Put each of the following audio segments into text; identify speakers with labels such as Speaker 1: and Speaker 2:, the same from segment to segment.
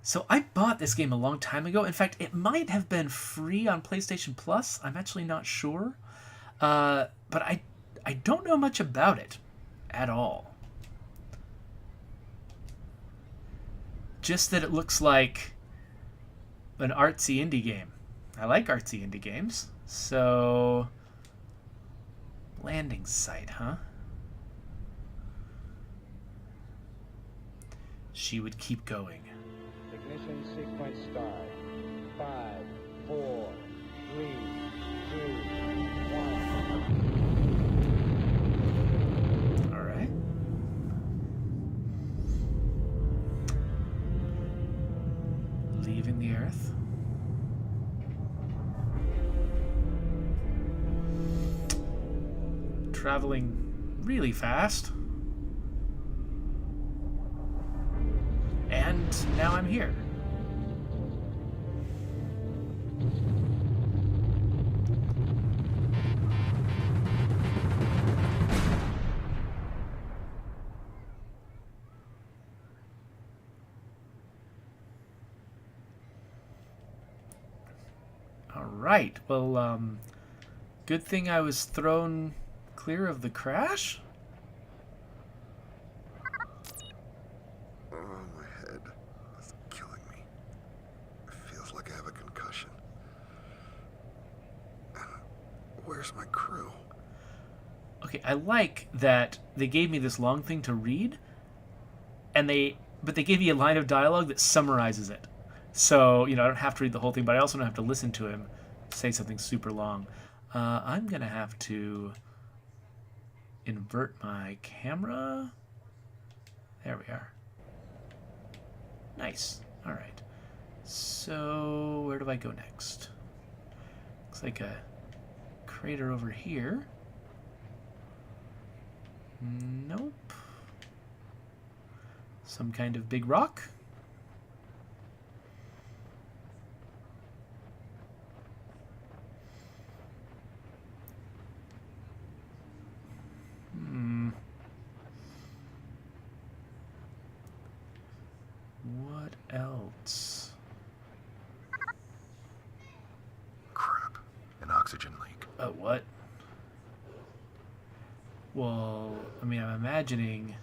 Speaker 1: So I bought this game a long time ago. In fact, it might have been free on PlayStation Plus. I'm actually not sure. But I don't know much about it at all. Just that it looks like an artsy indie game. I like artsy indie games. So, landing site, huh? She would keep going.
Speaker 2: Ignition sequence start. 5, 4, 3, 2, 1.
Speaker 1: All right. Leaving the Earth. Traveling really fast. And now I'm here. All right. Well, good thing I was thrown clear of the crash.
Speaker 3: Oh, my head is killing me. It feels like I have a concussion. Where's my crew?
Speaker 1: Okay, I like that they gave me this long thing to read, but they gave me a line of dialogue that summarizes it. So, I don't have to read the whole thing, but I also don't have to listen to him say something super long. I'm going to have to invert my camera. There we are. Nice. All right. So, where do I go next? Looks like a crater over here. Nope. Some kind of big rock. What else?
Speaker 3: Crap. An oxygen leak.
Speaker 1: Oh, what? Well, I mean, I'm imagining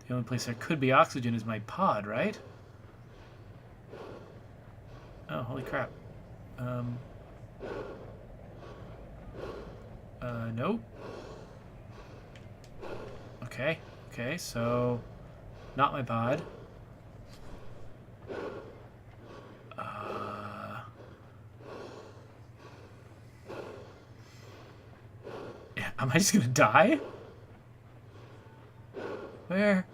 Speaker 1: the only place there could be oxygen is my pod, right? Oh, holy crap. Nope. Okay, so not my pod. Am I just gonna die? Where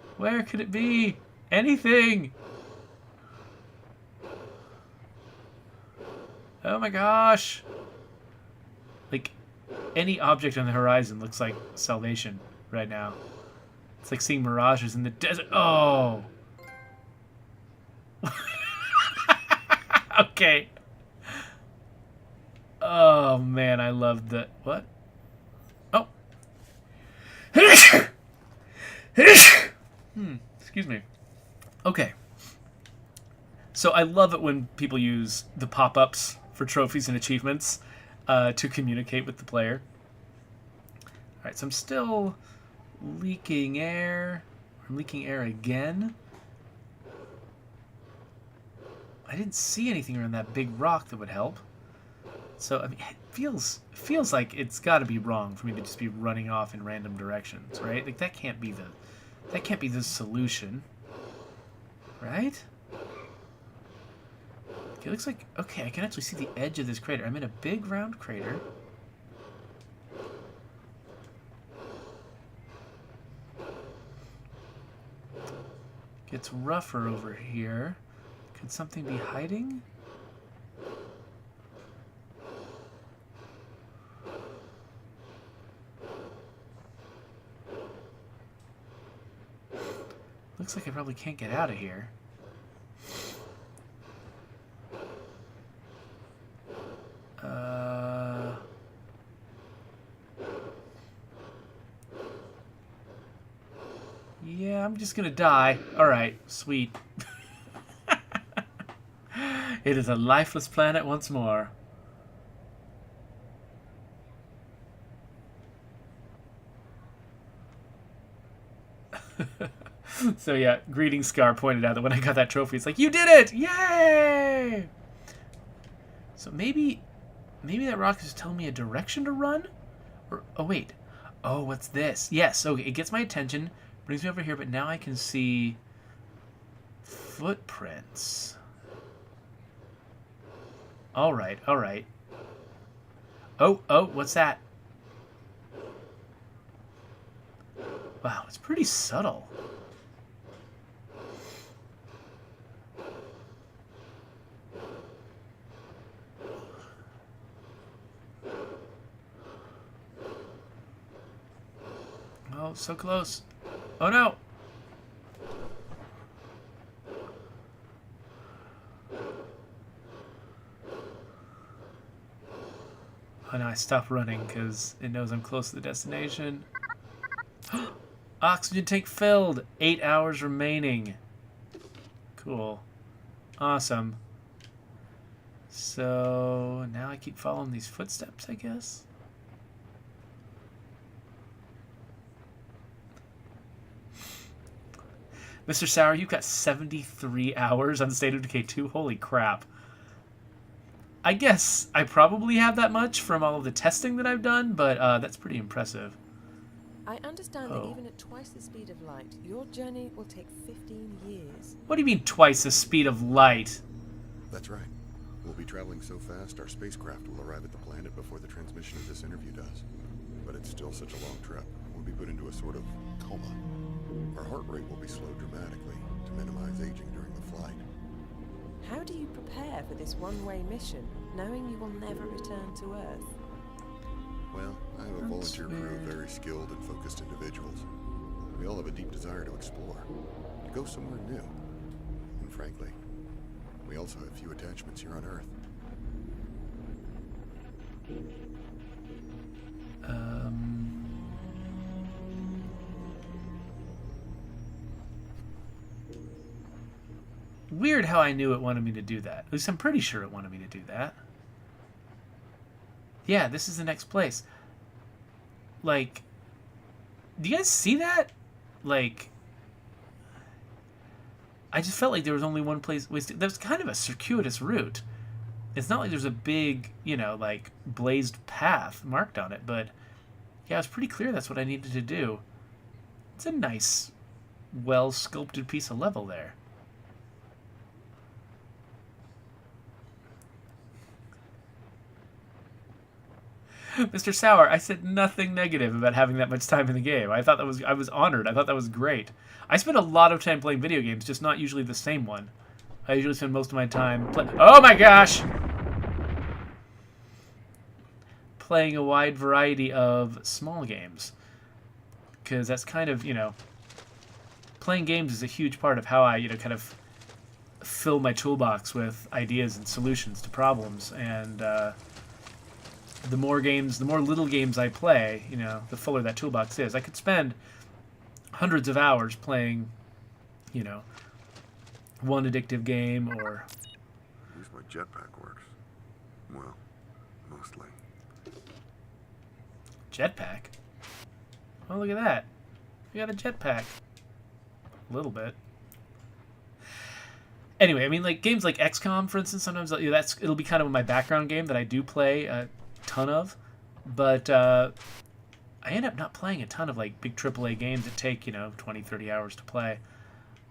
Speaker 1: could it be? Anything! Oh my gosh! Like, any object on the horizon looks like salvation right now. It's like seeing mirages in the desert. Oh! Okay. Oh man, I love the... What? Oh. Excuse me. Okay. So I love it when people use the pop-ups for trophies and achievements to communicate with the player. Alright, so I'm still leaking air. I'm leaking air again. I didn't see anything around that big rock that would help. So, I mean, it feels like it's got to be wrong for me to just be running off in random directions, right? Like, that can't be the solution, right? Okay, it looks like, okay, I can actually see the edge of this crater. I'm in a big round crater. Gets rougher over here. Could something be hiding? Looks like I probably can't get out of here. Yeah, I'm just gonna die. Alright, sweet. It is a lifeless planet once more. So yeah, Greeting Scar pointed out that when I got that trophy, it's like, you did it! Yay! So maybe that rock is telling me a direction to run? Or, oh wait. Oh, what's this? Yes, okay, it gets my attention, brings me over here, but now I can see footprints. Alright, alright. Oh, what's that? Wow, it's pretty subtle. Oh, so close. Oh no! Oh no, I stopped running because it knows I'm close to the destination. Oxygen tank filled! 8 hours remaining. Cool. Awesome. So now I keep following these footsteps, I guess? Mr. Sour, you've got 73 hours on State of Decay 2. Holy crap. I guess I probably have that much from all of the testing that I've done, but that's pretty impressive.
Speaker 4: I understand that even at twice the speed of light, your journey will take 15 years.
Speaker 1: What do you mean twice the speed of light?
Speaker 3: That's right. We'll be traveling so fast, our spacecraft will arrive at the planet before the transmission of this interview does. But it's still such a long trip. We'll be put into a sort of coma. Our heart rate will be slowed dramatically to minimize aging during the flight.
Speaker 4: How do you prepare for this one-way mission, knowing you will never return to Earth?
Speaker 3: Well, I have a volunteer crew of very skilled and focused individuals. We all have a deep desire to explore, to go somewhere new. And frankly, we also have few attachments here on Earth.
Speaker 1: Weird how I knew it wanted me to do that. At least I'm pretty sure it wanted me to do that. Yeah, this is the next place. Like, do you guys see that? Like, I just felt like there was only one place. That was kind of a circuitous route. It's not like there's a big, like, blazed path marked on it, but yeah, it's pretty clear that's what I needed to do. It's a nice, well-sculpted piece of level there. Mr. Sour, I said nothing negative about having that much time in the game. I was honored. I thought that was great. I spend a lot of time playing video games, just not usually the same one. I usually spend most of my time oh my gosh! Playing a wide variety of small games. Because that's kind of, playing games is a huge part of how I, kind of fill my toolbox with ideas and solutions to problems. And, the more little games I play, the fuller that toolbox is. I could spend hundreds of hours playing, one addictive game or...
Speaker 3: At least my jetpack works. Well, mostly.
Speaker 1: Jetpack? Oh, look at that. We got a jetpack. A little bit. Anyway, I mean, like, games like XCOM, for instance, sometimes it'll be kind of my background game that I do play a ton of, but I end up not playing a ton of, like, big AAA games that take, 20, 30 hours to play,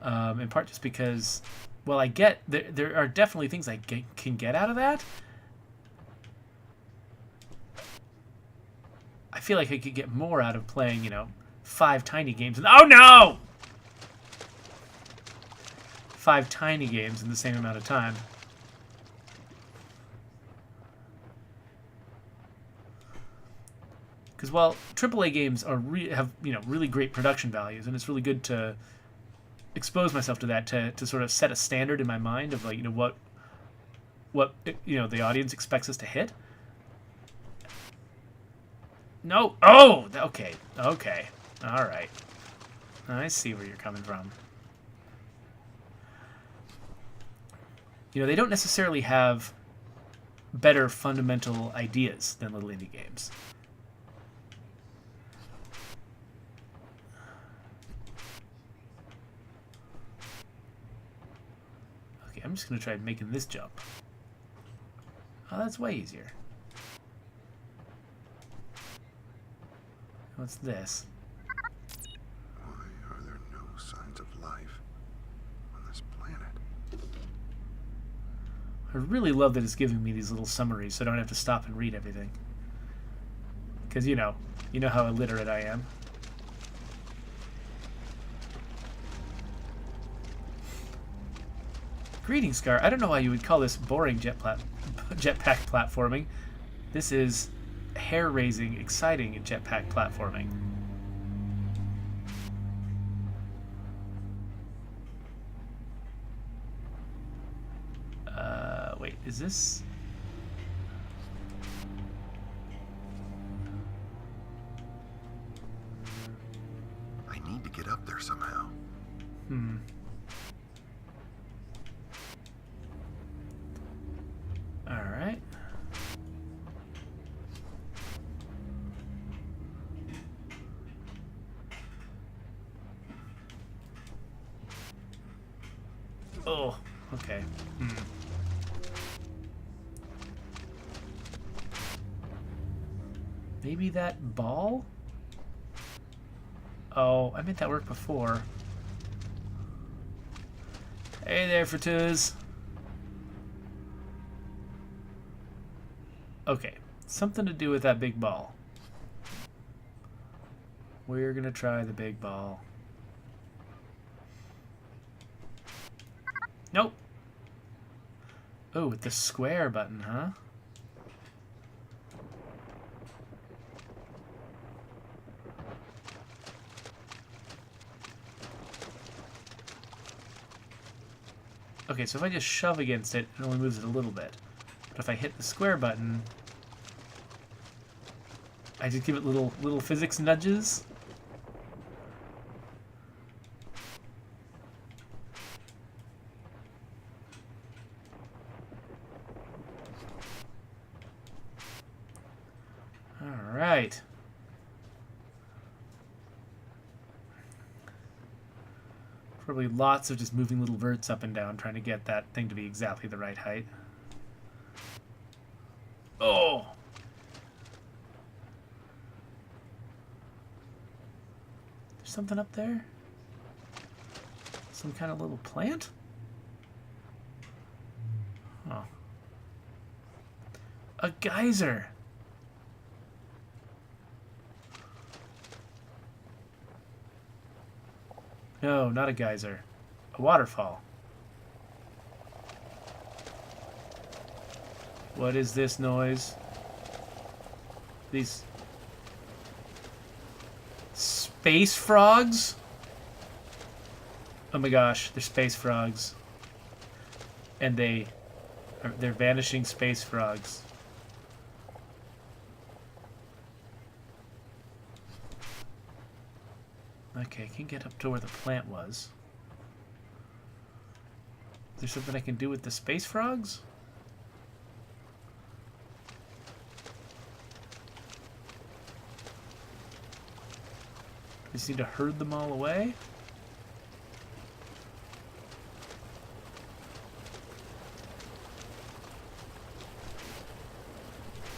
Speaker 1: in part just because, well, I get, there are definitely things I can get out of that. I feel like I could get more out of playing, 5 tiny games, oh no! 5 tiny games in the same amount of time. Because while AAA games are have really great production values, and it's really good to expose myself to that, to sort of set a standard in my mind of, like, what the audience expects us to hit. No, okay, all right, I see where you're coming from. You know, they don't necessarily have better fundamental ideas than little indie games. Okay, I'm just going to try making this jump. Oh, that's way easier. What's this?
Speaker 3: Why are there no signs of life on this planet?
Speaker 1: I really love that it's giving me these little summaries so I don't have to stop and read everything. Because, you know how illiterate I am. Greetings, Scar. I don't know why you would call this boring jetpack platforming. This is hair-raising, exciting jetpack platforming. Wait, is this...
Speaker 3: I need to get up there somehow.
Speaker 1: Alright. Oh, okay. Maybe that ball? Oh, I made that work before. Hey there, Fritters. Okay, something to do with that big ball. We're gonna try the big ball. Nope. Oh, with the square button, huh? Okay, so if I just shove against it, it only moves it a little bit. But if I hit the square button, I just give it little physics nudges. All right. Probably lots of just moving little verts up and down, trying to get that thing to be exactly the right height. Oh! There's something up there? Some kind of little plant? Oh. A geyser! No, not a geyser. A waterfall. What is this noise? These... space frogs? Oh my gosh, they're space frogs. And they're vanishing space frogs. Okay, I can get up to where the plant was. Is there something I can do with the space frogs? I just need to herd them all away?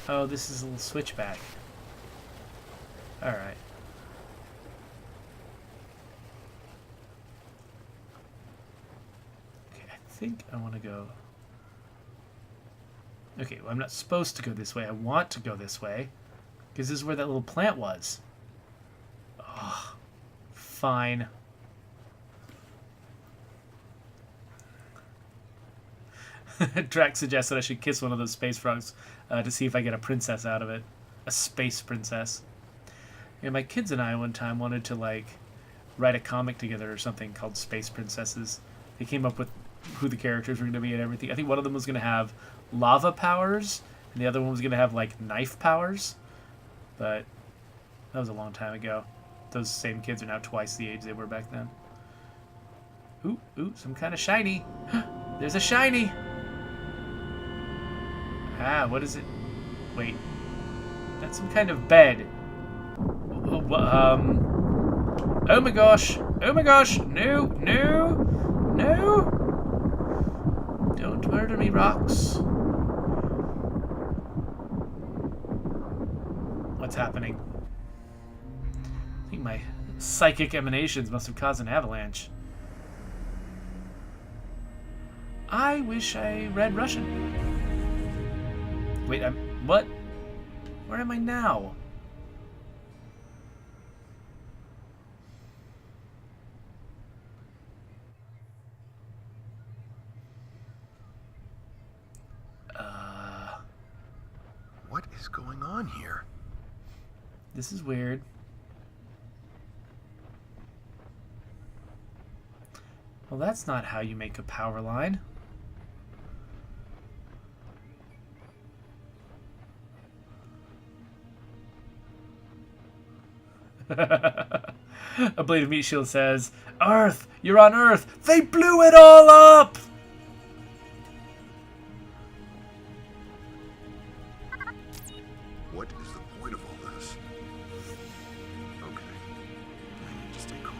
Speaker 1: Oh, this is a little switchback. Alright. Okay, I think I want to go... Okay, well, I'm not supposed to go this way. I want to go this way. Because this is where that little plant was. Oh, fine. Drax suggests that I should kiss one of those space frogs to see if I get a princess out of it. A space princess. Yeah, my kids and I one time wanted to, like, write a comic together or something called Space Princesses. They came up with who the characters were going to be and everything. I think one of them was going to have lava powers, and the other one was going to have, like, knife powers. But that was a long time ago. Those same kids are now twice the age they were back then. Ooh, some kind of shiny. There's a shiny! Ah, what is it? Wait. That's some kind of bed. Oh my gosh. Oh my gosh. No, no, no. Don't murder me, rocks. What's happening? I think my psychic emanations must have caused an avalanche. I wish I read Russian. Wait, what? Where am I now?
Speaker 3: What is going on here?
Speaker 1: This is weird. Well, that's not how you make a power line. A blade of meat shield says, Earth! You're on Earth! They blew it all up!
Speaker 3: What is the point of all this? Okay. I need to stay calm.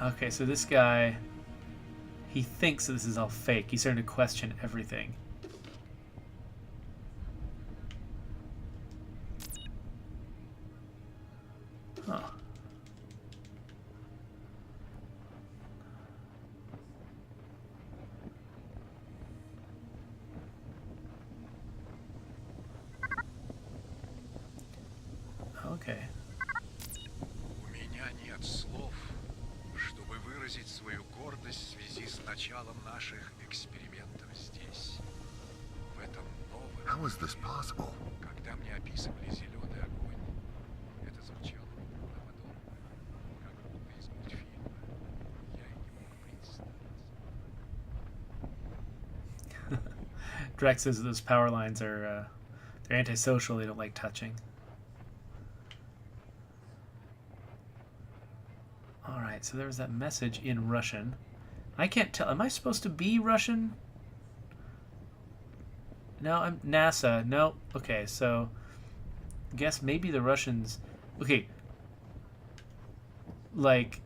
Speaker 1: Okay, so this guy, he thinks that this is all fake. He's starting to question everything. Huh. Okay.
Speaker 5: У меня нет слов, чтобы выразить свою гордость в связи с началом наших экспериментов здесь, в этом новом.
Speaker 3: How is this possible?
Speaker 5: Когда мне описывали зеленый огонь, это звучало а потом, как будто из мультфильма. Я и не мог представить.
Speaker 1: Drex says those power lines are they're antisocial. They don't like touching. All right, so there was that message in Russian. I can't tell. Am I supposed to be Russian? No, I'm NASA. No. Okay, so I guess maybe the Russians. Okay. Like,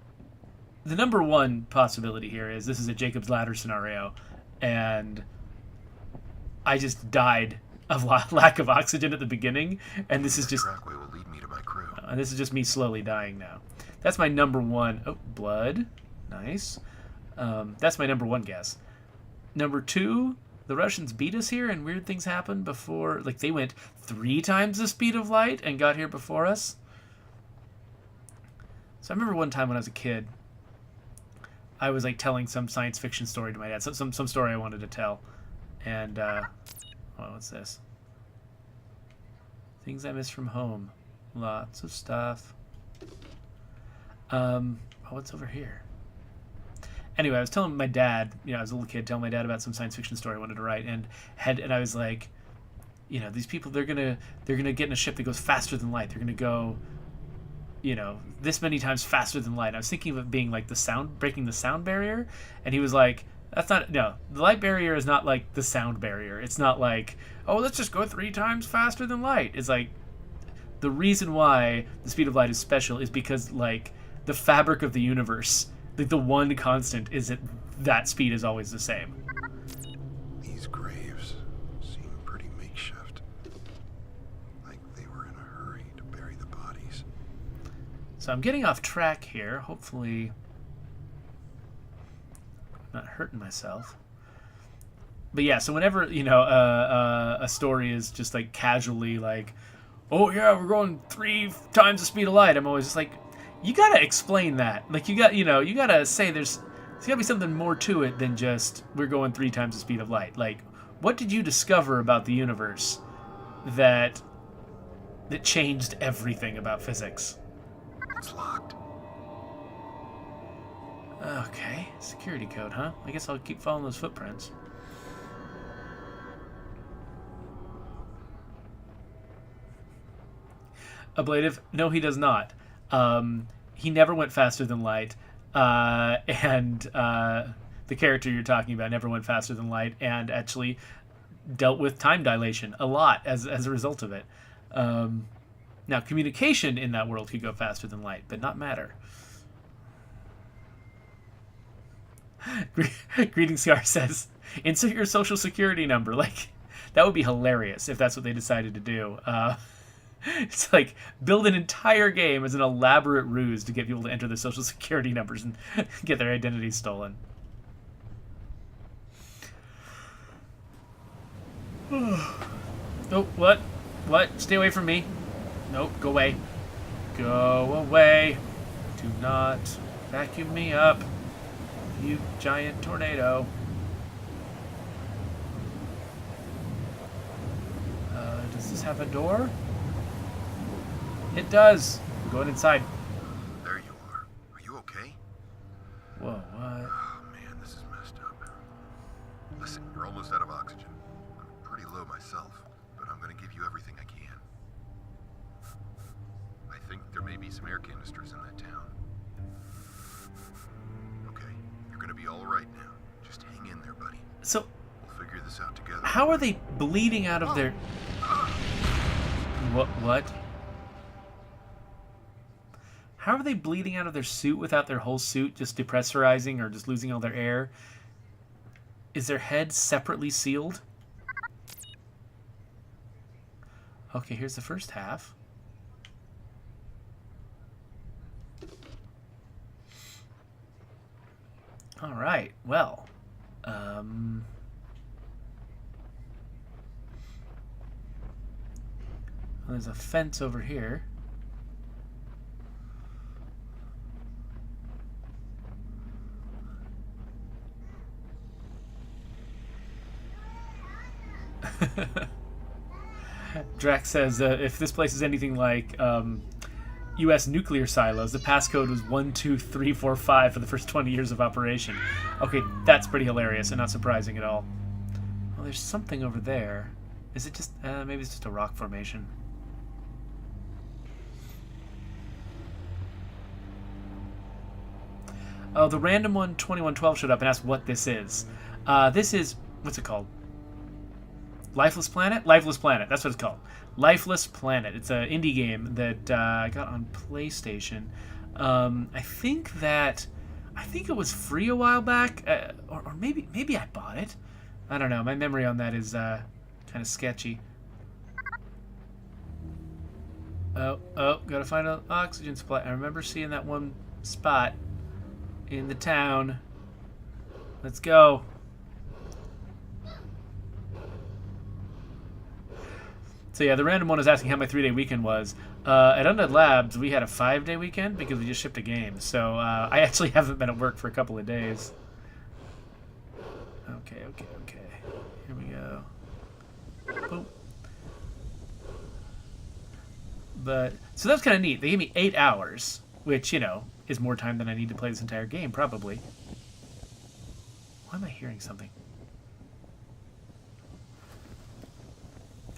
Speaker 1: the number one possibility here is this is a Jacob's Ladder scenario, and I just died of lack of oxygen at the beginning, and this is just
Speaker 3: Trackway will lead me to my crew.
Speaker 1: and this is just me slowly dying now. That's my number one. Oh, blood, nice. That's my number one guess. Number two, the Russians beat us here, and weird things happened before. Like they went 3 times the speed of light and got here before us. So I remember one time when I was a kid, I was like telling some science fiction story to my dad, some story I wanted to tell, and oh, what's this? Things I miss from home. Lots of stuff. Oh, what's over here? Anyway, I was telling my dad, you know, I was a little kid, telling my dad about some science fiction story I wanted to write, and I was like, you know, these people, they're gonna get in a ship that goes faster than light. They're gonna go, you know, this many times faster than light. I was thinking of it being like breaking the sound barrier, and he was like, that's not, no, the light barrier is not like the sound barrier. It's not like, oh, let's just go 3 times faster than light. It's like, the reason why the speed of light is special is because, like, the fabric of the universe, like, the one constant is that speed is always the same.
Speaker 3: These graves seem pretty makeshift. Like they were in a hurry to bury the bodies.
Speaker 1: So I'm getting off track here. Hopefully I'm not hurting myself. But yeah, so whenever, you know, a story is just like casually like, oh yeah, we're going 3 times the speed of light, I'm always just like, you gotta explain that. Like, you gotta say there's gotta be something more to it than just we're going 3 times the speed of light. Like, what did you discover about the universe that changed everything about physics?
Speaker 3: It's locked.
Speaker 1: Okay, security code, huh? I guess I'll keep following those footprints. Ablative? No, he does not. He never went faster than light. and the character you're talking about never went faster than light, and actually dealt with time dilation a lot as a result of it. Now, communication in that world could go faster than light, but not matter. Greetings, Scar says, insert your social security number. Like, that would be hilarious if that's what they decided to do. It's like, build an entire game as an elaborate ruse to get people to enter their social security numbers and get their identities stolen. Oh, what? What? Stay away from me. Nope, go away. Go away. Do not vacuum me up, you giant tornado. Does this have a door? It does. I'm going inside.
Speaker 3: There you are. Are you okay?
Speaker 1: Whoa, what?
Speaker 3: Oh, man, this is messed up. Listen, you're almost out of oxygen. I'm pretty low myself, but I'm gonna give you everything I can. I think there may be some air canisters in that town. Okay, you're gonna be all right now. Just hang in there, buddy.
Speaker 1: So,
Speaker 3: We'll figure this out together.
Speaker 1: how are they bleeding out of their... What? How are they bleeding out of their suit without their whole suit just depressurizing or just losing all their air? Is their head separately sealed? Okay, here's the first half. All right, well, there's a fence over here. Drax says, if this place is anything like U.S. nuclear silos, the passcode was 12345 for the first 20 years of operation. Okay, that's pretty hilarious and not surprising at all. Well, there's something over there. Is it just... maybe it's just a rock formation. Oh, the random one, 2112, showed up and asked what this is. This is... what's it called? Lifeless Planet? Lifeless Planet, that's what it's called. Lifeless Planet. It's an indie game that I got on PlayStation. I think it was free a while back, or maybe I bought it. I don't know. My memory on that is kind of sketchy. Oh, gotta find an oxygen supply. I remember seeing that one spot in the town. Let's go. So yeah, the random one was asking how my 3-day weekend was. At Undead Labs, we had a 5-day weekend because we just shipped a game. So I actually haven't been at work for a couple of days. Okay. Here we go. Boom. But so that's kind of neat. They gave me 8 hours, which, you know, is more time than I need to play this entire game, probably. Why am I hearing something?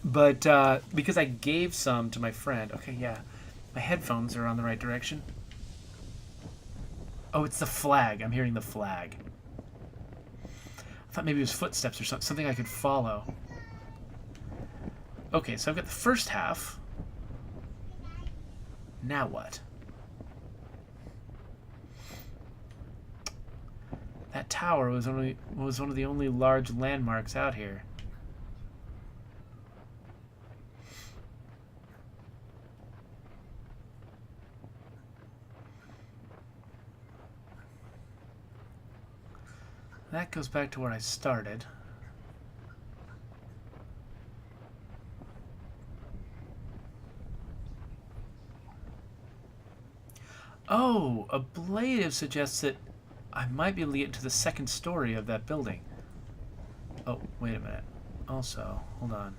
Speaker 1: But because I gave some to my friend. Okay, yeah. My headphones are on the right direction. Oh, it's the flag. I'm hearing the flag. I thought maybe it was footsteps or something I could follow. Okay, so I've got the first half. Now what? That tower was one of the only large landmarks out here. That goes back to where I started. Oh, ablative suggests that I might be able to get into the second story of that building. Oh, wait a minute. Also, hold on.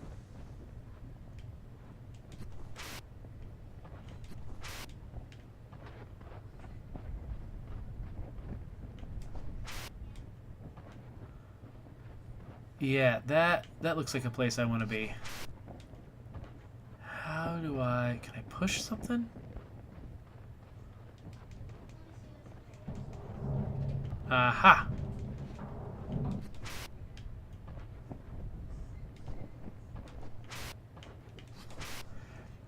Speaker 1: Yeah, that looks like a place I want to be. How do can I push something? Aha!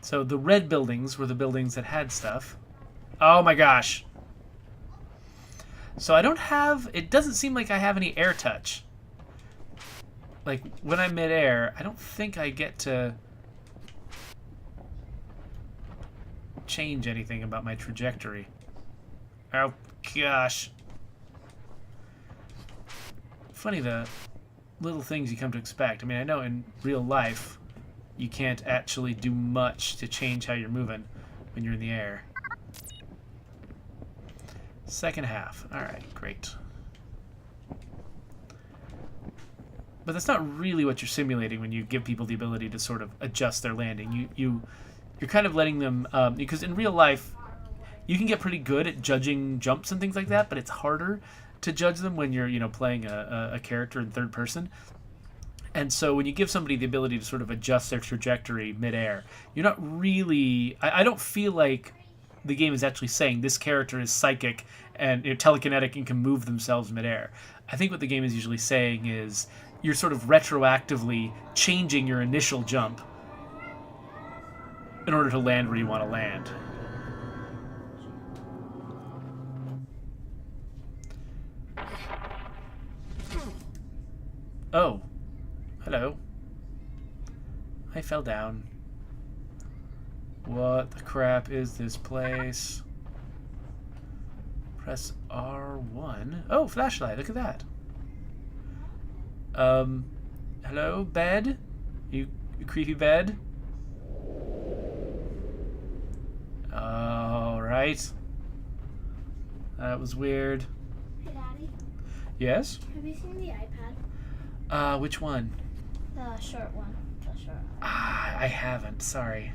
Speaker 1: So the red buildings were the buildings that had stuff. Oh my gosh. So I don't have... It doesn't seem like I have any air touch. Like, when I'm midair, I don't think I get to change anything about my trajectory. Oh, gosh. Funny the little things you come to expect. I mean, I know in real life you can't actually do much to change how you're moving when you're in the air. Second half. Alright, great. But that's not really what you're simulating when you give people the ability to sort of adjust their landing. You're kind of letting them... because in real life, you can get pretty good at judging jumps and things like that, but it's harder to judge them when you're, playing a character in third person. And so when you give somebody the ability to sort of adjust their trajectory midair, you're not really... I don't feel like the game is actually saying this character is psychic and telekinetic and can move themselves midair. I think what the game is usually saying is you're sort of retroactively changing your initial jump in order to land where you want to land. Oh. Hello. I fell down. What the crap is this place? Press R1. Oh, flashlight. Look at that. Hello, bed? You creepy bed? Alright. That was weird.
Speaker 6: Hey, Daddy.
Speaker 1: Yes?
Speaker 6: Have you seen the iPad?
Speaker 1: Which one?
Speaker 6: The short one. The short one.
Speaker 1: I haven't. Sorry.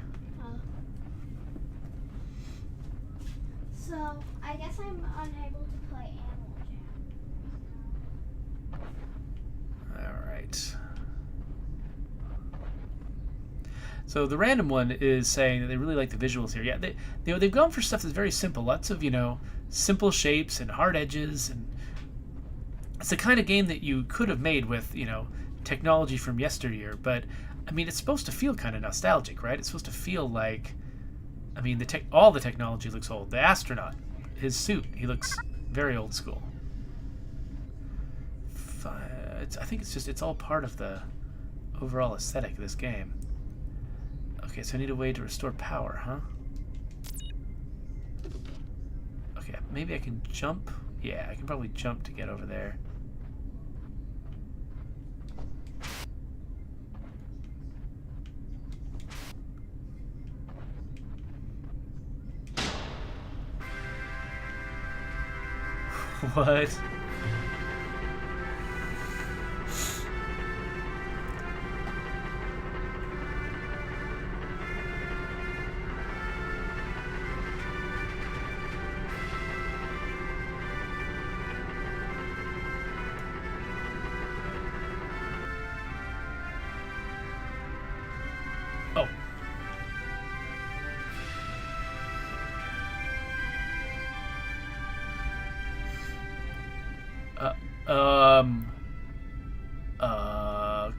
Speaker 6: So, I guess I'm unable to play Animal Jam.
Speaker 1: Alright. So the random one is saying that they really like the visuals here. Yeah, they've gone for stuff that's very simple. Lots of, simple shapes and hard edges, and it's the kind of game that you could have made with, technology from yesteryear, but I mean, it's supposed to feel kind of nostalgic, right? It's supposed to feel like, I mean, all the technology looks old. The astronaut, his suit, he looks very old school. I think it's all part of the overall aesthetic of this game. Okay, so I need a way to restore power, huh? Okay, maybe I can jump. Yeah, I can probably jump to get over there. What?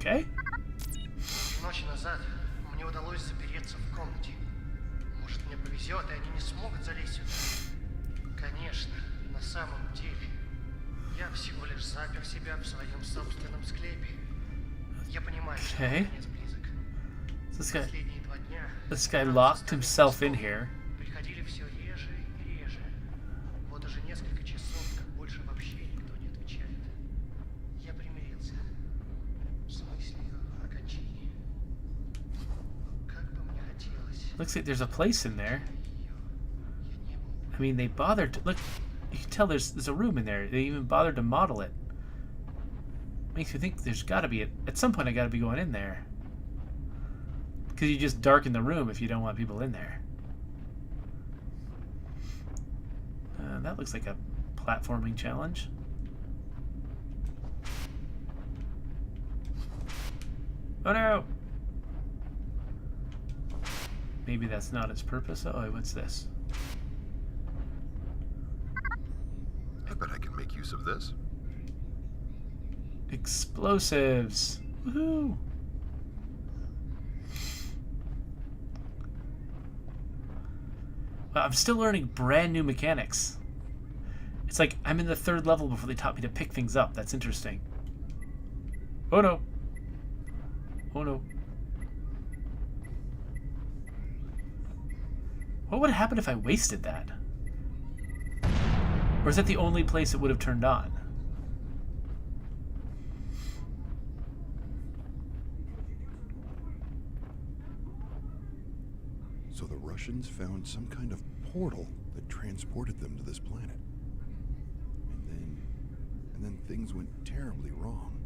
Speaker 1: Okay.
Speaker 7: Ночь назад мне удалось запереться в комнате. Может, мне повезет, и они не смогут залезть сюда. Конечно, на самом деле, я всего лишь запер себя в своем собственном склепе. Я понимаю, что конец близок. Последние 2 дня
Speaker 1: This guy locked himself in here.
Speaker 7: приходили все реже и реже. Вот уже несколько часов, как больше вообще никто не отвечает. Я примирился. С мыслью о кончине. Как бы мне хотелось.
Speaker 1: Looks like there's a place in there. I mean, they bothered to... Look, you can tell there's a room in there. They even bothered to model it. Makes you think there's got to be... At some point, I got to be going in there. Because you just darken the room if you don't want people in there. That looks like a platforming challenge. Oh no! Maybe that's not its purpose. Oh, what's this?
Speaker 3: I bet I can make use of this?
Speaker 1: Explosives. Woohoo! Wow, I'm still learning brand new mechanics. It's like I'm in the 3rd level before they taught me to pick things up. That's interesting. Oh no. Oh no. What would happen if I wasted that? Or is that the only place it would have turned on?
Speaker 3: So the Russians found some kind of portal that transported them to this planet. And then things went terribly wrong.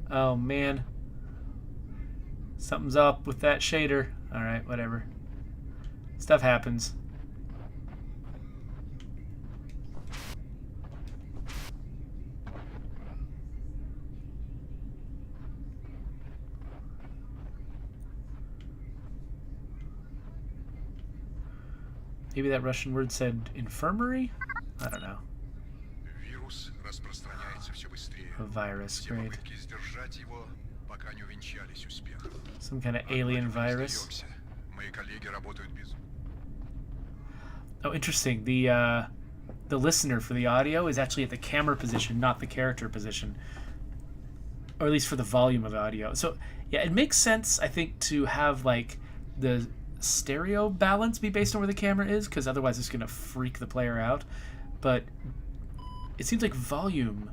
Speaker 1: Oh man. Something's up with that shader. Alright, whatever. Stuff happens. Maybe that Russian word said infirmary? I don't know.
Speaker 5: Вирус распространяется все быстрее.
Speaker 1: A virus,
Speaker 5: Все
Speaker 1: great.
Speaker 5: попытки сдержать его, пока не увенчались успехом.
Speaker 1: Some kind of alien
Speaker 5: Однако мы не
Speaker 1: virus.
Speaker 5: сдаемся. Мои коллеги работают без...
Speaker 1: Oh, interesting. The listener for the audio is actually at the camera position, not the character position. Or at least for the volume of audio. So, yeah, it makes sense, I think, to have, like, the stereo balance be based on where the camera is, because otherwise it's going to freak the player out. But it seems like volume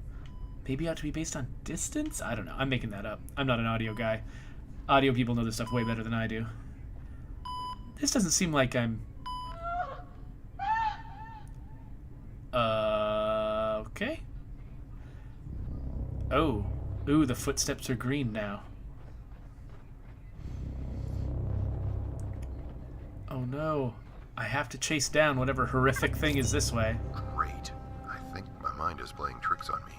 Speaker 1: maybe ought to be based on distance? I don't know. I'm making that up. I'm not an audio guy. Audio people know this stuff way better than I do. This doesn't seem like I'm... Okay. Oh. Ooh, the footsteps are green now. Oh no. I have to chase down whatever horrific thing is this way.
Speaker 3: Great. I think my mind is playing tricks on me.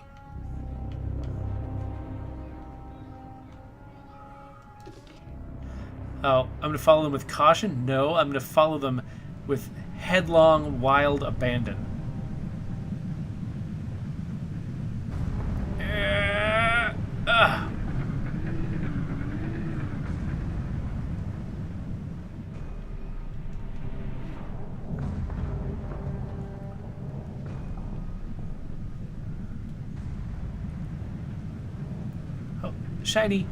Speaker 1: Oh, I'm going to follow them with caution? No, I'm going to follow them with headlong, wild abandon. Oh, shiny.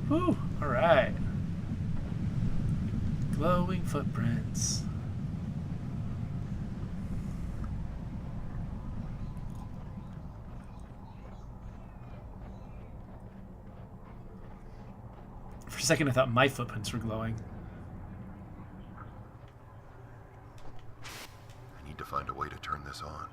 Speaker 1: Whew, alright. Glowing footprints. For a second I thought my footprints were glowing.
Speaker 3: I need to find a way to turn this on.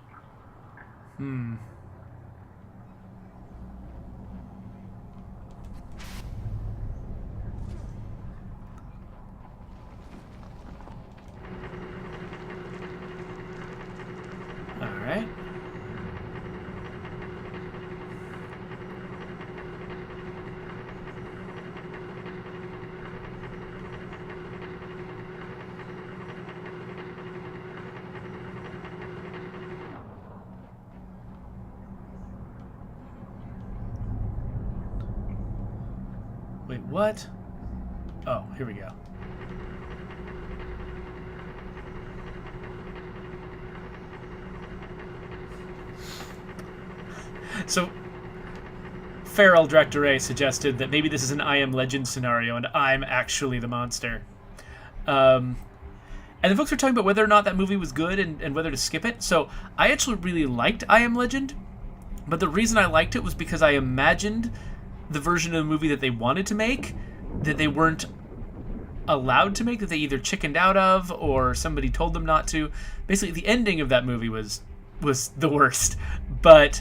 Speaker 1: Alright. Wait, what? Oh, here we go. So, Feral Director A suggested that maybe this is an I Am Legend scenario and I'm actually the monster. And the folks were talking about whether or not that movie was good and whether to skip it. So, I actually really liked I Am Legend, but the reason I liked it was because I imagined the version of the movie that they wanted to make, that they weren't allowed to make, that they either chickened out of or somebody told them not to. Basically, the ending of that movie was the worst, but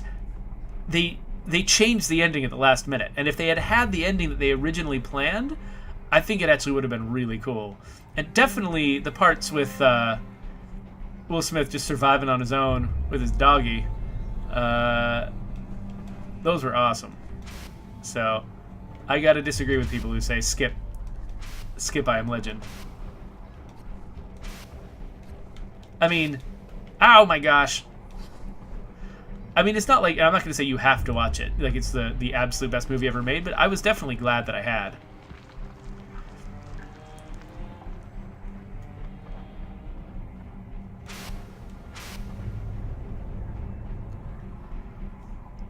Speaker 1: they changed the ending at the last minute. And if they had had the ending that they originally planned, I think it actually would have been really cool. And definitely the parts with Will Smith just surviving on his own with his doggy, those were awesome. So I gotta disagree with people who say skip I Am Legend. I mean, oh my gosh. I mean, it's not like, I'm not going to say you have to watch it. Like, it's the absolute best movie ever made, but I was definitely glad that I had.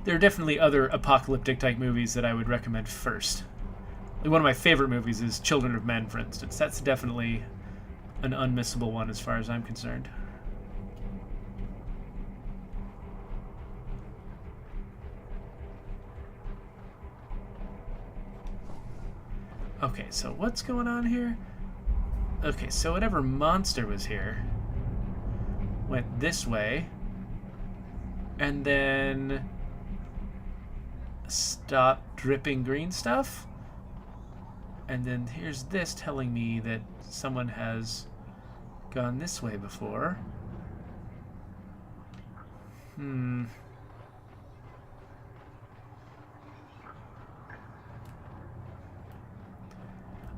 Speaker 1: There are definitely other apocalyptic type movies that I would recommend first. Like, one of my favorite movies is Children of Men, for instance. That's definitely an unmissable one as far as I'm concerned. Okay, so what's going on here? Okay, so whatever monster was here went this way, and then stopped dripping green stuff, and then here's this telling me that someone has gone this way before.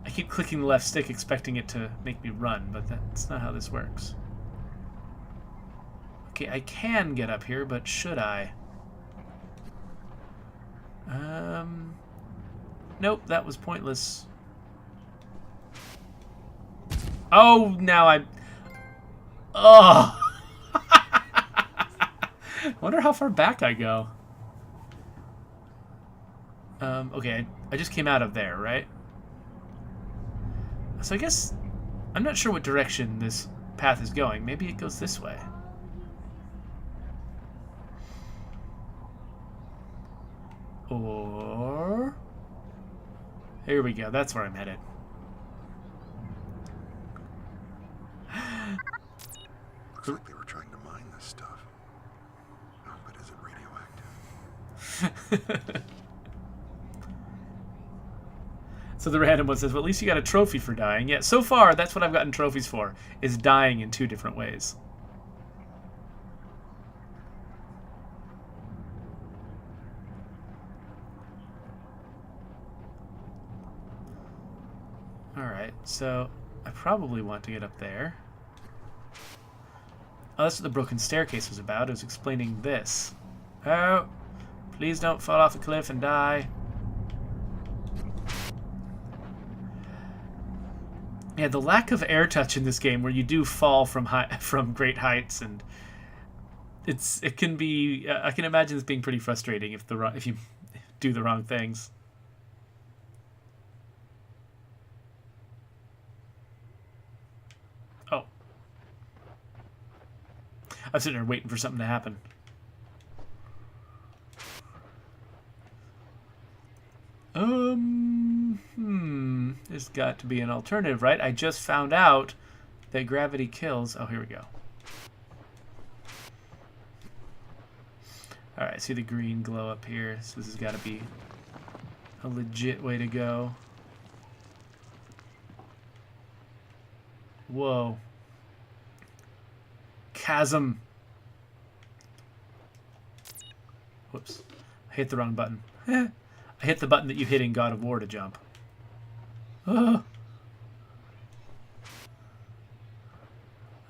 Speaker 1: I keep clicking the left stick expecting it to make me run, but that's not how this works. Okay, I can get up here, but should I? Nope, that was pointless. Oh, now I'm... Oh! Wonder how far back I go. Okay, I just came out of there, right? So I guess I'm not sure what direction this path is going. Maybe it goes this way. Or... Here we go. That's where I'm headed.
Speaker 3: Looks like they were trying to mine this stuff. I hope it isn't radioactive.
Speaker 1: So the random one says, well, at least you got a trophy for dying. Yeah, so far, that's what I've gotten trophies for, is dying in 2 different ways. Alright, so I probably want to get up there. Oh, that's what the broken staircase was about. It was explaining this. Oh, please don't fall off a cliff and die. Yeah, the lack of air touch in this game, where you do fall from great heights, and it can be. I can imagine this being pretty frustrating if you do the wrong things. Oh, I'm sitting there waiting for something to happen. There's got to be an alternative, right? I just found out that gravity kills. Oh, here we go. Alright, see the green glow up here. So this has got to be a legit way to go. Whoa. Chasm. Whoops. I hit the wrong button. I hit the button that you hit in God of War to jump. Oh.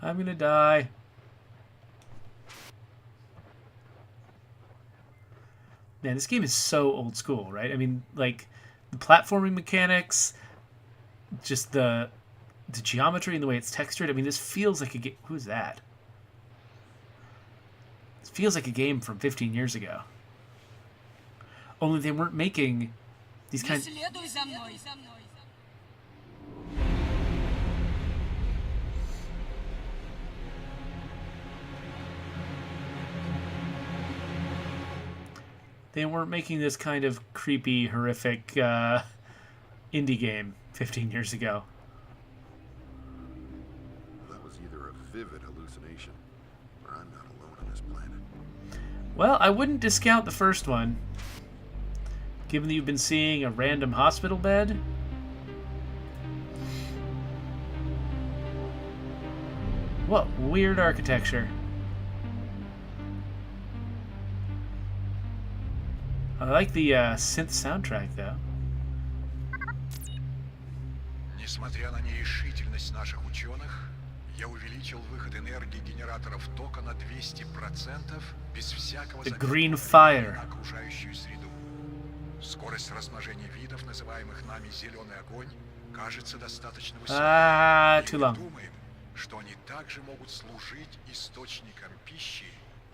Speaker 1: I'm gonna die. Man, this game is so old school, right? I mean, like, the platforming mechanics, just the geometry and the way it's textured. I mean, this feels like a game. Who's that? This feels like a game from 15 years ago. Only they weren't making these kinds. They weren't making this kind of creepy, horrific indie game 15 years ago.
Speaker 3: That was either a vivid hallucination, or I'm not alone on this planet.
Speaker 1: Well, I wouldn't discount the first one. Given that you've been seeing a random hospital bed, What weird architecture. I like the synth soundtrack, though.
Speaker 5: Несмотря на нерешительность наших ученых, я увеличил выход энергии генераторов тока на 200% без всякого
Speaker 1: The
Speaker 5: замедления
Speaker 1: green fire.
Speaker 5: на окружающую среду. Скорость размножения видов, называемых нами зеленый огонь, кажется достаточно высокой. И
Speaker 1: Too
Speaker 5: мы
Speaker 1: long.
Speaker 5: думаем, что они также могут служить источником пищи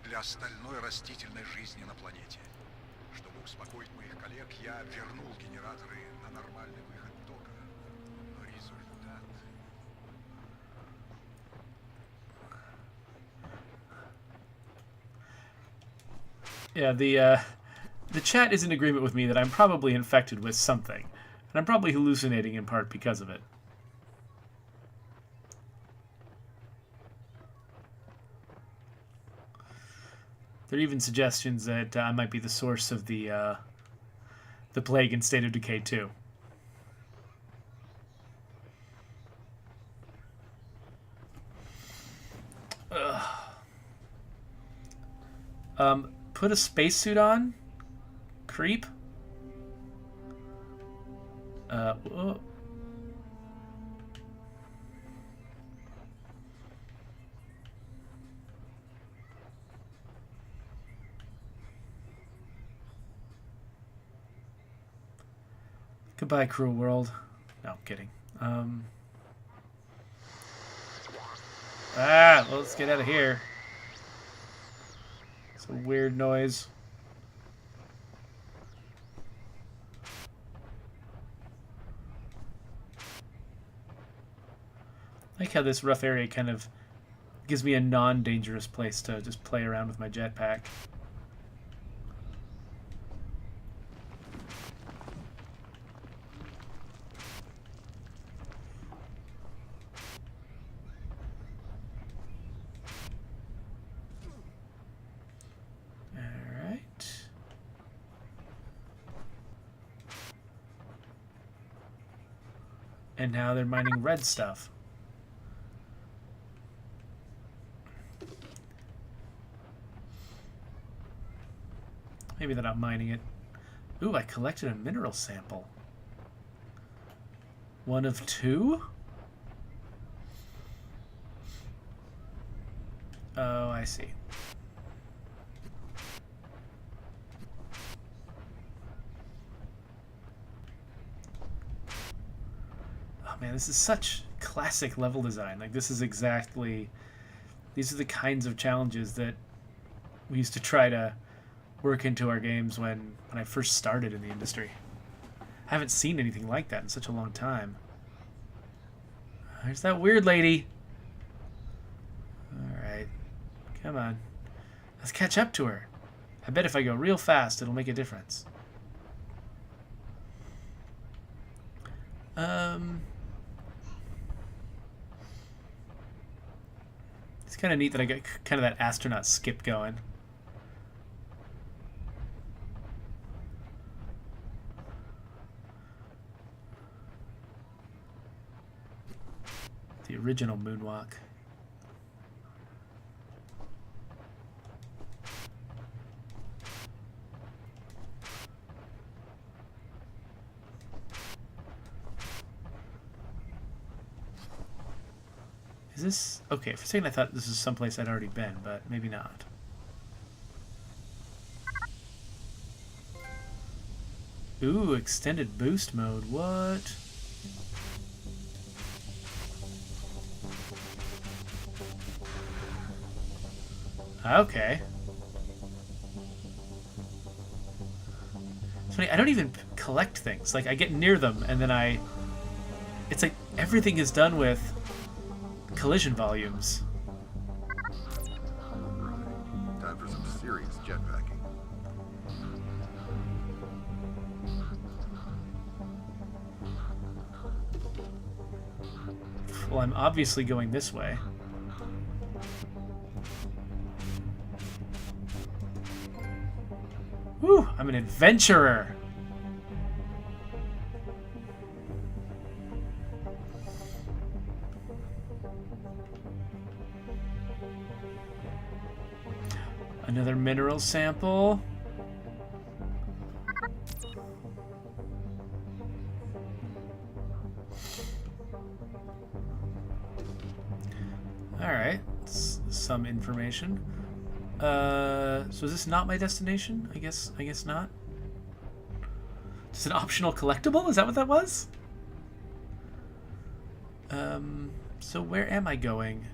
Speaker 5: для остальной растительной жизни на планете. Чтобы успокоить моих коллег, я вернул генераторы на нормальный выход тока. Но результат...
Speaker 1: Yeah, the chat is in agreement with me that I'm probably infected with something. And I'm probably hallucinating in part because of it. There are even suggestions that I might be the source of the plague in State of Decay 2. Put a spacesuit on? Creep? Whoa. Goodbye, cruel world. No, I'm kidding. Well, let's get out of here. It's a weird noise. I like how this rough area kind of gives me a non-dangerous place to just play around with my jetpack. And now they're mining red stuff. Maybe they're not mining it. Ooh, I collected a mineral sample. One of two? Oh, I see. Man, this is such classic level design. Like, this is exactly... These are the kinds of challenges that we used to try to work into our games when I first started in the industry. I haven't seen anything like that in such a long time. There's that weird lady. Alright. Come on. Let's catch up to her. I bet if I go real fast, it'll make a difference. It's kind of neat that I got kind of that astronaut skip going. The original moonwalk. Is this... Okay, for a second I thought this was someplace I'd already been, but maybe not. Ooh, extended boost mode. What? Okay. It's funny, I don't even collect things. Like, I get near them, and then it's like everything is done with collision volumes.
Speaker 3: Right. Time for some serious jetpacking.
Speaker 1: Well, I'm obviously going this way. Whew, I'm an adventurer. Another mineral sample. Alright, some information. So is this not my destination? I guess not. It's an optional collectible? Is that what that was? So where am I going?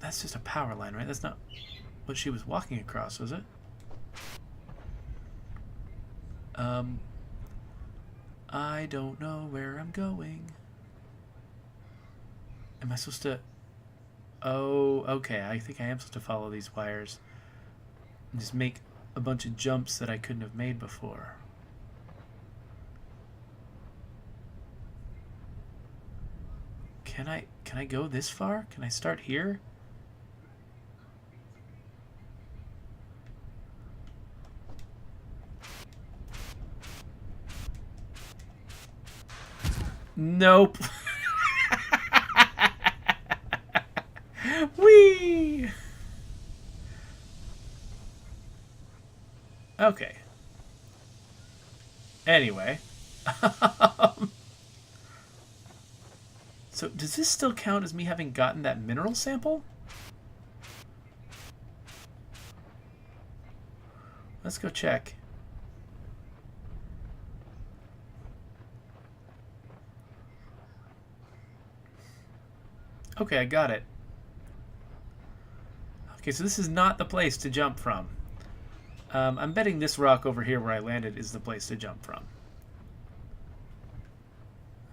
Speaker 1: That's just a power line, right? That's not what she was walking across, was it? I don't know where I'm going. Am I supposed to... Oh, okay. I think I am supposed to follow these wires. And just make a bunch of jumps that I couldn't have made before. Can I go this far? Can I start here? Nope. Whee! Okay. Anyway. So, does this still count as me having gotten that mineral sample? Let's go check. Okay, I got it. Okay, so this is not the place to jump from. I'm betting this rock over here where I landed is the place to jump from.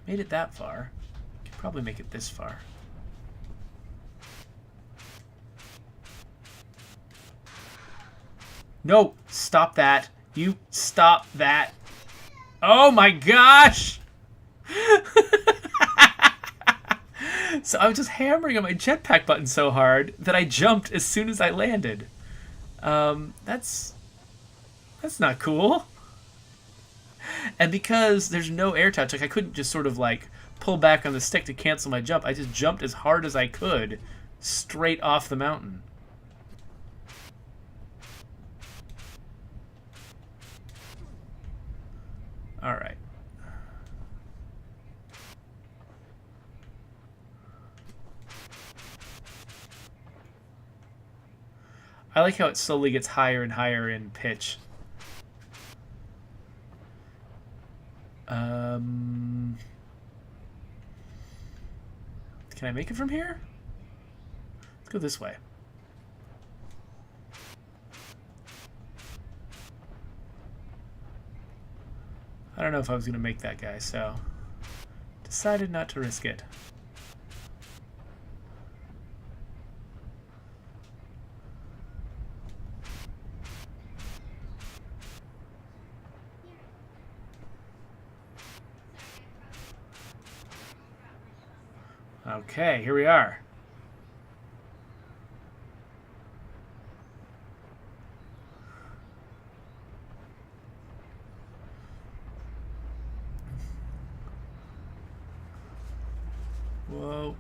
Speaker 1: Made it that far. Could probably make it this far. No! Stop that! You stop that! Oh my gosh! So I was just hammering on my jetpack button so hard that I jumped as soon as I landed. That's not cool. And because there's no air touch, like I couldn't just sort of like pull back on the stick to cancel my jump. I just jumped as hard as I could straight off the mountain. All right. I like how it slowly gets higher and higher in pitch. Can I make it from here? Let's go this way. I don't know if I was going to make that guy, so decided not to risk it. Okay, here we are. Whoa.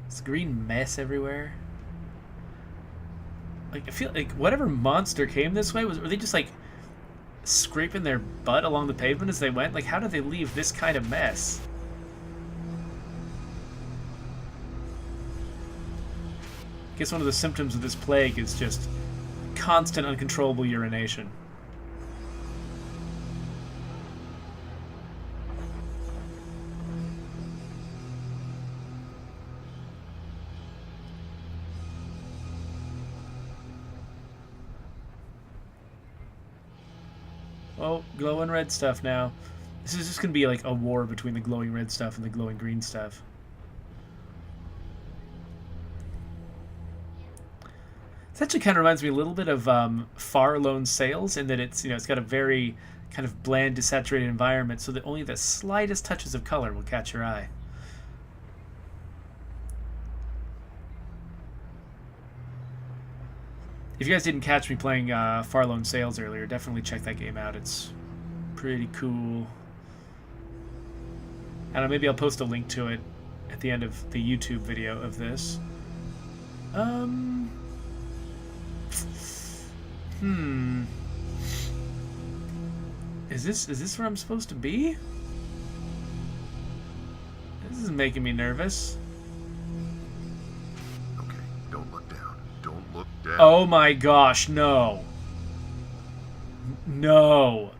Speaker 1: This green mess everywhere. Like, I feel like whatever monster came this way, were they just like scraping their butt along the pavement as they went? Like, how did they leave this kind of mess? I guess one of the symptoms of this plague is just constant uncontrollable urination. Oh, glowing red stuff now. This is just going to be like a war between the glowing red stuff and the glowing green stuff. This actually kind of reminds me a little bit of Far Lone Sails in that it's, it's got a very kind of bland, desaturated environment, so that only the slightest touches of color will catch your eye. If you guys didn't catch me playing Far Lone Sails earlier, definitely check that game out. It's pretty cool. I don't know, maybe I'll post a link to it at the end of the YouTube video of this. Is this where I'm supposed to be? This is making me nervous.
Speaker 3: Okay, don't look down. Don't look down.
Speaker 1: Oh my gosh, no. No.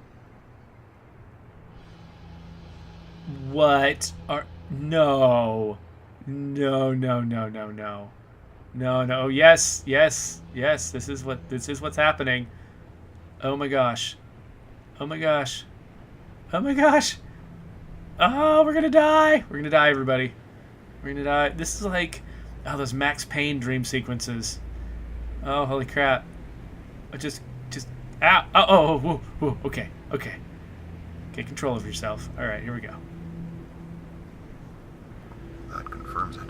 Speaker 1: What are... No. No, no, no, no, no. No, no. Yes, yes, yes. This is what's happening. Oh my gosh. Oh my gosh. Oh my gosh. Oh, we're gonna die. We're gonna die, everybody. We're gonna die. This is like, oh, those Max Payne dream sequences. Oh, holy crap. Just, ow. Oh, whoa, whoa. Okay, okay. Get control of yourself. All right, here we go.
Speaker 3: That confirms it.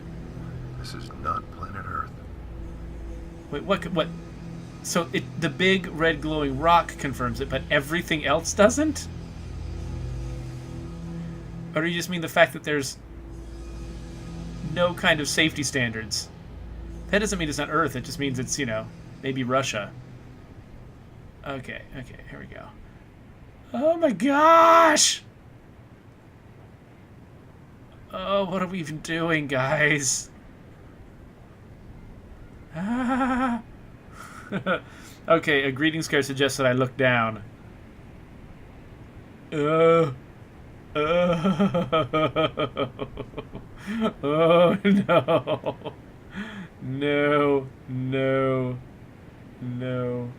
Speaker 3: This is not planet Earth.
Speaker 1: Wait, what? So the big red glowing rock confirms it, but everything else doesn't? Or do you just mean the fact that there's no kind of safety standards? That doesn't mean it's not Earth. It just means it's, you know, maybe Russia. Okay, here we go. Oh my gosh! Oh, what are we even doing, guys? Ah. Okay, a greetings card suggests that I look down. Oh no. No, no, no.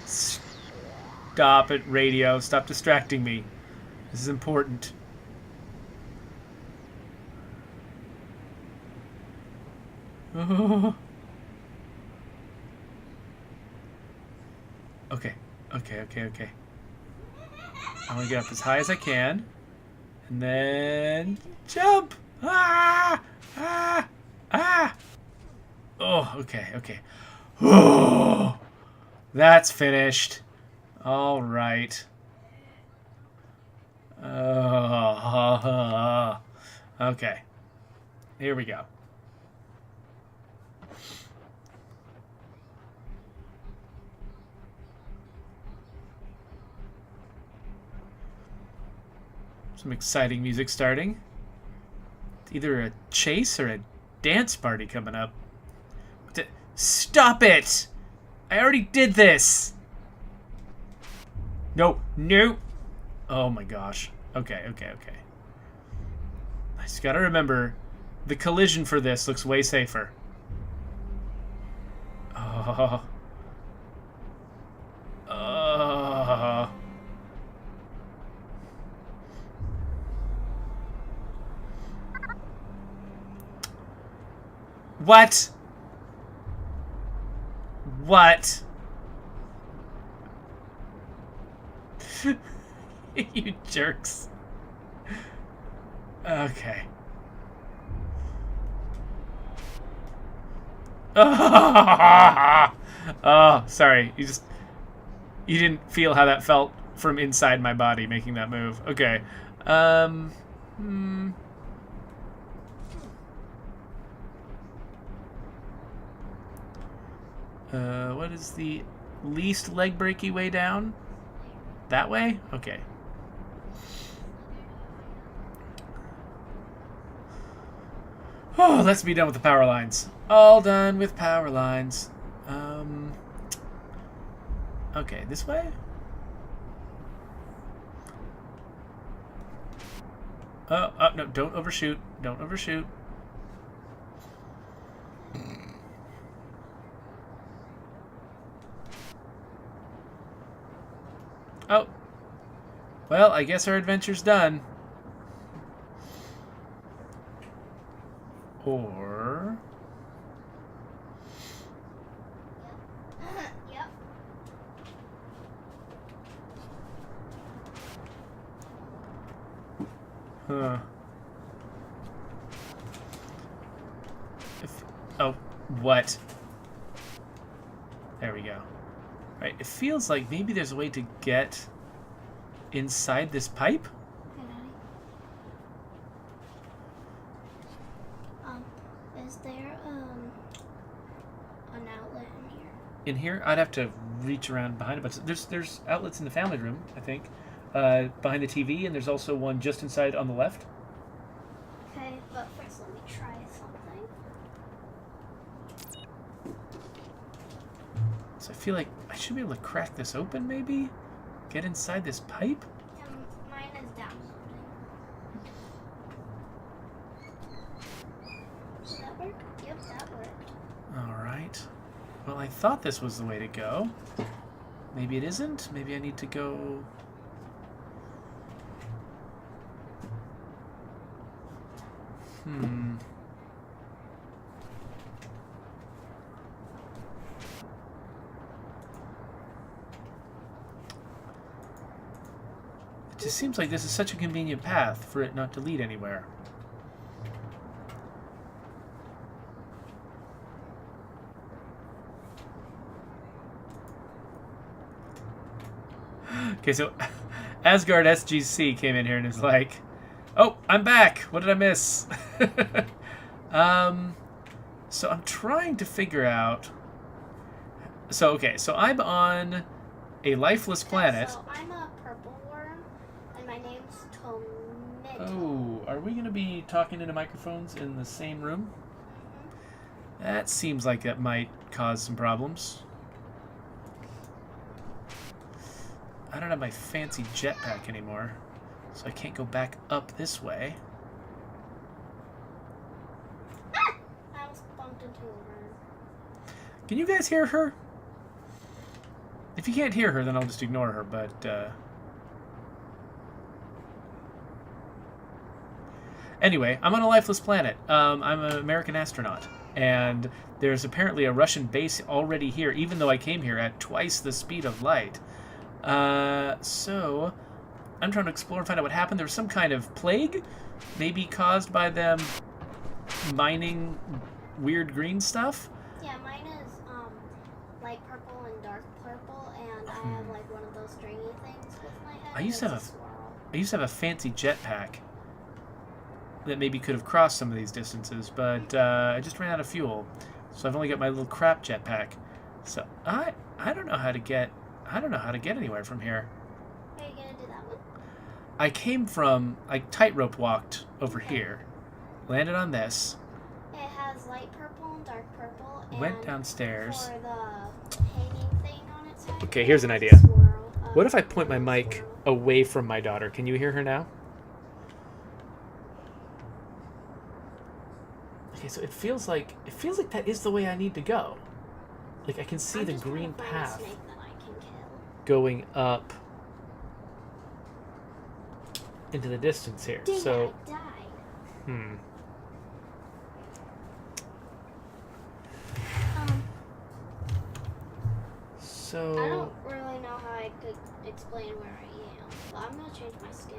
Speaker 1: Stop it, radio. Stop distracting me. This is important. Oh. Okay. I want to get up as high as I can. And then jump! Ah! Ah! Ah! Oh, okay. Oh! That's finished. All right. Okay. Here we go. Some exciting music starting. It's either a chase or a dance party coming up. Stop it! I already did this! No. Oh my gosh. Okay. I just gotta remember, the collision for this looks way safer. Oh. What? You jerks. Okay. Oh, sorry. You didn't feel how that felt from inside my body making that move. Okay. What is the least leg breaky way down? That way? Okay. Oh, let's be done with the power lines. All done with power lines. Okay, this way? Oh, no, don't overshoot. Don't overshoot. Oh. Well, I guess our adventure's done. Or...
Speaker 6: Yep.
Speaker 1: Huh. Oh, what? There we go. Right, it feels like maybe there's a way to get inside this pipe?
Speaker 6: Okay, Daddy.
Speaker 1: in here. I'd have to reach around behind a bunch. There's outlets in the family room, I think, behind the TV, and there's also one just inside on the left.
Speaker 6: Okay, but first let me try something.
Speaker 1: So I feel like I should be able to crack this open, maybe? Get inside this pipe?
Speaker 6: Mine is downloading. Did that work? Yep, that worked.
Speaker 1: Alright. Well, I thought this was the way to go. Maybe it isn't. Maybe I need to go... It just seems like this is such a convenient path for it not to lead anywhere. Okay, so Asgard SGC came in here and is like, "Oh, I'm back. What did I miss?" So I'm trying to figure out. So okay, so I'm on a lifeless planet.
Speaker 6: So I'm a purple worm, and my name's Tomato.
Speaker 1: Oh, are we going to be talking into microphones in the same room? That seems like that might cause some problems. I don't have my fancy jetpack anymore, so I can't go back up this way.
Speaker 6: Ah! I almost bumped into her.
Speaker 1: Can you guys hear her? If you can't hear her, then I'll just ignore her, but... Anyway, I'm on a lifeless planet. I'm an American astronaut, and there's apparently a Russian base already here, even though I came here at twice the speed of light. So I'm trying to explore and find out what happened. There was some kind of plague, maybe caused by them mining weird green stuff.
Speaker 6: Yeah, mine is light purple and dark purple, and I have like one of those stringy things with my head.
Speaker 1: I used to
Speaker 6: and
Speaker 1: have
Speaker 6: it's a swirl.
Speaker 1: I used to have a fancy jetpack that maybe could have crossed some of these distances, but I just ran out of fuel, so I've only got my little crap jetpack. So I don't know how to get anywhere from here.
Speaker 6: Are you gonna do that one?
Speaker 1: I tightrope walked over here, landed on this,
Speaker 6: It has light purple and dark purple, and
Speaker 1: went downstairs.
Speaker 6: for the hanging thing on its head.
Speaker 1: Okay, here's an
Speaker 6: it's a
Speaker 1: idea.
Speaker 6: swirl of
Speaker 1: What if I point my
Speaker 6: a
Speaker 1: mic
Speaker 6: swirl.
Speaker 1: away from my daughter? Can you hear her now? Okay, so it feels like that is the way I need to go. Like I can see
Speaker 6: I'm
Speaker 1: the
Speaker 6: just trying to
Speaker 1: green
Speaker 6: find a
Speaker 1: path
Speaker 6: snake that I can kill.
Speaker 1: going up into the distance here.
Speaker 6: Dang,
Speaker 1: So,
Speaker 6: I died.
Speaker 1: So
Speaker 6: I don't really know how I could explain where I am, but I'm gonna change my skin.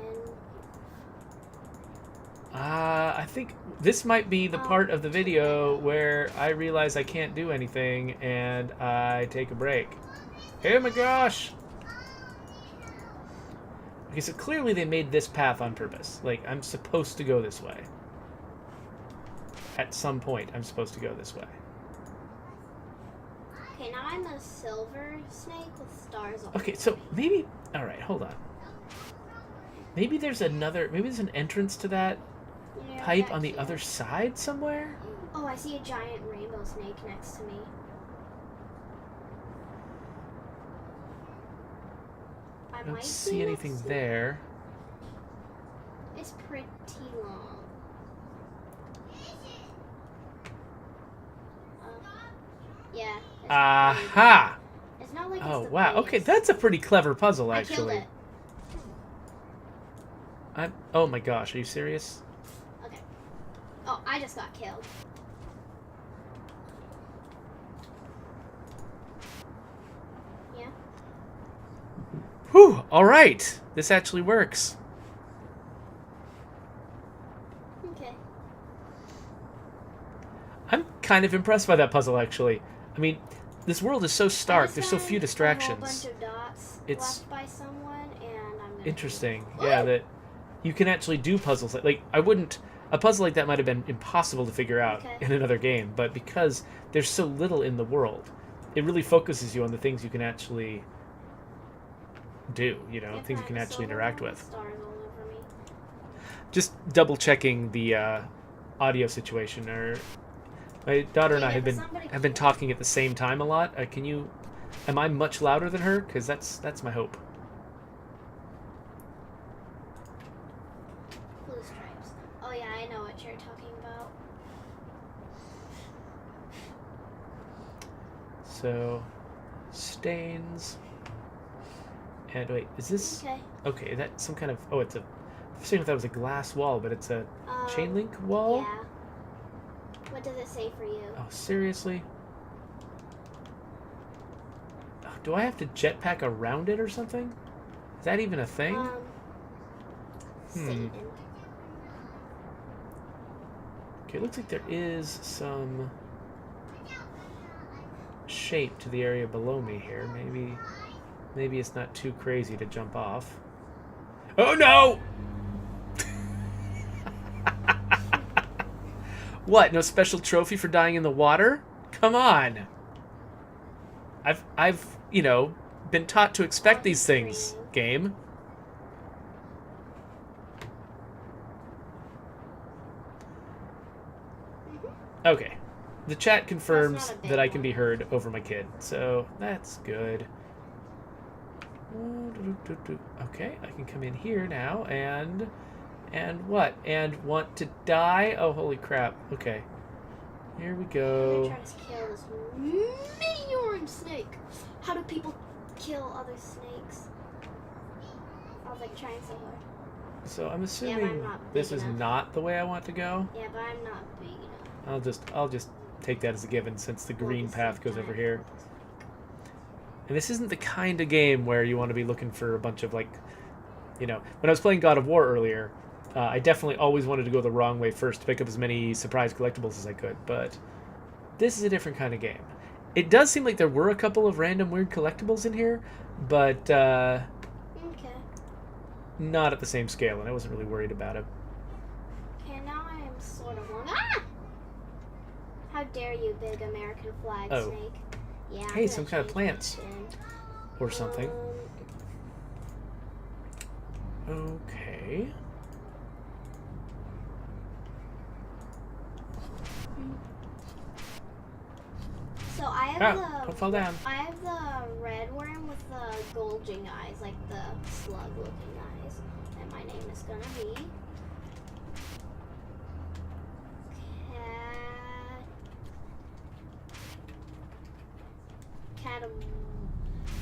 Speaker 1: I think this might be the part of the video where I realize I can't do anything and I take a break. Oh my gosh! Okay, so clearly they made this path on purpose. Like, I'm supposed to go this way. At some point, I'm supposed to go this way.
Speaker 6: Okay, now I'm a silver snake with stars on
Speaker 1: Okay,
Speaker 6: it.
Speaker 1: so maybe... Alright, hold on. Maybe there's an entrance to that
Speaker 6: You know,
Speaker 1: pipe
Speaker 6: back
Speaker 1: on the
Speaker 6: here.
Speaker 1: other side somewhere?
Speaker 6: Oh, I see a giant rainbow snake next to me.
Speaker 1: I don't see anything there.
Speaker 6: It's pretty long. Yeah. It's
Speaker 1: Aha!
Speaker 6: It's not like
Speaker 1: Oh,
Speaker 6: it's the
Speaker 1: wow. Okay,
Speaker 6: biggest.
Speaker 1: that's a pretty clever puzzle,
Speaker 6: I killed
Speaker 1: actually.
Speaker 6: it.
Speaker 1: Oh my gosh, are you serious?
Speaker 6: Okay. Oh, I just got killed. Yeah.
Speaker 1: Whew, alright. This actually works.
Speaker 6: Okay.
Speaker 1: I'm kind of impressed by that puzzle, actually. I mean, this world is so stark,
Speaker 6: I just
Speaker 1: there's so few
Speaker 6: found
Speaker 1: distractions.
Speaker 6: A whole bunch of dots
Speaker 1: It's
Speaker 6: left by someone, and I'm gonna
Speaker 1: interesting.
Speaker 6: What?
Speaker 1: Yeah, that you can actually do puzzles. Like, I wouldn't... A puzzle like that might have been impossible to figure out
Speaker 6: Okay.
Speaker 1: in another game, but because there's so little in the world, it really focuses you on the things you can actually do, you know,
Speaker 6: If
Speaker 1: things you
Speaker 6: I'm
Speaker 1: can actually
Speaker 6: silver,
Speaker 1: interact with.
Speaker 6: Stars all over me.
Speaker 1: Just double checking the audio situation. Or my daughter and I
Speaker 6: Okay,
Speaker 1: have
Speaker 6: but
Speaker 1: been
Speaker 6: somebody
Speaker 1: have been
Speaker 6: can-
Speaker 1: talking at the same time a lot. Am I much louder than her? Because that's my hope.
Speaker 6: Blue stripes. Oh yeah, I know what you're talking about.
Speaker 1: So, stains. And wait, is this
Speaker 6: Okay.
Speaker 1: okay? That's some kind of it's a. I was thinking that was a glass wall, but it's a chain link wall.
Speaker 6: Yeah. What does it say for you?
Speaker 1: Oh, seriously? Do I have to jetpack around it or something? Is that even a thing?
Speaker 6: Satan.
Speaker 1: Okay, it looks like there is some shape to the area below me here. Maybe it's not too crazy to jump off. Oh no! What? No special trophy for dying in the water? Come on. I've been taught to expect these things, game. Okay. The chat confirms
Speaker 6: That's not a big
Speaker 1: that I can
Speaker 6: one.
Speaker 1: be heard over my kid, so that's good. Okay, I can come in here now and what? And want to die? Oh, holy crap. Okay. Here we
Speaker 6: I'm
Speaker 1: go.
Speaker 6: gonna try to kill this mini orange snake. How do people kill other snakes? I was like trying so hard.
Speaker 1: So I'm
Speaker 6: but
Speaker 1: assuming
Speaker 6: I'm not
Speaker 1: this
Speaker 6: big
Speaker 1: is
Speaker 6: enough.
Speaker 1: not the way I want to go.
Speaker 6: Yeah, but I'm not big enough.
Speaker 1: I'll just take that as a given since the green
Speaker 6: This is
Speaker 1: path goes over
Speaker 6: giant
Speaker 1: here.
Speaker 6: purple snake.
Speaker 1: And this isn't the kind of game where you want to be looking for a bunch of, like, when I was playing God of War earlier, I definitely always wanted to go the wrong way first to pick up as many surprise collectibles as I could, but this is a different kind of game. It does seem like there were a couple of random weird collectibles in here, but
Speaker 6: Okay.
Speaker 1: not at the same scale, and I wasn't really worried about it.
Speaker 6: Okay, now I am sort of one. Ah! How dare you, big American flag
Speaker 1: Oh.
Speaker 6: snake? Yeah. I'm
Speaker 1: Hey,
Speaker 6: gonna
Speaker 1: some kind of
Speaker 6: change
Speaker 1: plants.
Speaker 6: my chin.
Speaker 1: Or something.
Speaker 6: Um,
Speaker 1: Okay.
Speaker 6: So I have
Speaker 1: Don't fall down.
Speaker 6: I have the red worm with the bulging eyes, like the slug-looking eyes, and my name is gonna be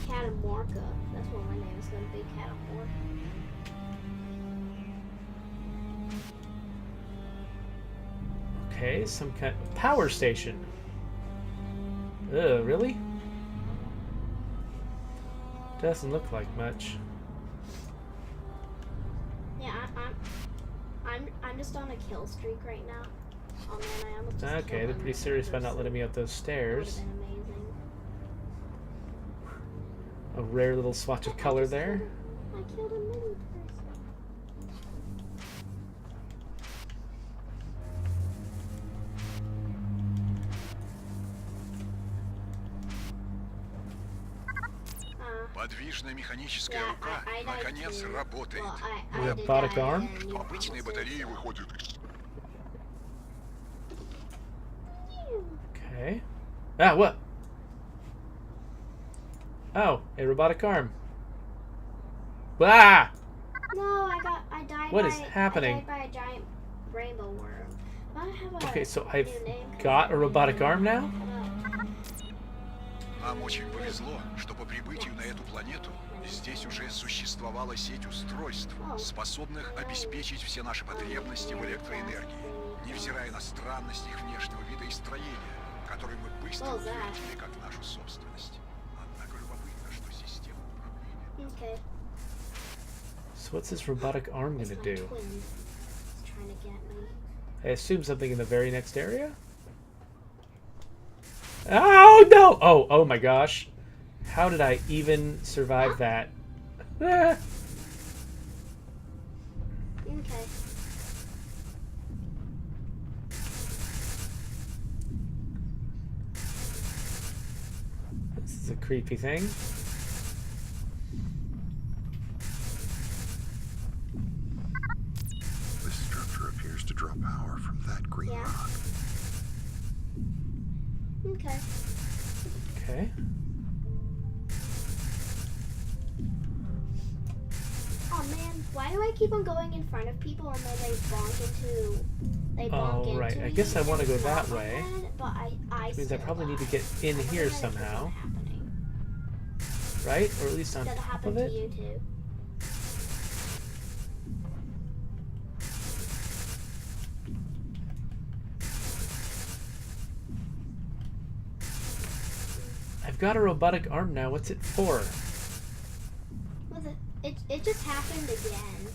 Speaker 6: Catamorca. That's what my name is gonna be, Catamorca.
Speaker 1: Okay, some kind of power station. Ugh, really? Doesn't look like much.
Speaker 6: Yeah, I'm just on a kill streak right now. Oh man, I almost just
Speaker 1: Okay,
Speaker 6: killed
Speaker 1: they're pretty
Speaker 6: another
Speaker 1: serious about not
Speaker 6: person.
Speaker 1: letting me up those
Speaker 6: That
Speaker 1: stairs.
Speaker 6: would've been amazing.
Speaker 1: A rare little swatch of color there.
Speaker 6: I killed a mini person.
Speaker 5: Подвижная механическая
Speaker 6: Yeah,
Speaker 5: рука
Speaker 6: I died
Speaker 5: наконец
Speaker 6: too.
Speaker 5: работает.
Speaker 6: Well, I
Speaker 1: Your
Speaker 6: did
Speaker 1: robotic
Speaker 6: die
Speaker 1: arm?
Speaker 6: and you
Speaker 5: Обычные
Speaker 6: also
Speaker 5: батареи
Speaker 6: said-
Speaker 5: выходят из...
Speaker 1: Okay. Ah, what? Oh, a robotic arm. Ah!
Speaker 6: No, I died
Speaker 1: What
Speaker 6: by,
Speaker 1: is happening?
Speaker 6: I died by a giant rainbow worm. I have a
Speaker 1: Okay, so I've
Speaker 6: new name 'cause
Speaker 1: got a
Speaker 6: I
Speaker 1: robotic arm now?
Speaker 6: looked it up.
Speaker 5: Нам очень повезло, что по прибытию на эту планету здесь уже существовала сеть устройств, способных обеспечить все наши потребности в электроэнергии, невзирая на странность их внешнего вида и строения, которые мы быстро утвердили как нашу собственность. Однако любопытно, что система управления...
Speaker 6: Okay.
Speaker 1: So what's this robotic arm
Speaker 6: It's
Speaker 1: gonna
Speaker 6: my
Speaker 1: do?
Speaker 6: twin. It's trying to get me.
Speaker 1: I assume something in the very next area? Oh no! Oh my gosh. How did I even survive that? Ah.
Speaker 6: Okay.
Speaker 1: creepy thing.
Speaker 3: This structure appears to draw power from that green
Speaker 6: Yeah.
Speaker 3: rock.
Speaker 6: Okay.
Speaker 1: Okay.
Speaker 6: Oh man, why do I keep on going in front of people and then they bonk into? They bonk
Speaker 1: Oh, right.
Speaker 6: into
Speaker 1: I
Speaker 6: me
Speaker 1: guess I want to
Speaker 6: and
Speaker 1: go that
Speaker 6: drop my
Speaker 1: way.
Speaker 6: head, but I
Speaker 1: Which means I
Speaker 6: still
Speaker 1: probably need to
Speaker 6: die.
Speaker 1: get in
Speaker 6: I wonder
Speaker 1: here
Speaker 6: why this isn't
Speaker 1: somehow.
Speaker 6: happening.
Speaker 1: Right? Or at least on
Speaker 6: Did it
Speaker 1: top
Speaker 6: happen
Speaker 1: of
Speaker 6: to
Speaker 1: it?
Speaker 6: you too?
Speaker 1: I've got a robotic arm now. What's it for?
Speaker 6: Was it just happened again.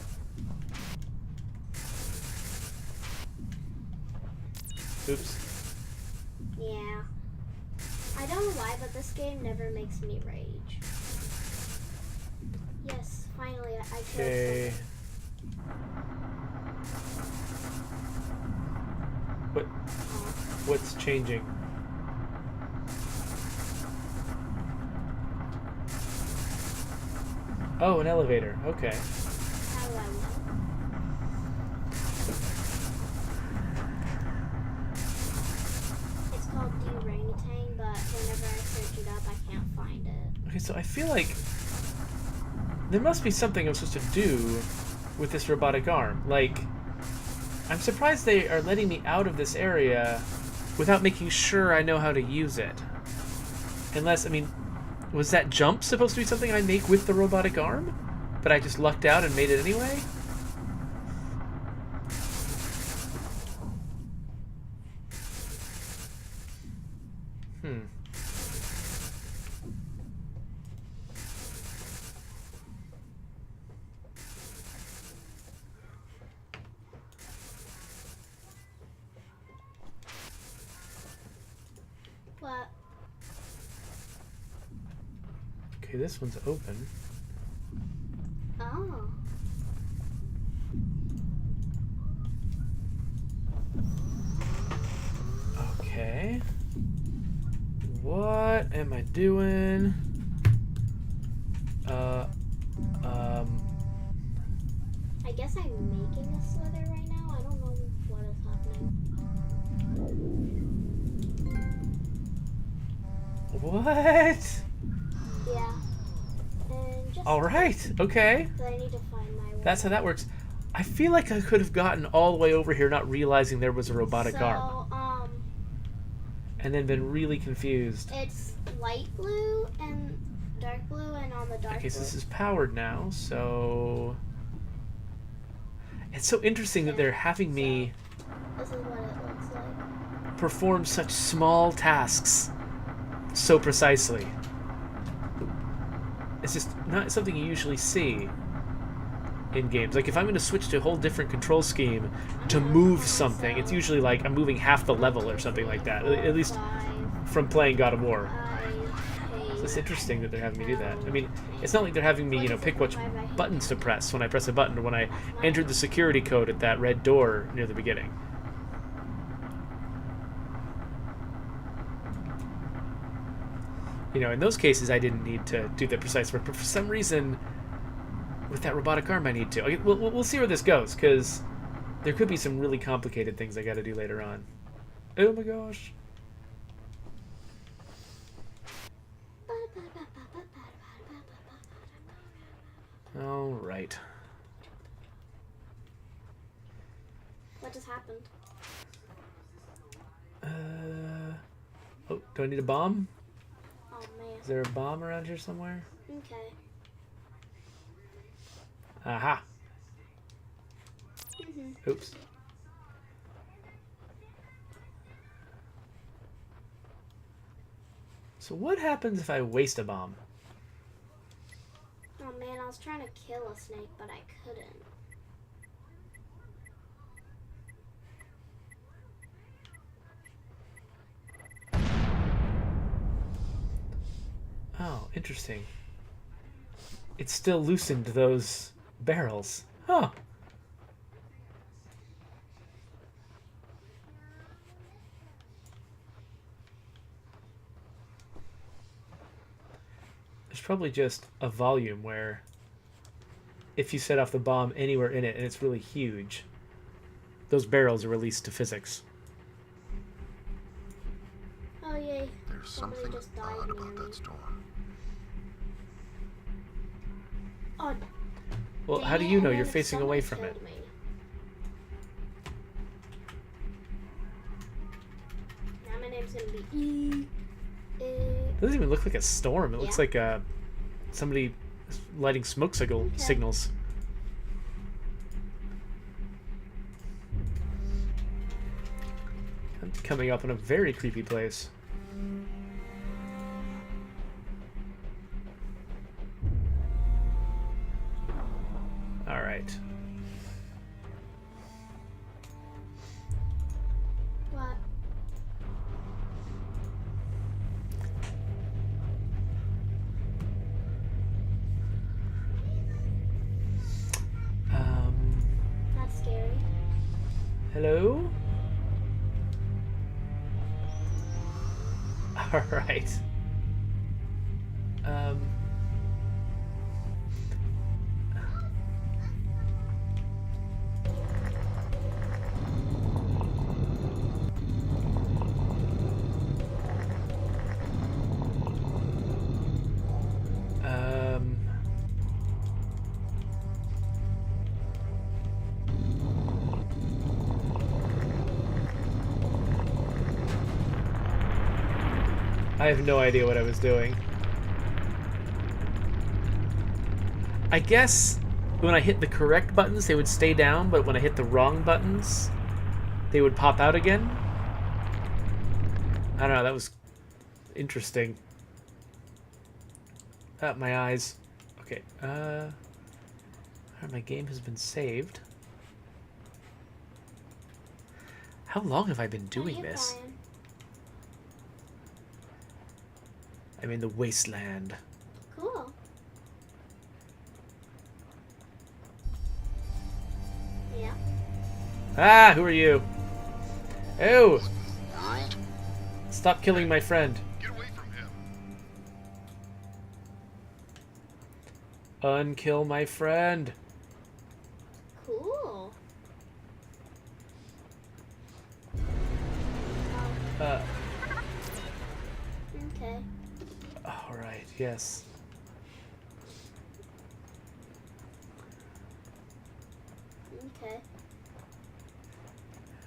Speaker 1: Oops.
Speaker 6: Yeah. I don't know why, but this game never makes me rage. Yes, finally, I killed
Speaker 1: Okay. What?
Speaker 6: someone.
Speaker 1: What's changing? Oh, an elevator. Okay.
Speaker 6: How do I know? It's called orangutan, but whenever I search it up, I can't find it.
Speaker 1: Okay, so I feel like there must be something I'm supposed to do with this robotic arm. Like, I'm surprised they are letting me out of this area without making sure I know how to use it. Unless, I mean, was that jump supposed to be something I make with the robotic arm? But I just lucked out and made it anyway?
Speaker 6: What?
Speaker 1: Okay, this one's open.
Speaker 6: Oh.
Speaker 1: Okay. What am I doing?
Speaker 6: I guess I'm making a slither right now. I don't know what is happening.
Speaker 1: What?
Speaker 6: Yeah. And just.
Speaker 1: Alright, okay.
Speaker 6: So I need to find my way.
Speaker 1: That's how that works. I feel like I could have gotten all the way over here not realizing there was a robotic arm. And then been really confused.
Speaker 6: It's light blue and dark blue, and on the dark
Speaker 1: Okay, so
Speaker 6: blue.
Speaker 1: this is powered now, so... It's so interesting that they're having me
Speaker 6: This is what it looks like.
Speaker 1: perform such small tasks so precisely. It's just not something you usually see in games. Like, if I'm going to switch to a whole different control scheme to move something, it's usually like I'm moving half the level or something like that, at least from playing God of War. So it's interesting that they're having me do that. I mean, it's not like they're having me, pick which buttons to press when I press a button or when I entered the security code at that red door near the beginning. In those cases, I didn't need to do the precise work, but for some reason, with that robotic arm, I need to. Okay, we'll see where this goes, because there could be some really complicated things I got to do later on. Oh my gosh. All right.
Speaker 6: What just happened?
Speaker 1: Oh, do I need a bomb?
Speaker 6: Oh man.
Speaker 1: Is there a bomb around here somewhere?
Speaker 6: Okay.
Speaker 1: Aha.
Speaker 6: Mhm.
Speaker 1: Oops. So what happens if I waste a bomb?
Speaker 6: Oh man, I was trying to kill a snake, but I couldn't.
Speaker 1: Oh, interesting. It still loosened those barrels. Huh. probably just a volume where if you set off the bomb anywhere in it and it's really huge, those barrels are released to physics.
Speaker 6: Oh yay.
Speaker 3: There's
Speaker 6: Somebody
Speaker 3: something
Speaker 6: just died
Speaker 3: odd
Speaker 6: near
Speaker 3: about
Speaker 6: me.
Speaker 3: that storm.
Speaker 6: Oh,
Speaker 1: Well,
Speaker 6: dang
Speaker 1: how do
Speaker 6: it,
Speaker 1: you know
Speaker 6: and
Speaker 1: you're
Speaker 6: then
Speaker 1: facing away
Speaker 6: someone
Speaker 1: from it?
Speaker 6: killed me. Now my name's gonna be E.
Speaker 1: It doesn't even look like a storm. It looks
Speaker 6: Yeah.
Speaker 1: like somebody lighting smoke
Speaker 6: Okay.
Speaker 1: signals. I'm coming up in a very creepy place. All right.
Speaker 6: What? That's scary.
Speaker 1: Hello? All right. Um, I have no idea what I was doing. I guess when I hit the correct buttons, they would stay down, but when I hit the wrong buttons, they would pop out again. I don't know, that was interesting. My eyes. Okay, my game has been saved. How long have I been doing
Speaker 6: Hey,
Speaker 1: this?
Speaker 6: Brian.
Speaker 1: I'm in the wasteland.
Speaker 6: Cool. Yeah.
Speaker 1: Ah, who are you? Oh,
Speaker 3: World?
Speaker 1: stop killing my friend.
Speaker 3: Get away from him.
Speaker 1: Unkill my friend.
Speaker 6: Cool. Okay.
Speaker 1: All right, yes.
Speaker 6: Okay.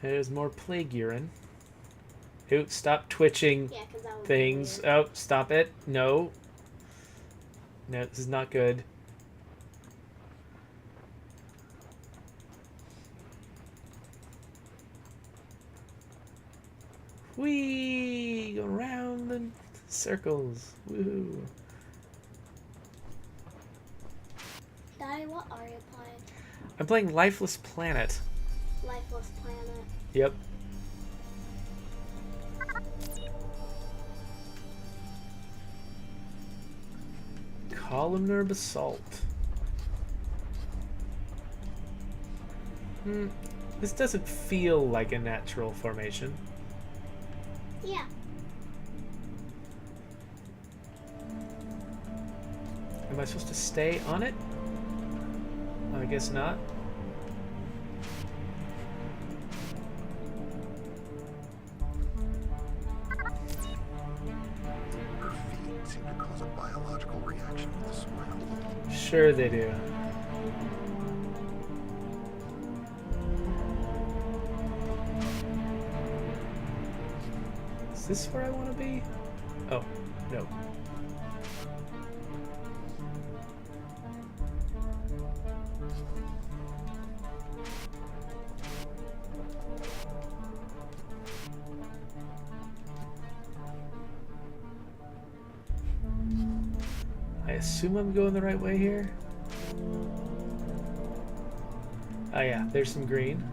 Speaker 1: There's more plague urine. Ooh, stop twitching
Speaker 6: Yeah, because that was
Speaker 1: things.
Speaker 6: weird.
Speaker 1: Oh, stop it. No. No, this is not good. Whee! Go around the circles. Woo!
Speaker 6: Daddy, what are you playing?
Speaker 1: I'm playing Lifeless Planet.
Speaker 6: Lifeless Planet.
Speaker 1: Yep. Columnar basalt. This doesn't feel like a natural formation.
Speaker 6: Yeah.
Speaker 1: Am I supposed to stay on it? I guess not.
Speaker 3: Her feet seem to cause a biological reaction with the soil.
Speaker 1: Sure they do. Is this where I want to be? Oh, no. I assume I'm going the right way here. Oh yeah, there's some green.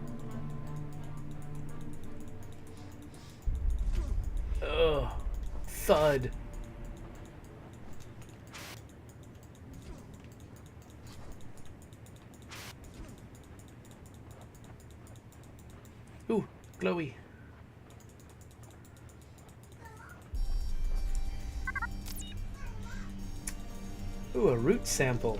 Speaker 1: Ugh. Thud. Ooh, glowy. Ooh, a root sample.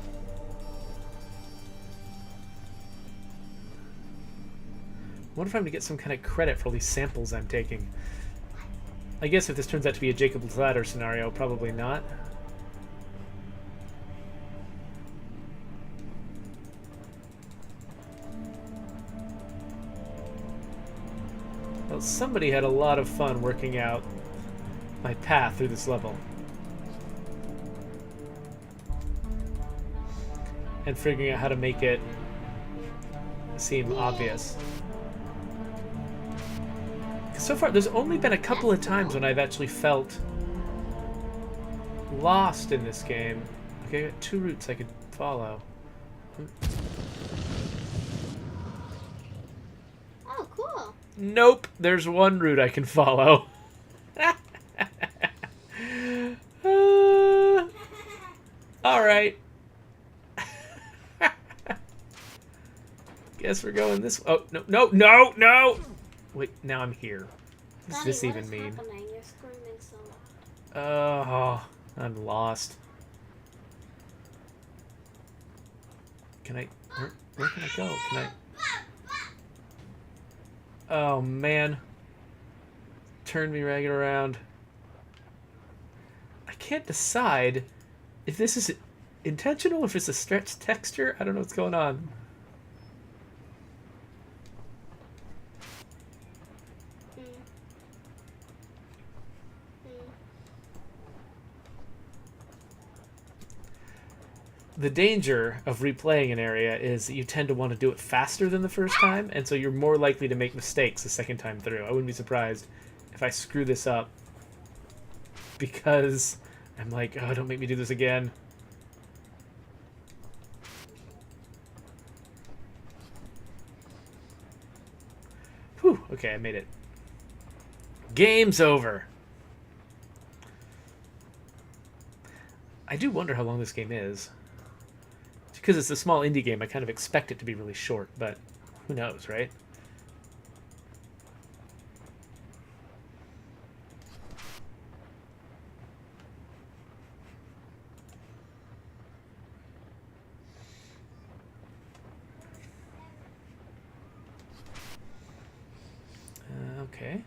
Speaker 1: I wonder if I'm going to get some kind of credit for all these samples I'm taking. I guess if this turns out to be a Jacob's Ladder scenario, probably not. Well, somebody had a lot of fun working out my path through this level. And figuring out how to make it seem obvious. So far, there's only been a couple of times when I've actually felt lost in this game. Okay, I got 2 routes I could follow.
Speaker 6: Oh, cool.
Speaker 1: Nope, there's 1 route I can follow. Alright. Guess we're going this way. Oh, no, no, no, no! Wait, now I'm here. What does
Speaker 6: Daddy,
Speaker 1: this
Speaker 6: what
Speaker 1: even
Speaker 6: is
Speaker 1: mean?
Speaker 6: happening? You're screaming so loud.
Speaker 1: Oh, I'm lost. Can I... Where can I go? Can I... Oh, man. Turn me right around. I can't decide if this is intentional or if it's a stretched texture. I don't know what's going on. The danger of replaying an area is that you tend to want to do it faster than the first time, and so you're more likely to make mistakes the second time through. I wouldn't be surprised if I screw this up because I'm like, oh, don't make me do this again. Whew, okay, I made it. Game's over. I do wonder how long this game is. Because it's a small indie game, I kind of expect it to be really short, but who knows, right? Okay.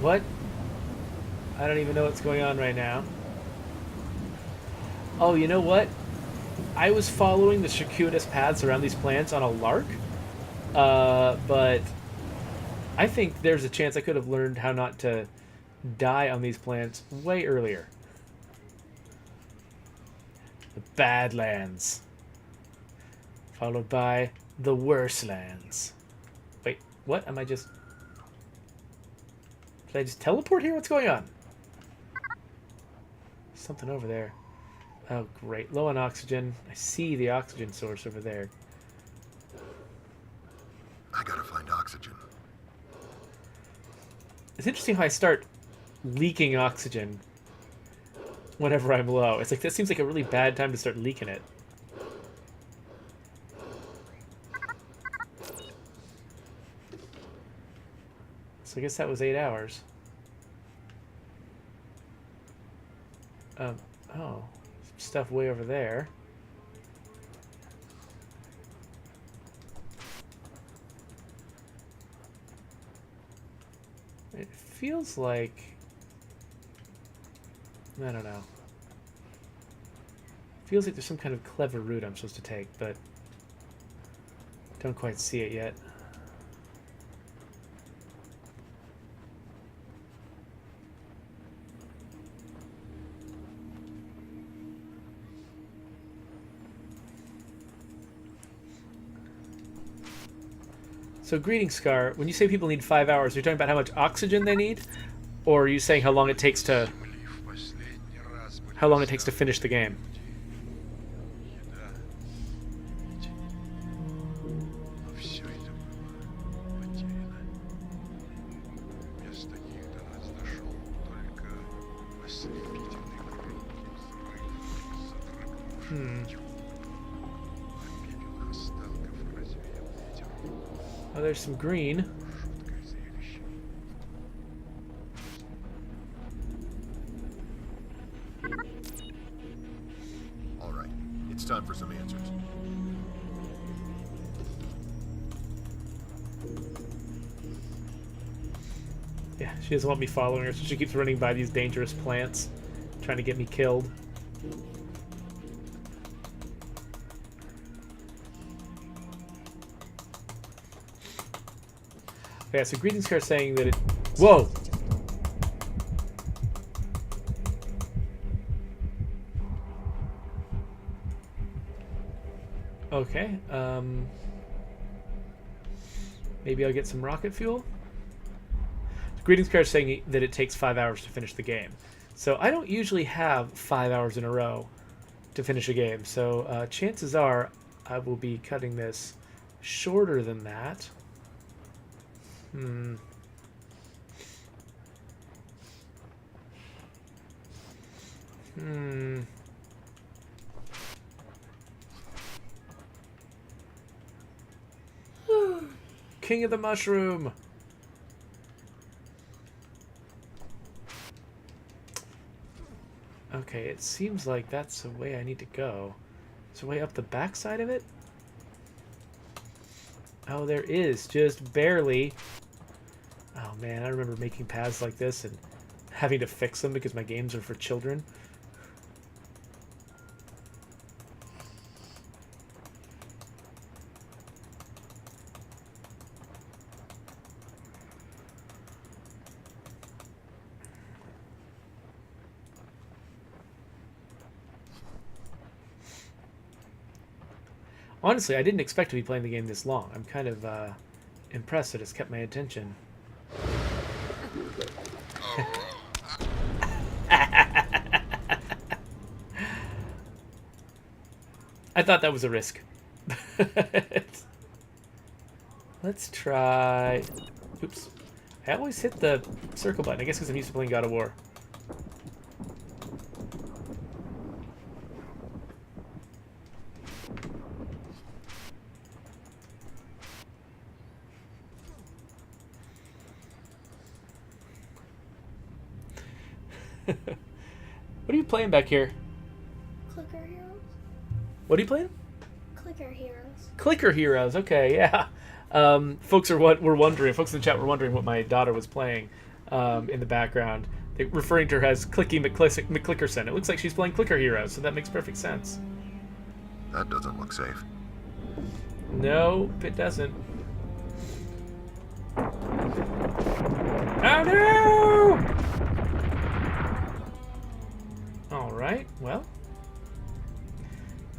Speaker 1: What? I don't even know what's going on right now. Oh, you know what? I was following the circuitous paths around these plants on a lark, but I think there's a chance I could have learned how not to die on these plants way earlier. The Badlands, followed by the Worse Lands. Wait, what? Am I just... Did I just teleport here? What's going on? Something over there. Oh, great. Low on oxygen. I see the oxygen source over there.
Speaker 3: I gotta find oxygen.
Speaker 1: It's interesting how I start leaking oxygen whenever I'm low. It's like, that seems like a really bad time to start leaking it. So I guess that was 8 hours. Oh, some stuff way over there. It feels like... I don't know. Feels like there's some kind of clever route I'm supposed to take, but don't quite see it yet. So, greetings, Scar. When you say people need 5 hours, are you talking about how much oxygen they need? Or are you saying how long it takes to finish the game? Oh, there's some green.
Speaker 5: Жуткое зрелище.
Speaker 8: All right, it's time for some answers.
Speaker 1: Yeah, she doesn't want me following her, so she keeps running by these dangerous plants, trying to get me killed. Yeah, so greetings card saying that it... Whoa! Okay, maybe I'll get some rocket fuel? Greetings card saying that it takes 5 hours to finish the game. So I don't usually have 5 hours in a row to finish a game. So chances are I will be cutting this shorter than that. King of the Mushroom! Okay, it seems like that's the way I need to go. Is there a way up the backside of it? Oh, there is, just barely. Oh man, I remember making paths like this and having to fix them because my games are for children. Honestly, I didn't expect to be playing the game this long. I'm kind of impressed that it's kept my attention. I thought that was a risk. Let's try... Oops. I always hit the circle button. I guess because I'm used to playing God of War. What are you playing back here?
Speaker 6: Clicker Heroes?
Speaker 1: What are you playing?
Speaker 6: Clicker Heroes.
Speaker 1: Clicker Heroes. Okay, yeah. Folks were wondering. Folks in the chat were wondering what my daughter was playing in the background. They're referring to her as Clicky McClickerson. It looks like she's playing Clicker Heroes, so that makes perfect sense.
Speaker 8: That doesn't look safe.
Speaker 1: No, it doesn't. Oh no! Alright, well.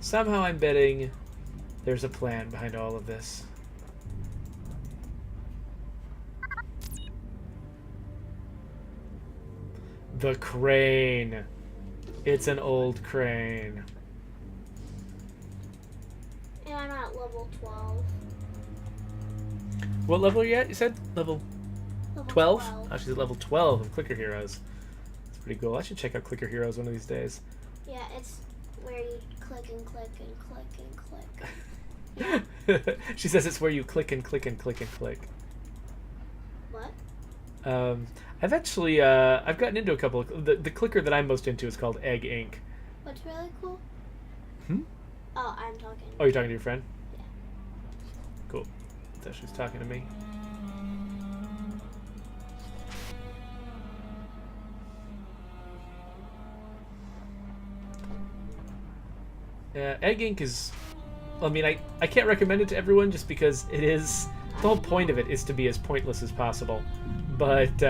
Speaker 1: Somehow I'm betting there's a plan behind all of this. The crane. It's an old crane.
Speaker 6: And I'm at level 12.
Speaker 1: What level are you at? You said level
Speaker 6: Level
Speaker 1: 12?
Speaker 6: 12.
Speaker 1: Oh, she's at level 12 of Clicker Heroes. That's pretty cool. I should check out Clicker Heroes one of these days.
Speaker 6: Yeah, it's where you click and click and click and click.
Speaker 1: She says it's where you click and click and click and click.
Speaker 6: What?
Speaker 1: I've actually I've gotten into a couple of the clicker that I'm most into is called Egg Inc.
Speaker 6: What's really cool?
Speaker 1: Hmm?
Speaker 6: Oh, I'm talking.
Speaker 1: Oh, you're talking to your friend?
Speaker 6: Yeah.
Speaker 1: Cool. I thought she was talking to me. Yeah, Egg Inc. is... I mean, I can't recommend it to everyone just because it is... The whole point of it is to be as pointless as possible. But,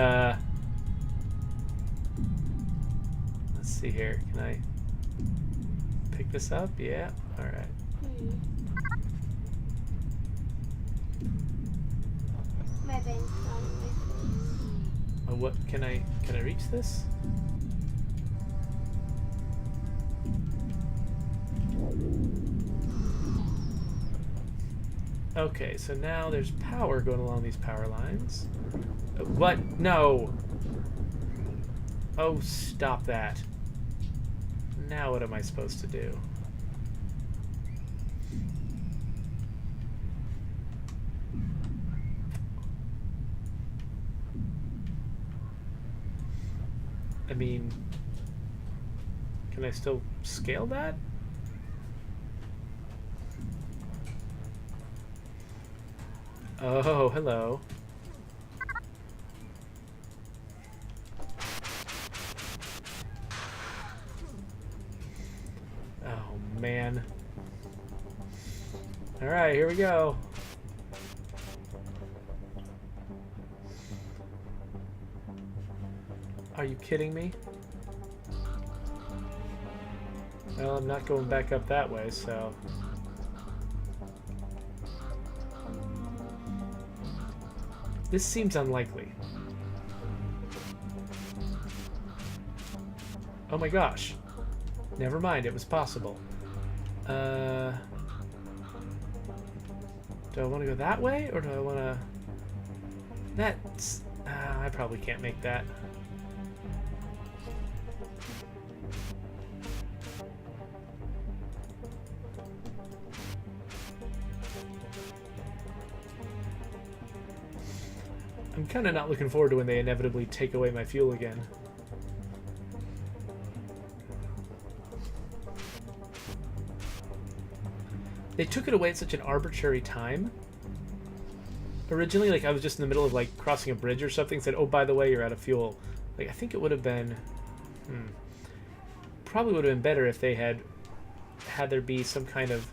Speaker 1: let's see here. Can I pick this up? Yeah. Alright.
Speaker 6: My veins on my face.
Speaker 1: Oh, what? Can I reach this? Okay, so now there's power going along these power lines. What? No! Oh, stop that. Now what am I supposed to do? I mean, can I still scale that? Oh, hello. Oh, man. Alright, here we go. Are you kidding me? Well, I'm not going back up that way, so... This seems unlikely. Oh my gosh. Never mind, it was possible. Do I want to go that way, or do I want to... That's... I probably can't make that. I'm kind of not looking forward to when they inevitably take away my fuel again. They took it away at such an arbitrary time. Originally, like, I was just in the middle of, like, crossing a bridge or something, said, oh, by the way, you're out of fuel. Like, I think it would have been... Probably would have been better if they had there be some kind of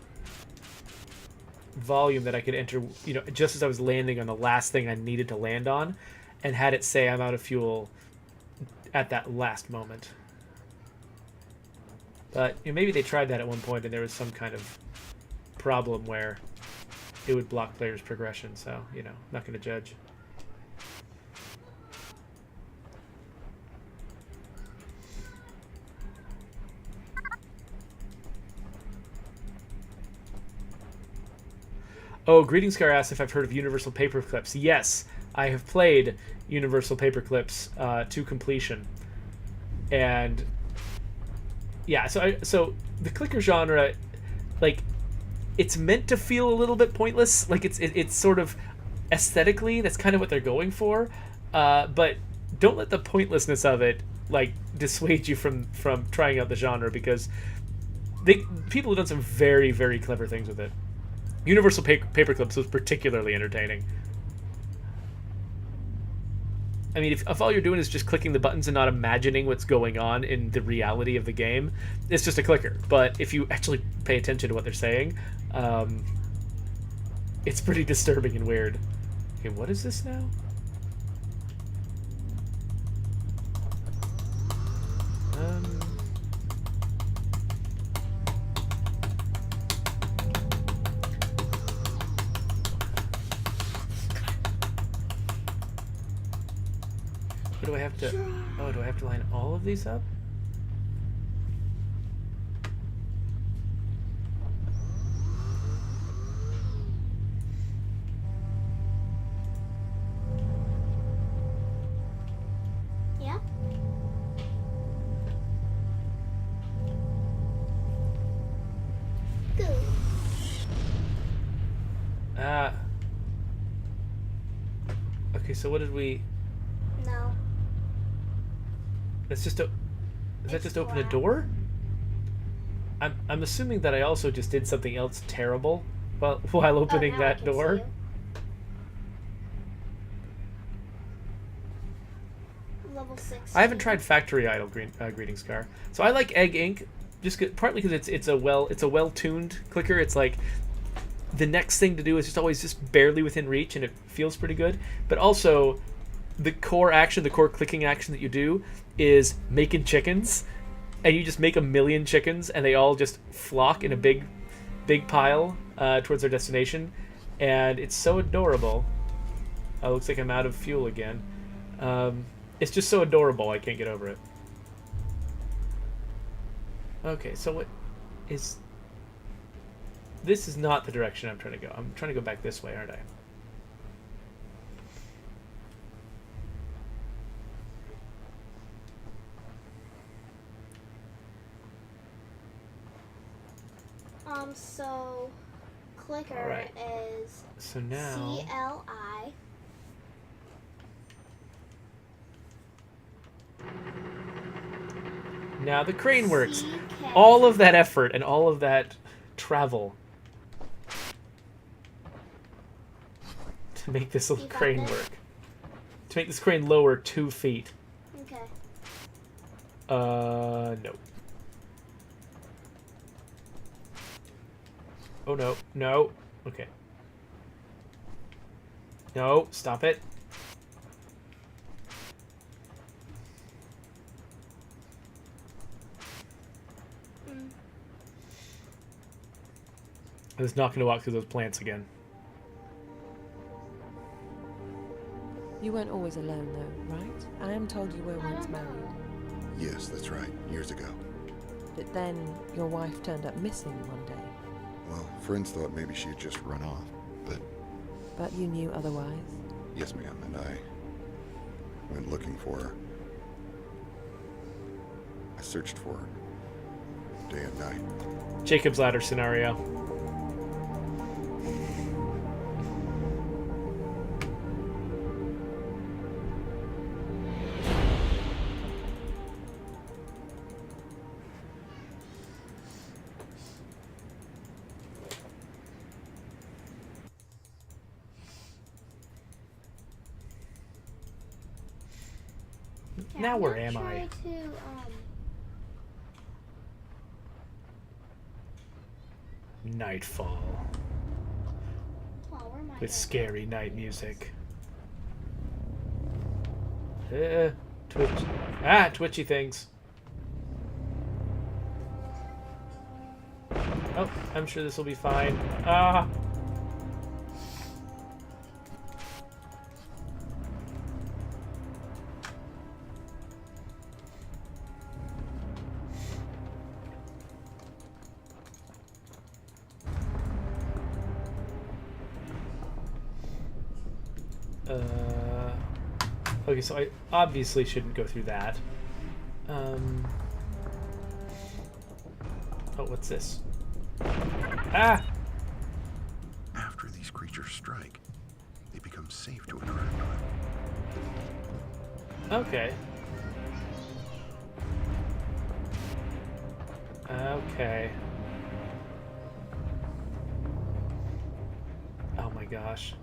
Speaker 1: volume that I could enter, you know, just as I was landing on the last thing I needed to land on, and had it say I'm out of fuel at that last moment. But, you know, maybe they tried that at one point and there was some kind of problem where it would block players' progression, so, you know, not going to judge. Oh, Greetings Scar asks if I've heard of Universal Paperclips. Yes, I have played Universal Paperclips to completion. And yeah, so the clicker genre, like, it's meant to feel a little bit pointless. Like, it's sort of aesthetically, that's kind of what they're going for. But don't let the pointlessness of it, like, dissuade you from trying out the genre, because people have done some very, very clever things with it. Universal Paperclips was particularly entertaining. I mean, if all you're doing is just clicking the buttons and not imagining what's going on in the reality of the game, it's just a clicker. But if you actually pay attention to what they're saying, it's pretty disturbing and weird. Okay, what is this now? Do I have to... Oh, do I have to line all of these up?
Speaker 6: Yeah. Good.
Speaker 1: Okay, so what did we...
Speaker 6: No.
Speaker 1: That's just a... Does that just open a door? I'm assuming that I also just did something else terrible while opening
Speaker 6: now I
Speaker 1: that
Speaker 6: can
Speaker 1: door.
Speaker 6: see you. Level 6.
Speaker 1: I haven't tried Factory Idol Greeting Scar. So I like Egg Ink, partly because it's a well-tuned clicker. It's like the next thing to do is just always just barely within reach, and it feels pretty good. But also, the core clicking action that you do is making chickens, and you just make a million chickens, and they all just flock in a big pile towards their destination, and it's so adorable. Looks like I'm out of fuel again. It's just so adorable, I can't get over it. Okay, so what is... This is not the direction I'm trying to go. I'm trying to go back this way, aren't I?
Speaker 6: So clicker
Speaker 1: Right.
Speaker 6: is
Speaker 1: So now...
Speaker 6: CLI
Speaker 1: Now the crane works.
Speaker 6: Okay.
Speaker 1: All of that effort and all of that travel to make this little
Speaker 6: You got
Speaker 1: crane
Speaker 6: it?
Speaker 1: work. To make this crane lower 2 feet.
Speaker 6: Okay.
Speaker 1: No. Oh, no. No. Okay. No, stop it.
Speaker 6: Mm.
Speaker 1: I was not going to walk through those plants again.
Speaker 4: You weren't always alone, though, right? I am told you were once married.
Speaker 3: Yes, that's right. Years ago.
Speaker 4: But then your wife turned up missing one day.
Speaker 3: Well, friends thought maybe she had just run off, but
Speaker 4: But you knew otherwise.
Speaker 3: yes, ma'am, and I went looking for her. I searched for her day and night.
Speaker 1: Jacob's Ladder scenario. Now
Speaker 6: I'm
Speaker 1: where
Speaker 6: gonna
Speaker 1: am
Speaker 6: try
Speaker 1: I?
Speaker 6: To,
Speaker 1: Nightfall.
Speaker 6: oh, where am I
Speaker 1: With
Speaker 6: going?
Speaker 1: scary night music. Twitch. Ah, twitchy things. Oh, I'm sure this will be fine. Ah! Okay, so I obviously shouldn't go through that. Oh, what's this? Ah!
Speaker 3: After these creatures strike, they become safe to interact with.
Speaker 1: Okay. Okay. Oh my gosh.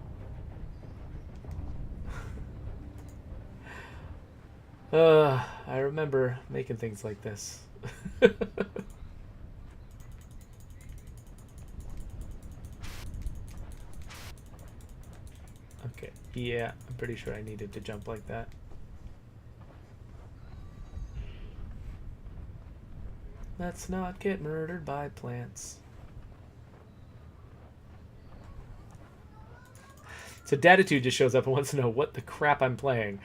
Speaker 1: I remember making things like this. Okay, yeah, I'm pretty sure I needed to jump like that. Let's not get murdered by plants. So Datitude just shows up and wants to know what the crap I'm playing.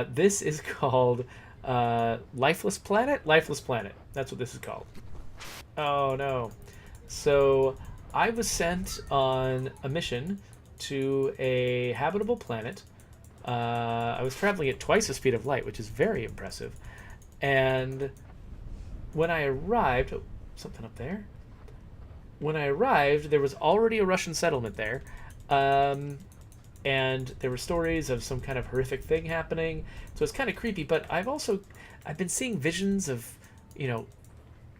Speaker 1: This is called Lifeless Planet? Lifeless Planet. That's what this is called. Oh no. So I was sent on a mission to a habitable planet. I was traveling at twice the speed of light, which is very impressive. And when I arrived... Oh, something up there. When I arrived, there was already a Russian settlement there. And there were stories of some kind of horrific thing happening. So it's kind of creepy, but I've been seeing visions of,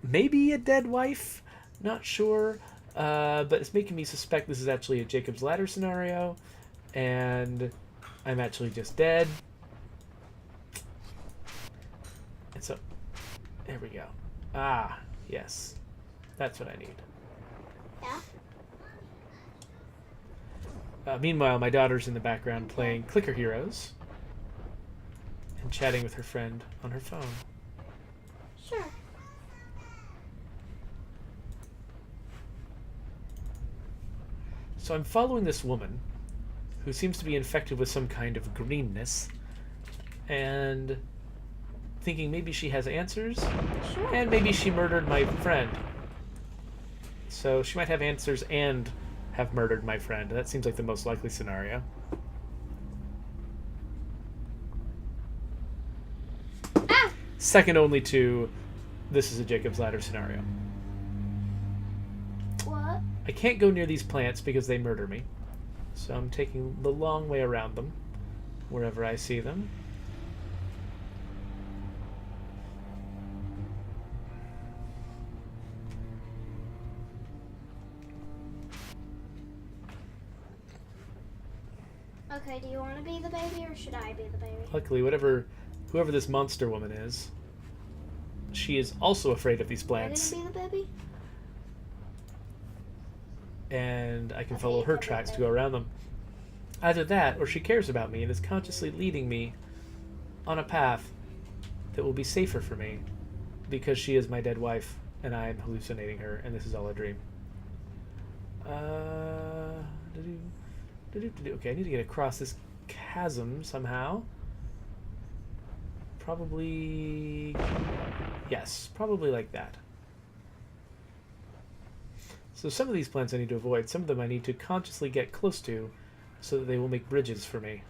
Speaker 1: maybe a dead wife. Not sure. But it's making me suspect this is actually a Jacob's Ladder scenario. And I'm actually just dead. And so, there we go. Ah, yes. That's what I need.
Speaker 6: Yeah?
Speaker 1: Meanwhile, my daughter's in the background playing Clicker Heroes and chatting with her friend on her phone.
Speaker 6: Sure.
Speaker 1: So I'm following this woman who seems to be infected with some kind of greenness and thinking maybe she has answers
Speaker 6: Sure.
Speaker 1: and maybe she murdered my friend. So she might have answers and have murdered my friend. That seems like the most likely scenario.
Speaker 6: Ah!
Speaker 1: Second only to this is a Jacob's Ladder scenario.
Speaker 6: What?
Speaker 1: I can't go near these plants because they murder me. So I'm taking the long way around them wherever I see them.
Speaker 6: Okay, do you want to be the baby or should I be the baby?
Speaker 1: Luckily, whoever this monster woman is, she is also afraid of these
Speaker 6: Am I
Speaker 1: plants.
Speaker 6: gonna be the baby?
Speaker 1: And I can
Speaker 6: Okay,
Speaker 1: follow
Speaker 6: you
Speaker 1: her
Speaker 6: can be
Speaker 1: tracks
Speaker 6: the
Speaker 1: to go
Speaker 6: baby.
Speaker 1: around them. Either that, or she cares about me and is consciously leading me on a path that will be safer for me because she is my dead wife and I am hallucinating her and this is all a dream. Okay, I need to get across this chasm somehow. Probably... Yes, probably like that. So some of these plants I need to avoid. Some of them I need to consciously get close to so that they will make bridges for me.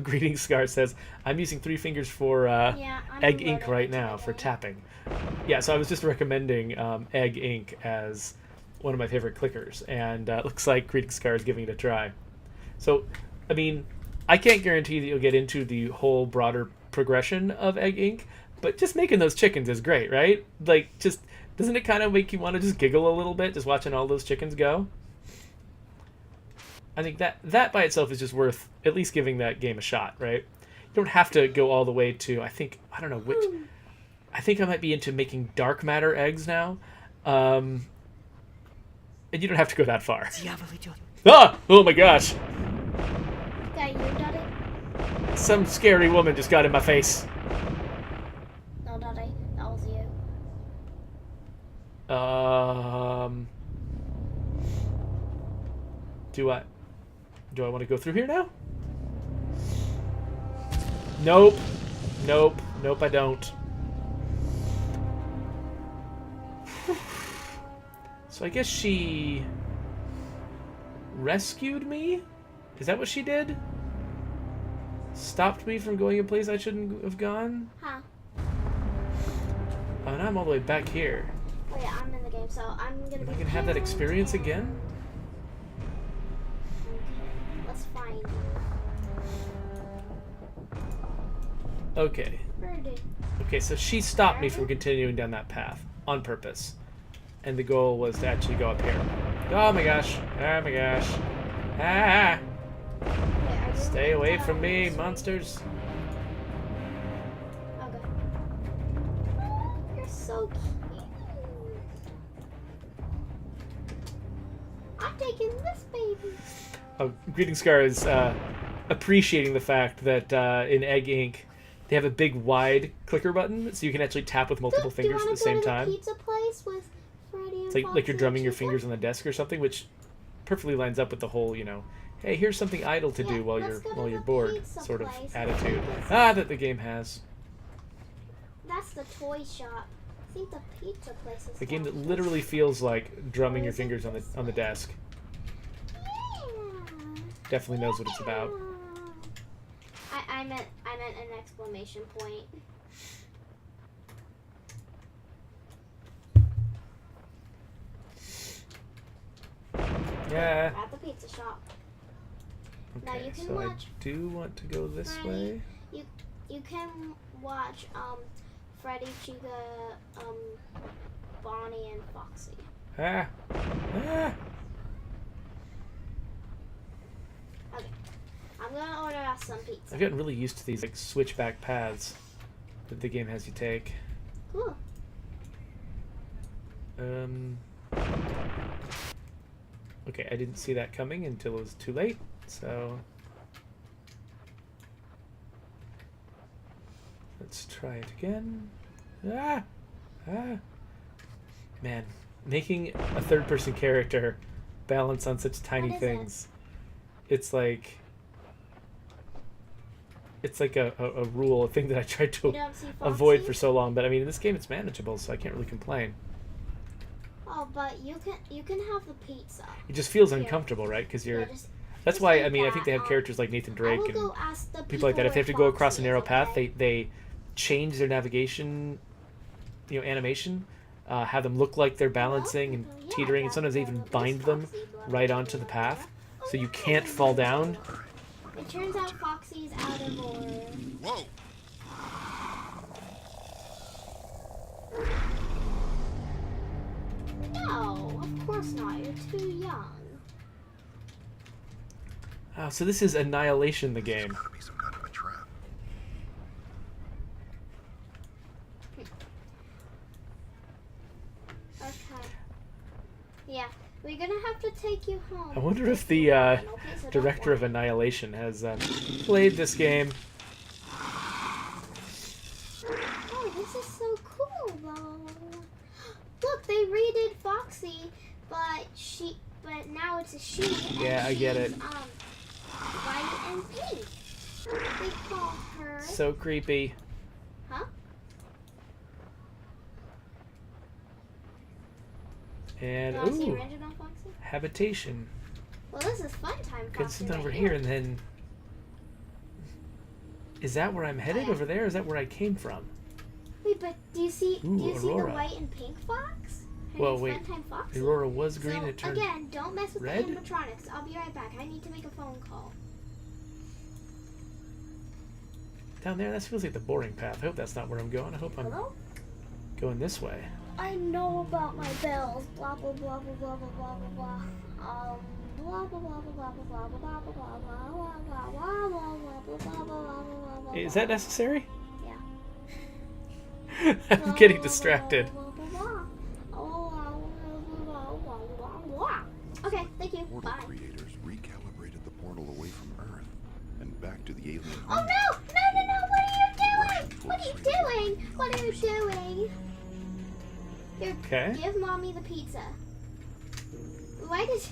Speaker 1: Greeting Scar says, I'm using 3 fingers for
Speaker 6: Yeah, I'm
Speaker 1: Egg Ink
Speaker 6: loading
Speaker 1: right
Speaker 6: into
Speaker 1: now
Speaker 6: the
Speaker 1: for
Speaker 6: game.
Speaker 1: tapping. Yeah, so I was just recommending Egg Ink as one of my favorite clickers, and it looks like Greeting Scar is giving it a try. So, I mean, I can't guarantee that you'll get into the whole broader progression of Egg Ink, but just making those chickens is great, right? Like, just, doesn't it kind of make you want to just giggle a little bit, just watching all those chickens go? I think that by itself is just worth at least giving that game a shot, right? You don't have to go all the way to, I don't know which, I think I might be into making dark matter eggs now. And you don't have to go that far. Ah! Oh my gosh!
Speaker 6: Got you, Daddy?
Speaker 1: Some scary woman just got in my face.
Speaker 6: No, Daddy, that was you.
Speaker 1: Do I want to go through here now? Nope. Nope. Nope, I don't. So I guess she rescued me? Is that what she did? Stopped me from going a place I shouldn't have gone?
Speaker 6: Huh.
Speaker 1: Oh, and I'm all the way back here.
Speaker 6: Oh yeah, I'm in the game, so I'm gonna
Speaker 1: Am
Speaker 6: be
Speaker 1: I gonna have that experience again?
Speaker 6: Okay, let's find you.
Speaker 1: Okay.
Speaker 6: Birdie.
Speaker 1: Okay, so she stopped me from continuing down that path on purpose. And the goal was to actually go up here. Oh my gosh. Oh my gosh. Ah!
Speaker 6: Wait, are you
Speaker 1: Stay
Speaker 6: in
Speaker 1: away
Speaker 6: the
Speaker 1: from me,
Speaker 6: screen?
Speaker 1: monsters.
Speaker 6: Okay. You're so cute. I'm taking this baby.
Speaker 1: Oh, Greeting Scar is appreciating the fact that in Egg Ink, they have a big wide clicker button, so you can actually tap with multiple
Speaker 6: Do you
Speaker 1: fingers at
Speaker 6: wanna
Speaker 1: the same
Speaker 6: go to
Speaker 1: time.
Speaker 6: the pizza place with Freddy and
Speaker 1: It's like
Speaker 6: Foxy
Speaker 1: you're drumming
Speaker 6: and
Speaker 1: your
Speaker 6: Chica?
Speaker 1: fingers on the desk or something, which perfectly lines up with the whole, hey, here's something idle to
Speaker 6: Yeah,
Speaker 1: do while
Speaker 6: let's go to
Speaker 1: you're
Speaker 6: the
Speaker 1: bored
Speaker 6: pizza
Speaker 1: sort of
Speaker 6: place.
Speaker 1: attitude.
Speaker 6: Pizza.
Speaker 1: That the game has.
Speaker 6: That's the toy shop. I think the pizza place is
Speaker 1: A game
Speaker 6: down
Speaker 1: that
Speaker 6: this
Speaker 1: literally feels like drumming your
Speaker 6: Or is it
Speaker 1: fingers on
Speaker 6: this
Speaker 1: the
Speaker 6: way?
Speaker 1: desk.
Speaker 6: way.
Speaker 1: Definitely knows what it's about.
Speaker 6: I meant an exclamation point.
Speaker 1: Yeah.
Speaker 6: At the pizza shop. Now
Speaker 1: Okay,
Speaker 6: you can
Speaker 1: so
Speaker 6: watch-
Speaker 1: I do want to go this
Speaker 6: Freddy.
Speaker 1: way.
Speaker 6: You can watch Freddy, Chica, Bonnie, and Foxy.
Speaker 1: Ah. Ah.
Speaker 6: Okay. I'm gonna order us some pizza.
Speaker 1: I've gotten really used to these like switchback paths that the game has you take.
Speaker 6: Cool.
Speaker 1: Okay, I didn't see that coming until it was too late, so let's try it again. Ah! Ah! Man, making a third-person character balance on such tiny
Speaker 6: What is
Speaker 1: things. It's like a rule, a thing that I tried to
Speaker 6: You don't see Foxy?
Speaker 1: avoid for so long, but I mean in this game it's manageable, so I can't really complain.
Speaker 6: Oh, but you can have the pizza.
Speaker 1: It just feels
Speaker 6: Here.
Speaker 1: uncomfortable, right? Because you're
Speaker 6: Yeah, just
Speaker 1: that's
Speaker 6: just
Speaker 1: why
Speaker 6: like
Speaker 1: I mean I
Speaker 6: that.
Speaker 1: think they have characters like Nathan Drake
Speaker 6: I will
Speaker 1: and
Speaker 6: go ask the
Speaker 1: people like that. If they have to go
Speaker 6: where
Speaker 1: across a
Speaker 6: Foxy
Speaker 1: narrow
Speaker 6: is,
Speaker 1: path,
Speaker 6: okay?
Speaker 1: they change their navigation, animation, have them look like they're balancing and
Speaker 6: Yeah,
Speaker 1: teetering, and
Speaker 6: that's
Speaker 1: sometimes they even
Speaker 6: what
Speaker 1: bind
Speaker 6: this
Speaker 1: them
Speaker 6: Foxy blood
Speaker 1: right
Speaker 6: is.
Speaker 1: onto the path,
Speaker 6: Oh,
Speaker 1: so you
Speaker 6: yeah,
Speaker 1: can't fall down.
Speaker 6: It turns out Foxy's out of order.
Speaker 5: Whoa!
Speaker 6: No, of course not. You're too young.
Speaker 1: Oh, so this is Annihilation, the game.
Speaker 8: Gotta be some kind of a trap.
Speaker 6: Okay. Yeah, we're gonna have to take you home.
Speaker 1: I wonder if the director of Annihilation has played this game.
Speaker 6: Oh, this is so cool, though. Look, they redid Foxy, but now it's a she.
Speaker 1: Yeah, I get it.
Speaker 6: She's, white and pink. They call her.
Speaker 1: So creepy.
Speaker 6: Huh?
Speaker 1: And
Speaker 6: You wanna see
Speaker 1: ooh,
Speaker 6: original Foxy?
Speaker 1: habitation.
Speaker 6: Well, this is fun time.
Speaker 1: Could
Speaker 6: Foxy
Speaker 1: sit
Speaker 6: right
Speaker 1: over here and then. Is that where I'm headed?
Speaker 6: yeah.
Speaker 1: Over there? Is that where I came from?
Speaker 6: Wait, but do you see?
Speaker 1: Ooh,
Speaker 6: do you see the
Speaker 1: Aurora.
Speaker 6: white and pink fox? Her
Speaker 1: Well,
Speaker 6: name's
Speaker 1: wait.
Speaker 6: Funtime Foxy.
Speaker 1: Aurora was green.
Speaker 6: So
Speaker 1: It turned.
Speaker 6: again, don't mess with
Speaker 1: red?
Speaker 6: the animatronics. I'll be right back. I need to make a phone call.
Speaker 1: Down there, that feels like the boring path. I hope that's not where I'm going. I hope I'm
Speaker 6: Hello?
Speaker 1: going this way.
Speaker 6: I know about my bells. Blah blah blah blah blah blah blah blah blah. Blah blah blah blah blah blah blah blah blah blah blah blah blah blah blah.
Speaker 1: Is that necessary?
Speaker 6: Yeah.
Speaker 1: I'm getting distracted.
Speaker 6: Okay, thank you.
Speaker 3: Portal
Speaker 6: Bye.
Speaker 3: creators recalibrated the portal away from Earth and back to the alien
Speaker 6: Oh
Speaker 3: home.
Speaker 6: no! No! No! No! What are you doing? What are you doing? What are you doing? Here,
Speaker 1: Okay.
Speaker 6: give mommy the pizza. Why did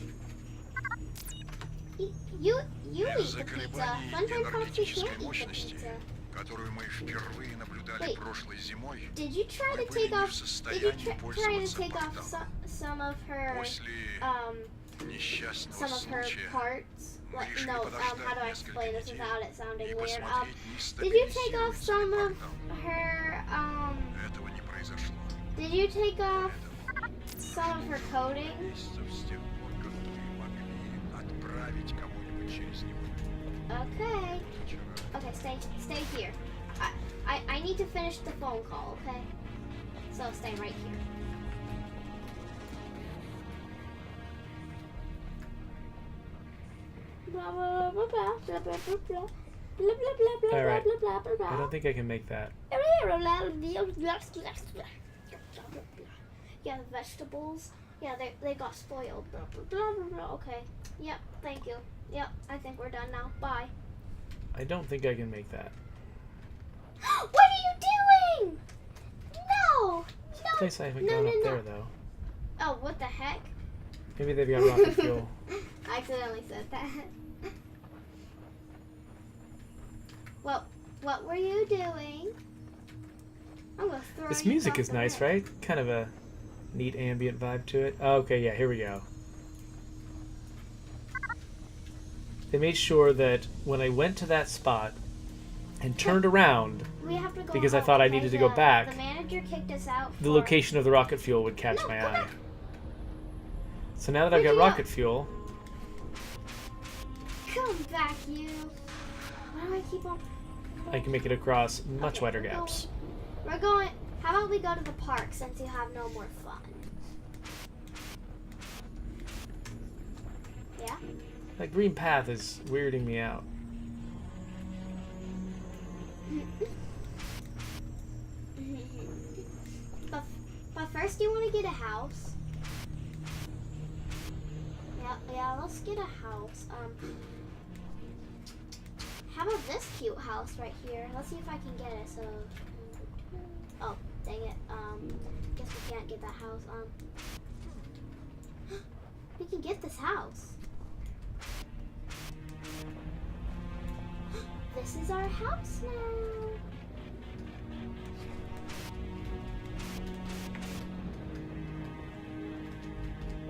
Speaker 6: you eat
Speaker 5: Из-за
Speaker 6: the pizza?
Speaker 5: колебаний
Speaker 6: Funtime Foxy can't
Speaker 5: энергетической
Speaker 6: eat the
Speaker 5: мощности,
Speaker 6: pizza.
Speaker 5: которую мы впервые наблюдали
Speaker 6: Wait.
Speaker 5: прошлой зимой,
Speaker 6: Did you try
Speaker 5: мы
Speaker 6: to
Speaker 5: были
Speaker 6: take
Speaker 5: не в
Speaker 6: off? Did you
Speaker 5: состоянии
Speaker 6: try to
Speaker 5: пользоваться
Speaker 6: take off
Speaker 5: порталом.
Speaker 6: some of her
Speaker 5: После несчастного
Speaker 6: some of her
Speaker 5: случая
Speaker 6: parts?
Speaker 5: мы
Speaker 6: Like,
Speaker 5: решили
Speaker 6: no,
Speaker 5: подождать
Speaker 6: how do I
Speaker 5: несколько
Speaker 6: explain this
Speaker 5: недель
Speaker 6: without it sounding
Speaker 5: и
Speaker 6: weird?
Speaker 5: посмотреть, не
Speaker 6: Did you take off
Speaker 5: стабилизируется
Speaker 6: some
Speaker 5: ли
Speaker 6: of
Speaker 5: портал.
Speaker 6: her
Speaker 5: Этого не произошло.
Speaker 6: Did you take off some of her coating?
Speaker 5: Месяцев с тех пор, как мы могли отправить кого-нибудь через него.
Speaker 6: Okay.
Speaker 5: Вчера.
Speaker 6: Okay, stay here. I need to finish the phone call, okay? So stay right here. Blah blah blah blah blah blah blah blah blah blah blah blah
Speaker 1: All right.
Speaker 6: blah blah blah blah.
Speaker 1: I don't think I can make that.
Speaker 6: Yeah, the vegetables. Yeah, they got spoiled. Blah, blah, blah, blah, blah. Okay. Yep. Thank you. Yep. I think we're done now. Bye.
Speaker 1: I don't think I can make that.
Speaker 6: What are you doing? No. No.
Speaker 1: Place I haven't
Speaker 6: no,
Speaker 1: gone
Speaker 6: no,
Speaker 1: up
Speaker 6: no.
Speaker 1: there though.
Speaker 6: Oh, what the heck?
Speaker 1: Maybe they've got rocket fuel.
Speaker 6: I accidentally said that. Well, what were you doing? I'm gonna throw
Speaker 1: This
Speaker 6: you
Speaker 1: music
Speaker 6: across
Speaker 1: is
Speaker 6: the
Speaker 1: nice,
Speaker 6: room.
Speaker 1: right? Kind of a neat ambient vibe to it. Oh, okay, yeah, here we go. They made sure that when I went to that spot and turned around,
Speaker 6: We have to go
Speaker 1: because I
Speaker 6: home,
Speaker 1: thought I
Speaker 6: okay?
Speaker 1: needed to go back,
Speaker 6: The manager kicked us out.
Speaker 1: the
Speaker 6: for-
Speaker 1: location of the rocket fuel would catch
Speaker 6: No,
Speaker 1: my
Speaker 6: come
Speaker 1: eye.
Speaker 6: back.
Speaker 1: So now that I've
Speaker 6: Where'd
Speaker 1: got
Speaker 6: you go?
Speaker 1: rocket fuel,
Speaker 6: Come back, you. Why do I keep on?
Speaker 1: I can make it across much
Speaker 6: Okay,
Speaker 1: wider
Speaker 6: we're
Speaker 1: gaps.
Speaker 6: We're going. How about we go to the park since you have no more fun? Yeah.
Speaker 1: That green path is weirding me out.
Speaker 6: But first, you want to get a house. Yeah. Let's get a house. How about this cute house right here? Let's see if I can get it. So, oh, dang it. Guess we can't get that house. We can get this house. This is our house now.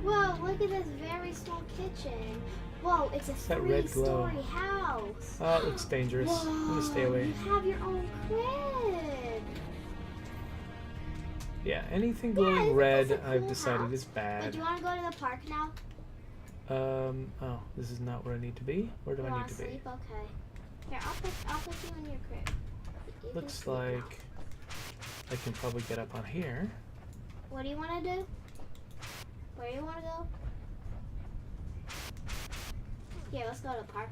Speaker 6: Whoa, look at this very small kitchen. Whoa, it's a
Speaker 1: that red glow.
Speaker 6: 3-story house.
Speaker 1: Oh, it looks dangerous. I'm gonna stay away.
Speaker 6: You have your own crib.
Speaker 1: Yeah, anything
Speaker 6: Yeah,
Speaker 1: glowing
Speaker 6: isn't
Speaker 1: red,
Speaker 6: this a
Speaker 1: I've
Speaker 6: cool
Speaker 1: decided
Speaker 6: house?
Speaker 1: is
Speaker 6: Wait,
Speaker 1: bad.
Speaker 6: do you want to go to the park now?
Speaker 1: Oh, this is not where I need to be. Where do
Speaker 6: You
Speaker 1: I
Speaker 6: want
Speaker 1: need
Speaker 6: to
Speaker 1: to be?
Speaker 6: sleep? Okay. Here, I'll put you in your crib. You can
Speaker 1: Looks
Speaker 6: sleep now.
Speaker 1: like I can probably get up on here.
Speaker 6: What do you want to do? Where do you want to go? Yeah, let's go to the park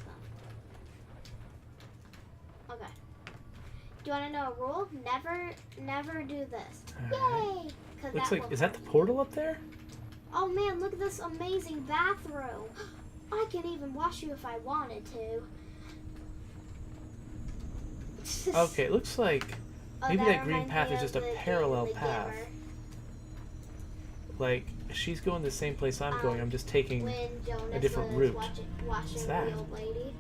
Speaker 6: then. Okay. Do you want to know a rule? Never do this.
Speaker 1: Alright.
Speaker 6: Yay! 'Cause
Speaker 1: Looks
Speaker 6: that
Speaker 1: like,
Speaker 6: will
Speaker 1: is that the
Speaker 6: hurt me.
Speaker 1: portal up there?
Speaker 6: Oh man, look at this amazing bathroom. I can even wash you if I wanted to.
Speaker 1: Okay, it looks like
Speaker 6: Oh,
Speaker 1: maybe that green
Speaker 6: reminds
Speaker 1: path
Speaker 6: me
Speaker 1: is
Speaker 6: of
Speaker 1: just a
Speaker 6: the game
Speaker 1: parallel
Speaker 6: The
Speaker 1: path.
Speaker 6: Giver,
Speaker 1: Like, she's going the same place I'm going. I'm just taking...
Speaker 6: when Jonas
Speaker 1: different
Speaker 6: was
Speaker 1: route.
Speaker 6: washing
Speaker 1: What's
Speaker 6: the
Speaker 1: that?
Speaker 6: old lady.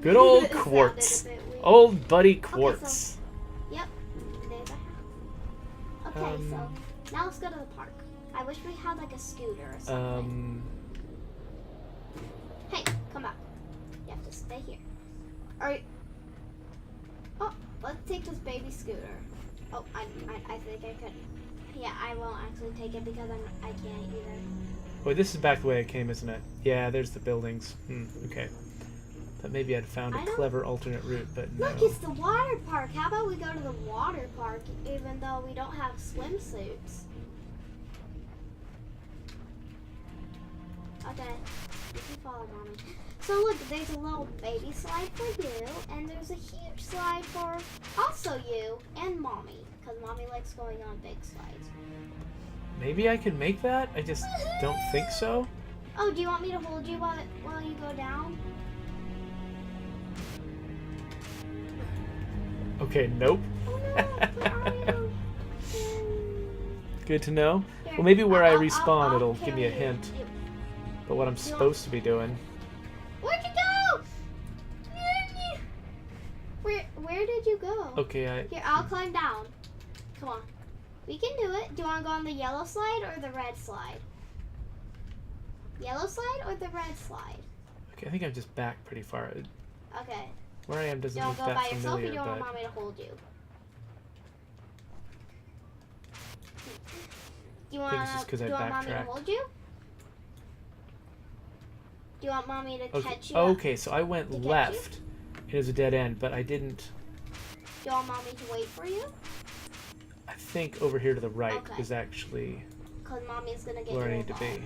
Speaker 1: Good old
Speaker 6: It sounded a
Speaker 1: Quartz.
Speaker 6: bit weird.
Speaker 1: Old buddy Quartz.
Speaker 6: Yep. There's a house. Okay, so now let's go to the park. I wish we had like a scooter or something. Hey, come back. You have to stay here. Alright. Oh, let's take this baby scooter. Oh, I think I could. Yeah, I won't actually take it because I can't either.
Speaker 1: Wait, this is back the way I came, isn't it? Yeah, there's the buildings. Okay. Thought maybe I'd found a
Speaker 6: I don't-
Speaker 1: clever alternate route, but no.
Speaker 6: Look, it's the water park. How about we go to the water park even though we don't have swimsuits? Okay, you can follow mommy. So look, there's a little baby slide for you, and there's a huge slide for also you and mommy, because mommy likes going on big slides.
Speaker 1: Maybe I can make that? I just don't think so.
Speaker 6: Oh, do you want me to hold you while you go down?
Speaker 1: Okay, nope.
Speaker 6: Oh no, where are you?
Speaker 1: Good to know.
Speaker 6: Here,
Speaker 1: Well, maybe where I
Speaker 6: I'll
Speaker 1: respawn, it'll give me a
Speaker 6: carry you.
Speaker 1: hint. But what I'm supposed to be doing.
Speaker 6: Where'd you go? Where did you go?
Speaker 1: Okay,
Speaker 6: Here, I'll climb down. Come on. We can do it. Do you want to go on the yellow slide or the red slide? Yellow slide or the red slide?
Speaker 1: okay, I think I'm just back pretty far.
Speaker 6: Okay.
Speaker 1: Where I am
Speaker 6: Do
Speaker 1: doesn't
Speaker 6: you
Speaker 1: look
Speaker 6: want to go by
Speaker 1: that
Speaker 6: yourself or do
Speaker 1: familiar,
Speaker 6: you want
Speaker 1: but
Speaker 6: mommy to hold you? Do you
Speaker 1: I
Speaker 6: want,
Speaker 1: think it's just 'cause I
Speaker 6: do you want mommy to
Speaker 1: backtracked.
Speaker 6: hold you? Do you want mommy to
Speaker 1: okay.
Speaker 6: catch you up?
Speaker 1: Okay, so I went
Speaker 6: To catch you?
Speaker 1: left. It was a dead end, but I didn't.
Speaker 6: Do you want mommy to wait for you?
Speaker 1: I think over here to the right
Speaker 6: Okay.
Speaker 1: is actually
Speaker 6: Because mommy's going to get
Speaker 1: where
Speaker 6: you
Speaker 1: I
Speaker 6: a
Speaker 1: need to
Speaker 6: ball.
Speaker 1: be.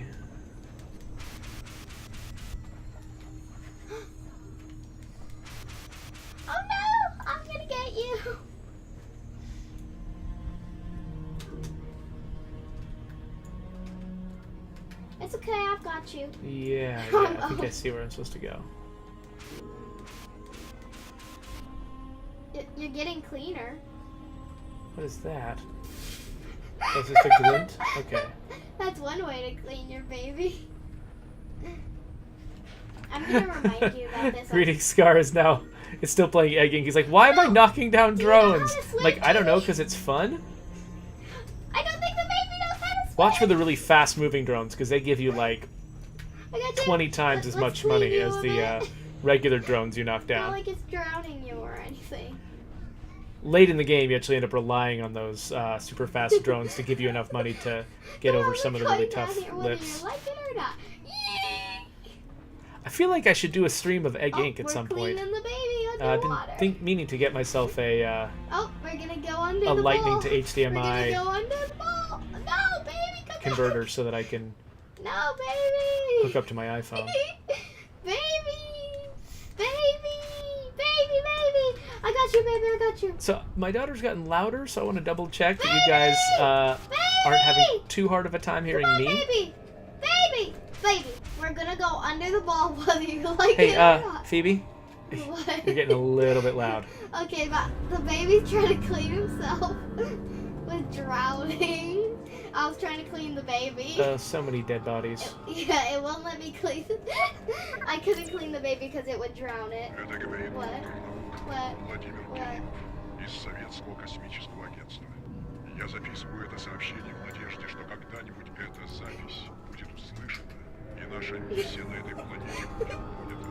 Speaker 6: Oh no! I'm going to get you! It's okay, I've got you.
Speaker 1: Yeah, I think I see where I'm supposed to go.
Speaker 6: You're getting cleaner.
Speaker 1: What is that? Oh, is this a glint? Okay.
Speaker 6: That's one way to clean your baby. I'm gonna remind you that this.
Speaker 1: Reading Scar is now. It's still playing egging. He's like, why am I knocking down
Speaker 6: Do you know how
Speaker 1: drones?
Speaker 6: to swim,
Speaker 1: Like, I don't know,
Speaker 6: baby?
Speaker 1: because it's fun.
Speaker 6: I don't think the baby knows how to swim.
Speaker 1: Watch for the really fast-moving drones, because they give you like
Speaker 6: I got you.
Speaker 1: 20 times as
Speaker 6: Let's
Speaker 1: much
Speaker 6: clean
Speaker 1: money
Speaker 6: you
Speaker 1: as
Speaker 6: a
Speaker 1: the
Speaker 6: bit.
Speaker 1: regular drones you knock
Speaker 6: Not
Speaker 1: down.
Speaker 6: like it's drowning you or anything.
Speaker 1: Late in the game, you actually end up relying on those super fast drones to give you enough money to get
Speaker 6: Come
Speaker 1: over
Speaker 6: on,
Speaker 1: some of
Speaker 6: we're
Speaker 1: the really
Speaker 6: going down
Speaker 1: tough
Speaker 6: here, whether
Speaker 1: lifts.
Speaker 6: you like it or not. Yay!
Speaker 1: I feel like I should do a stream of Egg Inc. at
Speaker 6: we're
Speaker 1: some point.
Speaker 6: cleaning the baby
Speaker 1: I've
Speaker 6: underwater.
Speaker 1: been meaning to get myself a
Speaker 6: Oh, we're gonna go under
Speaker 1: a
Speaker 6: the
Speaker 1: lightning
Speaker 6: ball.
Speaker 1: to
Speaker 6: We're
Speaker 1: HDMI
Speaker 6: gonna go under the ball. No, baby, come
Speaker 1: converter so that I can
Speaker 6: back. No, baby.
Speaker 1: hook up to my iPhone.
Speaker 6: Baby, baby, baby. I got you, baby. I got you.
Speaker 1: So my daughter's gotten louder, so I want to double check that you guys aren't having too hard of a time hearing
Speaker 6: Come on,
Speaker 1: me.
Speaker 6: baby. We're gonna go under the ball whether you like
Speaker 1: Hey,
Speaker 6: it or not.
Speaker 1: Phoebe,
Speaker 6: What?
Speaker 1: you're getting a little bit loud.
Speaker 6: Okay, but the baby's trying to clean himself with drowning. I was trying to clean the baby.
Speaker 1: So many dead bodies.
Speaker 6: Yeah, it won't let me clean. I couldn't clean the baby because it would drown it.
Speaker 5: Это говорит
Speaker 6: What?
Speaker 5: доктор
Speaker 6: What?
Speaker 5: Владимир
Speaker 6: What?
Speaker 5: Кирилл из Советского космического агентства. Я записываю это сообщение в надежде, что когда-нибудь эта запись будет услышана, и наша миссия на этой планете будет понята.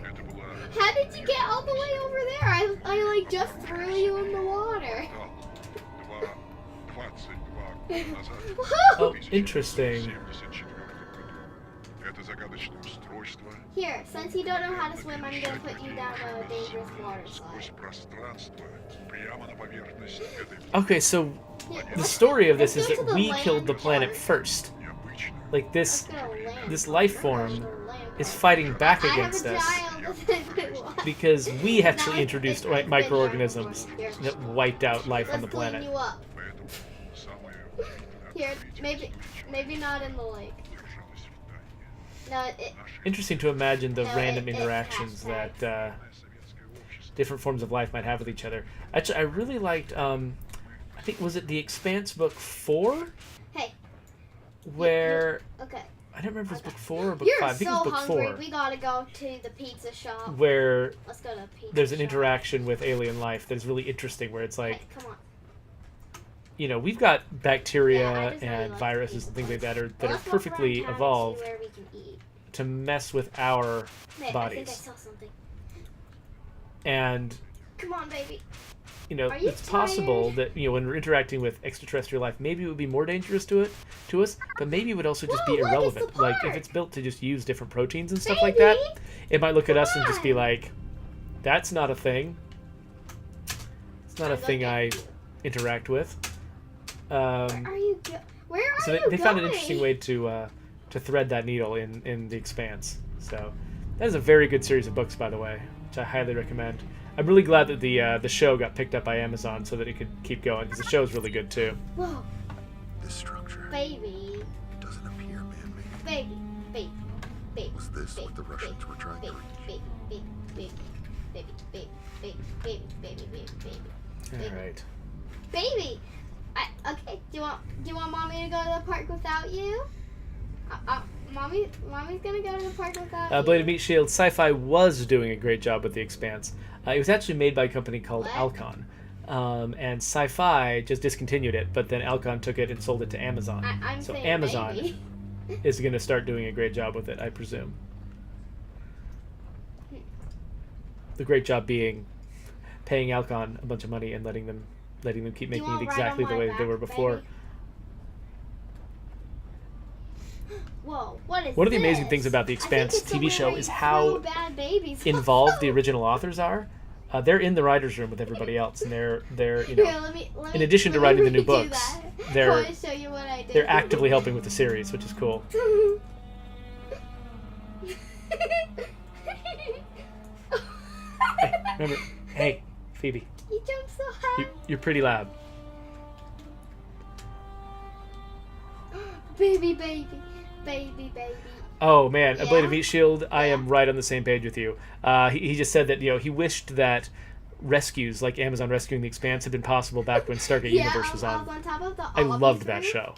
Speaker 5: Это была...
Speaker 6: How did you get all the way over there? I like just threw you in the water.
Speaker 5: 22 года назад.
Speaker 1: Oh, interesting.
Speaker 5: 1974 году. Это загадочное устройство
Speaker 6: Here, since you don't know how to swim, I'm gonna put you down a dangerous water
Speaker 5: Сквозь
Speaker 6: slide.
Speaker 5: пространство, прямо на поверхность этой
Speaker 1: Okay, so
Speaker 6: Here,
Speaker 1: the story of this
Speaker 6: let's
Speaker 1: is
Speaker 6: go to
Speaker 1: that
Speaker 6: the
Speaker 1: we
Speaker 6: land
Speaker 1: killed the planet
Speaker 6: part.
Speaker 1: first.
Speaker 5: необычной.
Speaker 1: Like
Speaker 6: Let's
Speaker 1: this
Speaker 6: go to land.
Speaker 1: this life
Speaker 6: Let's
Speaker 1: form
Speaker 6: go to the land
Speaker 1: is
Speaker 6: part.
Speaker 1: fighting back
Speaker 6: I have
Speaker 1: against
Speaker 6: a
Speaker 1: us
Speaker 6: child that
Speaker 1: because we actually
Speaker 6: No,
Speaker 1: introduced
Speaker 6: it's been
Speaker 1: microorganisms
Speaker 6: here.
Speaker 1: that wiped out life on
Speaker 6: Let's
Speaker 1: the
Speaker 6: clean
Speaker 1: planet.
Speaker 6: you up.
Speaker 5: Поэтому самое удивительное
Speaker 6: Here,
Speaker 5: открытие
Speaker 6: maybe not in the lake.
Speaker 5: держалось в тайне.
Speaker 6: No, it,
Speaker 1: Interesting to imagine the
Speaker 6: No,
Speaker 1: random
Speaker 6: it's
Speaker 1: interactions
Speaker 6: hashtags.
Speaker 1: that
Speaker 5: Советское общество
Speaker 1: different forms of life might have with each other. Actually, I really liked. I think was it the Expanse book 4,
Speaker 6: hey,
Speaker 1: where
Speaker 6: okay.
Speaker 1: I don't remember if it was book 4 or book
Speaker 6: You're
Speaker 1: 5. I think it
Speaker 6: so
Speaker 1: was book
Speaker 6: hungry.
Speaker 1: 4,
Speaker 6: We gotta go to the pizza shop.
Speaker 1: where
Speaker 6: Let's go to the pizza
Speaker 1: there's an
Speaker 6: shop.
Speaker 1: interaction with alien life that is really interesting. Where it's like,
Speaker 6: Hey, come on.
Speaker 1: you know, we've got bacteria
Speaker 6: Yeah, I just really
Speaker 1: and
Speaker 6: like
Speaker 1: viruses
Speaker 6: pizza
Speaker 1: and things like
Speaker 6: place.
Speaker 1: that
Speaker 6: Well,
Speaker 1: are
Speaker 6: let's walk
Speaker 1: perfectly
Speaker 6: around town and see
Speaker 1: evolved
Speaker 6: where we can eat.
Speaker 1: to mess with our
Speaker 6: Hey, I think I
Speaker 1: bodies.
Speaker 6: saw something.
Speaker 1: And
Speaker 6: Come on, baby.
Speaker 1: you know,
Speaker 6: Are you
Speaker 1: it's possible
Speaker 6: tired?
Speaker 1: that, you know, when we're interacting with extraterrestrial life, maybe it would be more dangerous to us, but maybe it would also just
Speaker 6: Whoa,
Speaker 1: be
Speaker 6: look, it's
Speaker 1: irrelevant.
Speaker 6: the
Speaker 1: Like if
Speaker 6: park.
Speaker 1: it's built to just use different proteins and stuff like that,
Speaker 6: Baby,
Speaker 1: it might look at
Speaker 6: come
Speaker 1: us and just be
Speaker 6: on.
Speaker 1: like, that's not a thing. It's not a
Speaker 6: I'm
Speaker 1: thing I
Speaker 6: looking.
Speaker 1: interact with.
Speaker 6: Where are you go? Where are
Speaker 1: So
Speaker 6: you
Speaker 1: they found an
Speaker 6: going?
Speaker 1: interesting way to thread that needle in the Expanse. So that is a very good series of books, by the way, which I highly recommend. I'm really glad that the show got picked up by Amazon so that it could keep going, because the show is really good too.
Speaker 6: Whoa,
Speaker 3: This structure
Speaker 6: baby,
Speaker 3: doesn't appear man-made.
Speaker 6: baby, baby, baby.
Speaker 3: Was this
Speaker 6: baby,
Speaker 3: what the Russians were trying to
Speaker 6: baby,
Speaker 3: reach?
Speaker 6: baby, baby, baby, baby, baby, baby, baby, baby, baby,
Speaker 1: All right.
Speaker 6: baby. Okay. Do you want mommy to go to the park without you? Mommy's gonna go to the park without you.
Speaker 1: Blade of Meat Shield Sci-Fi was doing a great job with The Expanse. It was actually made by a company called
Speaker 6: What?
Speaker 1: Alcon. And Sci-Fi just discontinued it, but then Alcon took it and sold it to Amazon.
Speaker 6: I'm
Speaker 1: So
Speaker 6: saying
Speaker 1: Amazon
Speaker 6: baby.
Speaker 1: is going to start doing a great job with it, I presume. The great job being paying Alcon a bunch of money and letting them keep
Speaker 6: Do you
Speaker 1: making it
Speaker 6: wanna ride
Speaker 1: exactly
Speaker 6: on
Speaker 1: the
Speaker 6: my
Speaker 1: way that they were
Speaker 6: back,
Speaker 1: before.
Speaker 6: baby? Whoa, what is
Speaker 1: One of the
Speaker 6: this?
Speaker 1: amazing things about the
Speaker 6: I think
Speaker 1: Expanse
Speaker 6: it's the
Speaker 1: TV
Speaker 6: way
Speaker 1: show
Speaker 6: we
Speaker 1: is
Speaker 6: throw
Speaker 1: how
Speaker 6: bad babies
Speaker 1: involved
Speaker 6: off.
Speaker 1: the original authors are. They're in the writers' room with everybody else, and they're you know,
Speaker 6: Here, let me,
Speaker 1: in addition to
Speaker 6: let me
Speaker 1: writing the new
Speaker 6: redo
Speaker 1: books,
Speaker 6: that.
Speaker 1: they're-
Speaker 6: I want to show you what I did.
Speaker 1: they're actively helping with the series, which is cool. Hey, remember, hey, Phoebe,
Speaker 6: You jumped so high.
Speaker 1: you're pretty loud.
Speaker 6: Baby, baby, baby, baby.
Speaker 1: Oh man, A Blade
Speaker 6: Yeah?
Speaker 1: of Meat Shield, I
Speaker 6: Yeah.
Speaker 1: am right on the same page with you. He just said that, you know, he wished that rescues like Amazon rescuing the Expanse had been possible back when Stargate
Speaker 6: Yeah,
Speaker 1: Universe was
Speaker 6: I was
Speaker 1: on.
Speaker 6: on top of the
Speaker 1: I loved that
Speaker 6: room,
Speaker 1: show.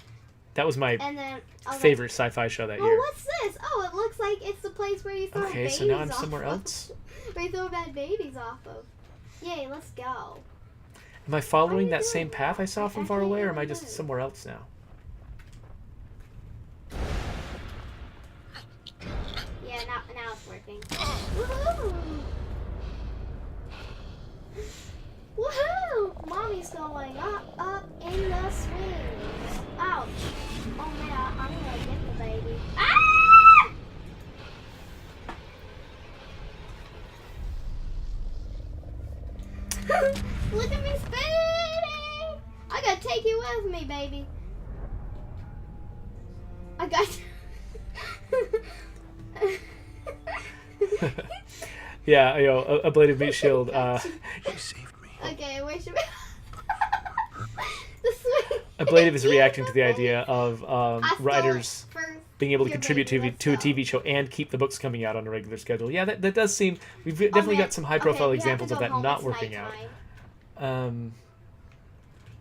Speaker 1: That was my
Speaker 6: And then I was
Speaker 1: favorite sci-fi show that
Speaker 6: Like, oh,
Speaker 1: year.
Speaker 6: what's this? Oh, it looks like it's the place where you throw
Speaker 1: Okay,
Speaker 6: babies
Speaker 1: so now I'm
Speaker 6: off
Speaker 1: somewhere
Speaker 6: of.
Speaker 1: else.
Speaker 6: Where you throw bad babies off of. Yay, let's go.
Speaker 1: Am I following
Speaker 6: you
Speaker 1: that
Speaker 6: doing
Speaker 1: same path I saw
Speaker 6: that?
Speaker 1: from
Speaker 6: I
Speaker 1: far
Speaker 6: can't
Speaker 1: away, or am I
Speaker 6: even
Speaker 1: just
Speaker 6: move.
Speaker 1: somewhere else now?
Speaker 6: Yeah, now it's working. Woohoo! Woohoo! Mommy's going up in the swings. Ouch. Oh man, I'm gonna get the baby. Ah! Look at me spinning! I gotta take you with me, baby. I got
Speaker 1: Yeah, you know, A Blade of Meat Shield.
Speaker 3: She saved me.
Speaker 6: Okay, where should we? The swing.
Speaker 1: A Blade of is
Speaker 6: Yeah,
Speaker 1: reacting to the
Speaker 6: that's
Speaker 1: idea of
Speaker 6: I stole
Speaker 1: writers
Speaker 6: it first.
Speaker 1: being able to
Speaker 6: Your
Speaker 1: contribute
Speaker 6: baby,
Speaker 1: to a
Speaker 6: let's go.
Speaker 1: TV show and keep the books coming out on a regular schedule. Yeah, that does seem. We've definitely
Speaker 6: man.
Speaker 1: got some high-profile
Speaker 6: Okay, we have to
Speaker 1: examples of
Speaker 6: go
Speaker 1: that
Speaker 6: home,
Speaker 1: not
Speaker 6: it's
Speaker 1: working out.
Speaker 6: nighttime.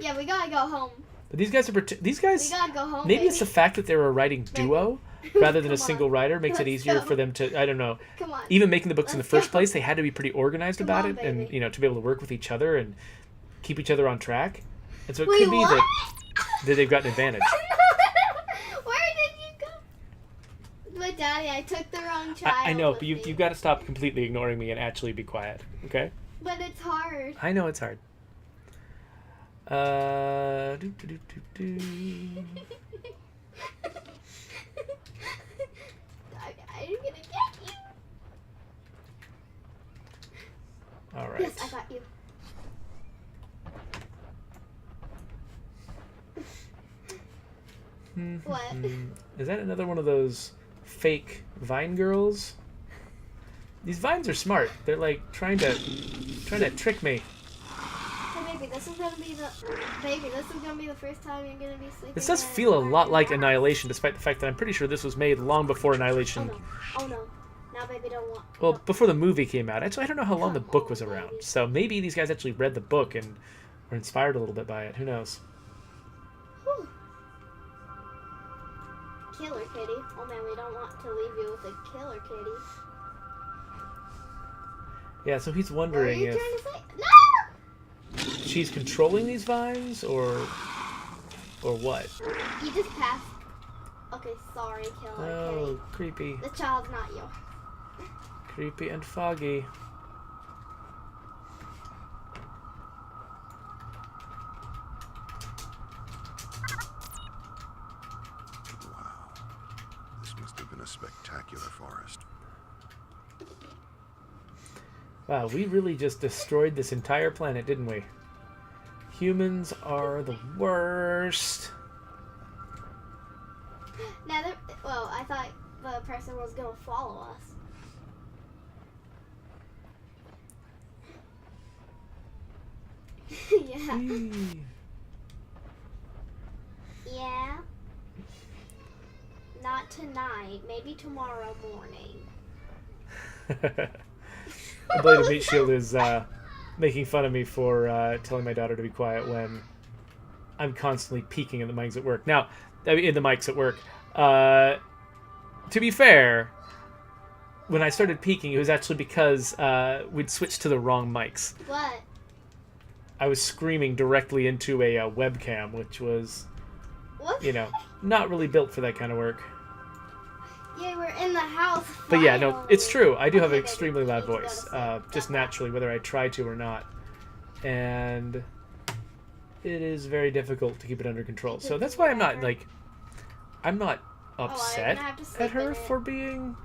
Speaker 6: Yeah, we gotta go home.
Speaker 1: But these guys are these
Speaker 6: We
Speaker 1: guys.
Speaker 6: gotta go home.
Speaker 1: Maybe
Speaker 6: baby.
Speaker 1: it's the fact that they're a writing duo rather than a
Speaker 6: Come
Speaker 1: single
Speaker 6: on.
Speaker 1: writer makes it
Speaker 6: Let's
Speaker 1: easier
Speaker 6: go.
Speaker 1: for them to. I don't know.
Speaker 6: Come on.
Speaker 1: Even making the books in the
Speaker 6: Let's
Speaker 1: first
Speaker 6: go.
Speaker 1: place, they had to be pretty organized
Speaker 6: Come
Speaker 1: about
Speaker 6: on,
Speaker 1: it, and
Speaker 6: baby.
Speaker 1: you know, to be able to work with each other and keep each other on track. And so it
Speaker 6: Wait,
Speaker 1: could be
Speaker 6: what?
Speaker 1: that they've got an advantage.
Speaker 6: Where did you go? But Daddy, I took the wrong child.
Speaker 1: I know,
Speaker 6: with
Speaker 1: but
Speaker 6: me.
Speaker 1: you've got to stop completely ignoring me and actually be quiet. Okay?
Speaker 6: But it's hard.
Speaker 1: I know it's hard. Do, do, do, do, do.
Speaker 6: I'm gonna get you.
Speaker 1: All right.
Speaker 6: Yes, I got you. What?
Speaker 1: Is that another one of those fake Vine girls? These Vines are smart. They're like trying to trick me.
Speaker 6: Hey, baby, this is gonna be the first time you're gonna be sleeping.
Speaker 1: This does
Speaker 6: in
Speaker 1: feel a
Speaker 6: our
Speaker 1: lot like
Speaker 6: house.
Speaker 1: Annihilation, despite the fact that I'm pretty sure this was made long before
Speaker 6: Oh
Speaker 1: Annihilation.
Speaker 6: no! Oh no! Now, baby, don't want.
Speaker 1: Well,
Speaker 6: no.
Speaker 1: before the movie came out. Actually, I don't know how long the
Speaker 6: Come
Speaker 1: book was
Speaker 6: on,
Speaker 1: around.
Speaker 6: baby.
Speaker 1: So maybe these guys actually read the book and were inspired a little bit by it. Who knows?
Speaker 6: Whew. Killer kitty. Oh man, we don't want to leave you with a killer kitty.
Speaker 1: Yeah, so he's
Speaker 6: What are
Speaker 1: wondering
Speaker 6: you
Speaker 1: if
Speaker 6: trying to say? No!
Speaker 1: she's controlling these vines or what.
Speaker 6: You just passed. Okay, sorry, killer
Speaker 1: Oh, creepy.
Speaker 6: kitty. The child's not you.
Speaker 1: Creepy and foggy.
Speaker 3: Wow. This must have been a spectacular forest.
Speaker 1: Wow, we really just destroyed this entire planet, didn't we? Humans are the worst.
Speaker 6: Now, well, I thought the person was gonna follow us. Yeah.
Speaker 1: Whee.
Speaker 6: Yeah. Not tonight. Maybe tomorrow morning.
Speaker 1: Blade of Meat Shield is making fun of me for telling my daughter to be quiet when I'm constantly peeking in the mics at work. Now, in the mics at work. To be fair, when I started peeking, it was actually because we'd switched to the wrong mics.
Speaker 6: What?
Speaker 1: I was screaming directly into a webcam, which was,
Speaker 6: What?
Speaker 1: you know, not really built for that kind of work.
Speaker 6: Yeah, we're in the house.
Speaker 1: But yeah, no,
Speaker 6: finally.
Speaker 1: it's true. I do have an
Speaker 6: Okay, baby,
Speaker 1: extremely
Speaker 6: you
Speaker 1: loud
Speaker 6: need to go to
Speaker 1: voice,
Speaker 6: sleep.
Speaker 1: just
Speaker 6: Okay.
Speaker 1: naturally, whether I try to or not. And it is very difficult to keep it under control. So that's why I'm not, like, I'm not upset
Speaker 6: have to sleep
Speaker 1: at her
Speaker 6: in it.
Speaker 1: for being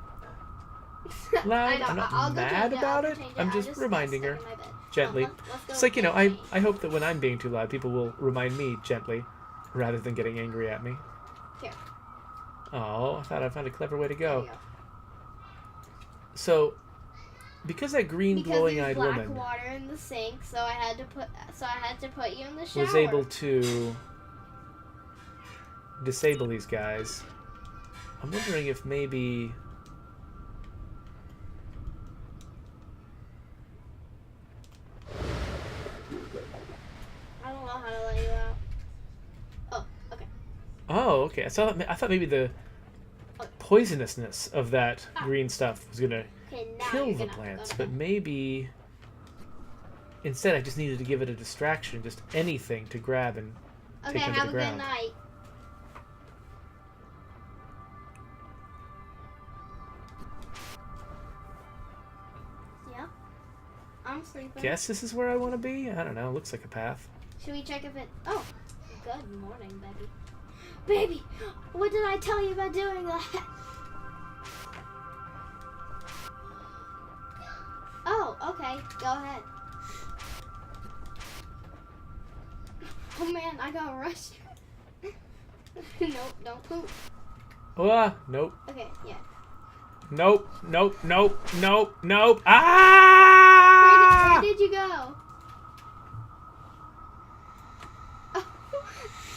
Speaker 6: I
Speaker 1: loud.
Speaker 6: know,
Speaker 1: I'm not
Speaker 6: I'll go
Speaker 1: mad
Speaker 6: change it,
Speaker 1: about
Speaker 6: I'll
Speaker 1: it.
Speaker 6: go change
Speaker 1: I'm
Speaker 6: I'll
Speaker 1: just
Speaker 6: go
Speaker 1: reminding
Speaker 6: sit
Speaker 1: her
Speaker 6: in my bed.
Speaker 1: gently.
Speaker 6: Let's go
Speaker 1: It's like, you know,
Speaker 6: get
Speaker 1: I hope that when I'm being too loud, people will remind me gently rather than getting angry at me.
Speaker 6: Here.
Speaker 1: Oh, I thought I found a clever way to
Speaker 6: There
Speaker 1: go.
Speaker 6: you go.
Speaker 1: So, because that green
Speaker 6: Because
Speaker 1: glowing-eyed
Speaker 6: there's black
Speaker 1: woman
Speaker 6: water in the sink, so I had to put you in the shower.
Speaker 1: was able to disable these guys, I'm wondering if maybe
Speaker 6: I don't know how to let you out. Oh, okay.
Speaker 1: oh, okay. I thought maybe the poisonousness of that green stuff was gonna
Speaker 6: Okay, now
Speaker 1: kill
Speaker 6: you're
Speaker 1: the
Speaker 6: gonna have to
Speaker 1: plants,
Speaker 6: go to
Speaker 1: but
Speaker 6: bed.
Speaker 1: maybe instead I just needed to give it a distraction, just anything to grab and
Speaker 6: Okay,
Speaker 1: take onto
Speaker 6: have
Speaker 1: the
Speaker 6: a
Speaker 1: ground.
Speaker 6: good night. Yeah. I'm sleeping.
Speaker 1: Guess this is where I want to be? I don't know. Looks like a path.
Speaker 6: Should we check if it... Oh, good morning, baby. Baby, what did I tell you about doing that? Oh, okay. Go ahead. Oh man, I got rushed. Nope, don't poop.
Speaker 1: Nope.
Speaker 6: Okay, yeah.
Speaker 1: Nope. Nope. Nope. Nope. Nope.
Speaker 6: Where
Speaker 1: Ah!
Speaker 6: did you go?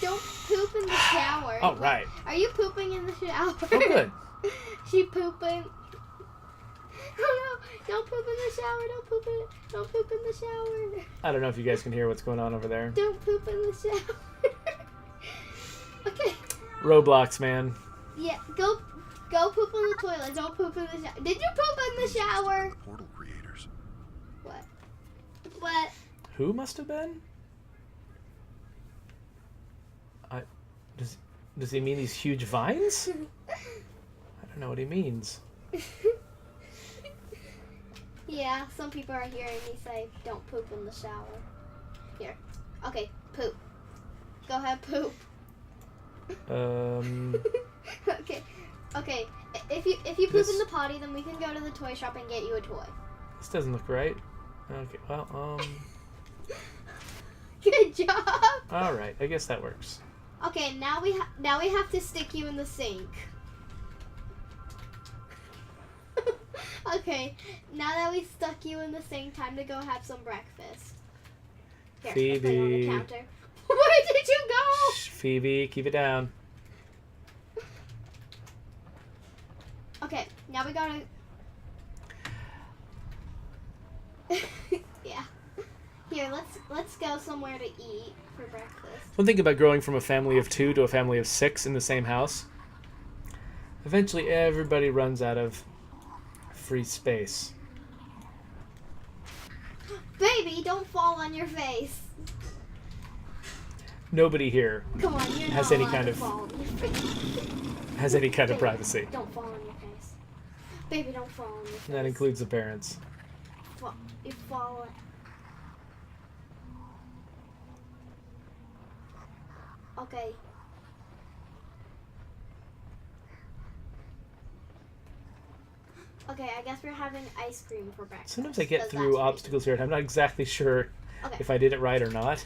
Speaker 6: Don't poop in the shower.
Speaker 1: All right.
Speaker 6: Are you pooping in the shower?
Speaker 1: Oh, good.
Speaker 6: She pooping. Oh no! Don't poop in the shower. Don't poop in the shower.
Speaker 1: I don't know if you guys can hear what's going on over there.
Speaker 6: Don't poop in the shower. Okay.
Speaker 1: Roblox, man.
Speaker 6: Yeah. Go poop in the toilet. Don't poop in the shower. Did you poop in the shower?
Speaker 3: Portal creators.
Speaker 6: What? What?
Speaker 1: Who must have been? Does he mean these huge vines? I don't know what he means.
Speaker 6: Yeah, some people are hearing me say, don't poop in the shower. Here. Okay, poop. Go ahead, poop. Okay. Okay. If you poop
Speaker 1: This-
Speaker 6: in the potty, then we can go to the toy shop and get you a toy.
Speaker 1: This doesn't look right. Okay, well,
Speaker 6: Good job.
Speaker 1: all right. I guess that works.
Speaker 6: Okay, now we have to stick you in the sink. Okay, now that we stuck you in the sink, time to go have some breakfast. Here, I'll put you on the
Speaker 1: Phoebe.
Speaker 6: counter. Where did you go?
Speaker 1: Shh, Phoebe, keep it down.
Speaker 6: Okay, now we gotta. Yeah. Here, let's go somewhere to eat for breakfast.
Speaker 1: One thing about growing from a family of 2 to a family of 6 in the same house, eventually everybody runs out of free space.
Speaker 6: Baby, don't fall on your face.
Speaker 1: Nobody here
Speaker 6: Come on, you're
Speaker 1: Has
Speaker 6: not
Speaker 1: any
Speaker 6: allowed
Speaker 1: kind
Speaker 6: to
Speaker 1: of-
Speaker 6: fall on your face.
Speaker 1: has any kind of
Speaker 6: Baby,
Speaker 1: privacy.
Speaker 6: Don't fall on your face. Baby, don't fall on your face.
Speaker 1: And that includes the parents.
Speaker 6: You fall. Okay. Okay, I guess we're having ice cream for breakfast.
Speaker 1: Sometimes I get
Speaker 6: 'cause
Speaker 1: through
Speaker 6: that's
Speaker 1: obstacles here and I'm not exactly sure
Speaker 6: Okay.
Speaker 1: if I did it right or not.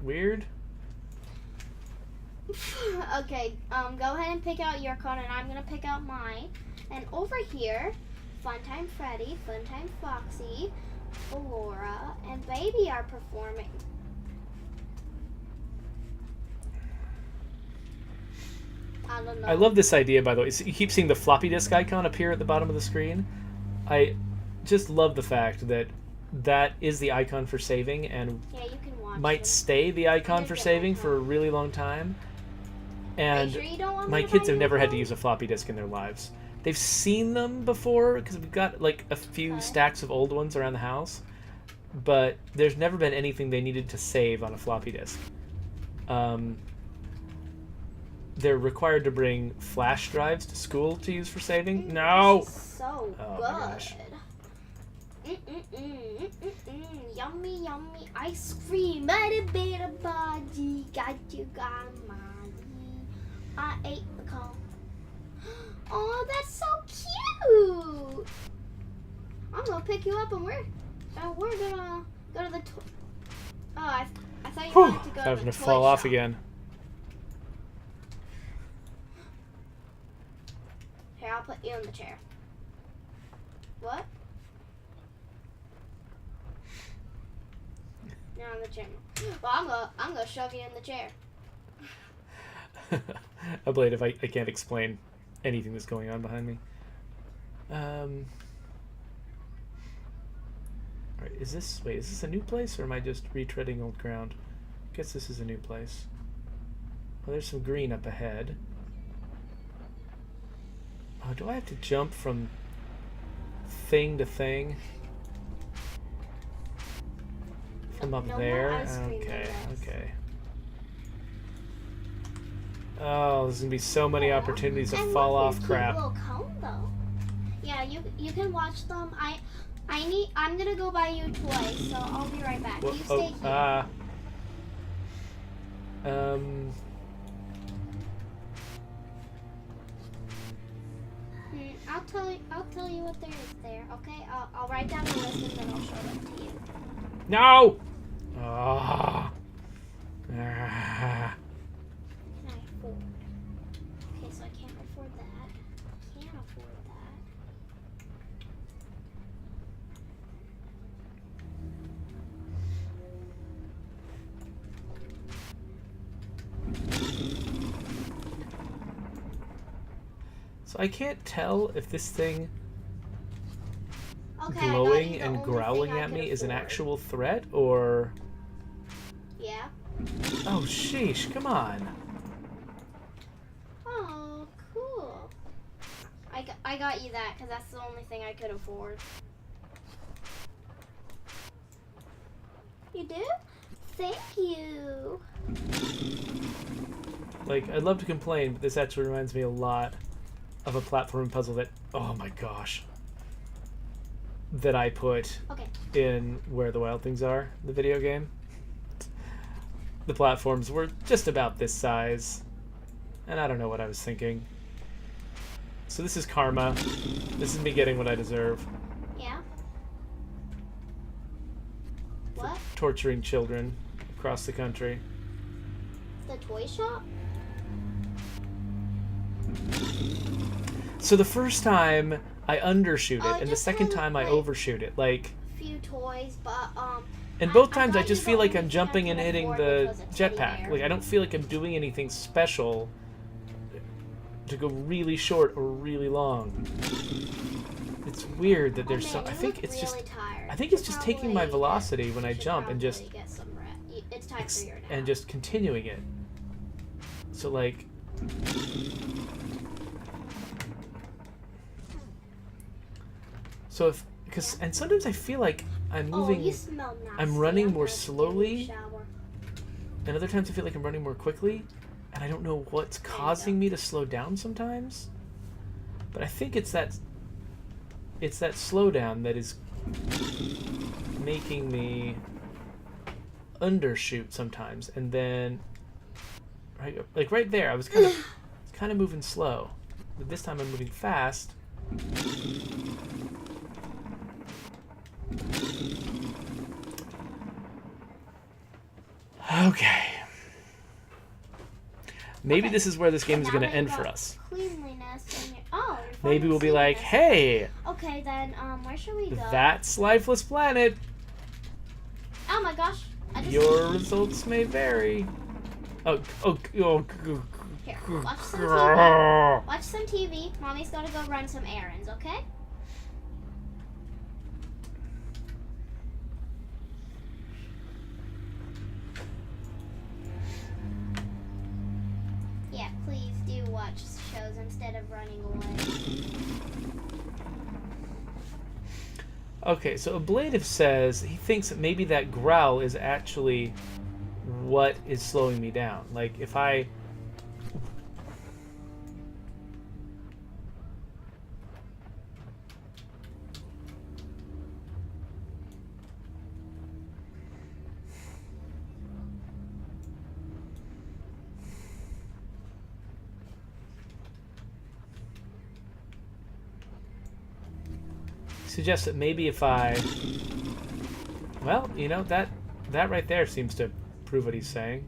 Speaker 1: Weird.
Speaker 6: Okay, go ahead and pick out your card, and I'm gonna pick out mine. And over here, Funtime Freddy, Funtime Foxy, Laura, and Baby are performing. I don't know.
Speaker 1: I love this idea, by the way. You keep seeing the floppy disk icon appear at the bottom of the screen. I just love the fact that that is the icon for saving and
Speaker 6: Yeah, you can watch
Speaker 1: might
Speaker 6: them.
Speaker 1: stay the icon
Speaker 6: Here's
Speaker 1: for
Speaker 6: the
Speaker 1: saving for a
Speaker 6: icon.
Speaker 1: really long time.
Speaker 6: Are you
Speaker 1: And
Speaker 6: sure you don't want me
Speaker 1: my
Speaker 6: to
Speaker 1: kids
Speaker 6: buy
Speaker 1: have
Speaker 6: you
Speaker 1: never had to
Speaker 6: phone?
Speaker 1: use a floppy disk in their lives. They've seen them before because we've got like a few
Speaker 6: Okay.
Speaker 1: stacks of old ones around the house, but there's never been anything they needed to save on a floppy disk. They're required to bring flash drives to school to use for saving. No.
Speaker 6: This is so
Speaker 1: Oh,
Speaker 6: good.
Speaker 1: my gosh.
Speaker 6: Yummy, yummy ice cream. Mighty bit of body. Got you, got money. I ate the cone. Oh, that's so cute. I'm gonna pick you up and we're gonna go to the. Oh, I thought you
Speaker 1: Whew,
Speaker 6: wanted to go
Speaker 1: I
Speaker 6: to
Speaker 1: was
Speaker 6: the
Speaker 1: gonna
Speaker 6: toy
Speaker 1: fall off
Speaker 6: shop.
Speaker 1: again.
Speaker 6: Here, I'll put you in the chair. What? Now in the chair. Well, I'm gonna shove you in the chair.
Speaker 1: I blade if I can't explain anything that's going on behind me. Alright, is this a new place or am I just retreading old ground? I guess this is a new place. Well, there's some green up ahead. Oh, do I have to jump from thing to thing? From up
Speaker 6: No more
Speaker 1: there?
Speaker 6: ice cream,
Speaker 1: Okay,
Speaker 6: I guess.
Speaker 1: okay. Oh, there's gonna be so many opportunities to
Speaker 6: And
Speaker 1: fall
Speaker 6: look,
Speaker 1: off
Speaker 6: this
Speaker 1: crap.
Speaker 6: Cute little cone, though. Yeah, you can watch them. I'm gonna go buy you toys, so I'll be right back.
Speaker 1: Whoa,
Speaker 6: You stay here. I'll tell you what there is there. Okay, I'll write down the list and then I'll show them to you.
Speaker 1: No! Ah. Ah.
Speaker 6: Can I afford? Okay, so I can't afford that. Can't afford that.
Speaker 1: So I can't tell if this thing
Speaker 6: Okay, I got
Speaker 1: glowing
Speaker 6: you the
Speaker 1: and
Speaker 6: only
Speaker 1: growling
Speaker 6: thing I
Speaker 1: at
Speaker 6: could
Speaker 1: me is an
Speaker 6: afford.
Speaker 1: actual threat or...
Speaker 6: Yeah.
Speaker 1: Oh, sheesh, come on.
Speaker 6: Oh, cool. I got you that because that's the only thing I could afford. You do? Thank you.
Speaker 1: Like, I'd love to complain, but this actually reminds me a lot of a platform puzzle that, oh my gosh, that I put
Speaker 6: Okay.
Speaker 1: in Where the Wild Things Are, the video game. The platforms were just about this size, and I don't know what I was thinking. So this is karma. This is me getting what I deserve.
Speaker 6: Yeah. What?
Speaker 1: Torturing children across the country.
Speaker 6: The toy shop?
Speaker 1: So the first time I undershoot
Speaker 6: Oh,
Speaker 1: it, and the
Speaker 6: just
Speaker 1: second
Speaker 6: had,
Speaker 1: time I
Speaker 6: like,
Speaker 1: overshoot it. Like,
Speaker 6: Few toys, but
Speaker 1: and both
Speaker 6: I
Speaker 1: times I
Speaker 6: thought
Speaker 1: just
Speaker 6: you
Speaker 1: feel like
Speaker 6: only
Speaker 1: I'm jumping and
Speaker 6: could
Speaker 1: hitting
Speaker 6: afford
Speaker 1: the
Speaker 6: it was a teddy
Speaker 1: jetpack.
Speaker 6: bear.
Speaker 1: Like, I don't feel like I'm doing anything special to go really short or really long. It's weird that there's
Speaker 6: man,
Speaker 1: I
Speaker 6: you
Speaker 1: think
Speaker 6: look
Speaker 1: it's
Speaker 6: really
Speaker 1: just
Speaker 6: tired.
Speaker 1: I think
Speaker 6: You
Speaker 1: it's
Speaker 6: should
Speaker 1: just taking my
Speaker 6: probably
Speaker 1: velocity when I
Speaker 6: you should
Speaker 1: jump and just
Speaker 6: probably get some rest. It's time for your nap.
Speaker 1: and just continuing it. So like so if because and sometimes I feel like I'm moving
Speaker 6: you smell nasty.
Speaker 1: I'm running more
Speaker 6: gonna take a
Speaker 1: slowly.
Speaker 6: shower.
Speaker 1: and other times I feel like I'm running more quickly and I don't know what's causing me to slow down sometimes. But I think it's that slowdown that is making me undershoot sometimes, and then right there I was kind of moving slow, but this time I'm moving fast. Okay, maybe this is where this game is
Speaker 6: Now
Speaker 1: going to
Speaker 6: that
Speaker 1: end
Speaker 6: you
Speaker 1: for
Speaker 6: got
Speaker 1: us.
Speaker 6: Cleanliness in your, you're
Speaker 1: Maybe
Speaker 6: finally
Speaker 1: we'll be
Speaker 6: seeing
Speaker 1: like,
Speaker 6: this.
Speaker 1: hey,
Speaker 6: Okay, then where should we go?
Speaker 1: that's Lifeless Planet.
Speaker 6: Oh my gosh! I just
Speaker 1: Your results may vary.
Speaker 6: Here, watch some TV. Watch some TV. Mommy's gotta go run some errands, okay? Yeah, please do watch shows instead of running away.
Speaker 1: Okay, so Ablative says he thinks that maybe that growl is actually what is slowing me down. Like, if I... suggests that maybe if I... Well, you know, that right there seems to prove what he's saying.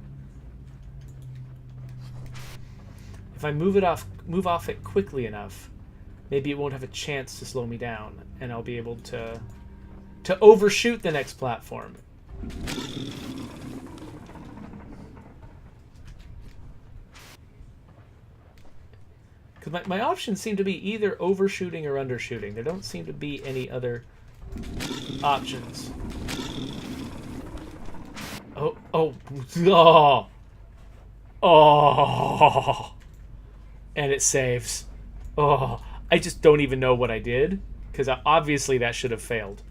Speaker 1: If I move off it quickly enough, maybe it won't have a chance to slow me down, and I'll be able to overshoot the next platform. Because my options seem to be either overshooting or undershooting. There don't seem to be any other options. Oh. And it saves. Oh. I just don't even know what I did. Because obviously that should have failed.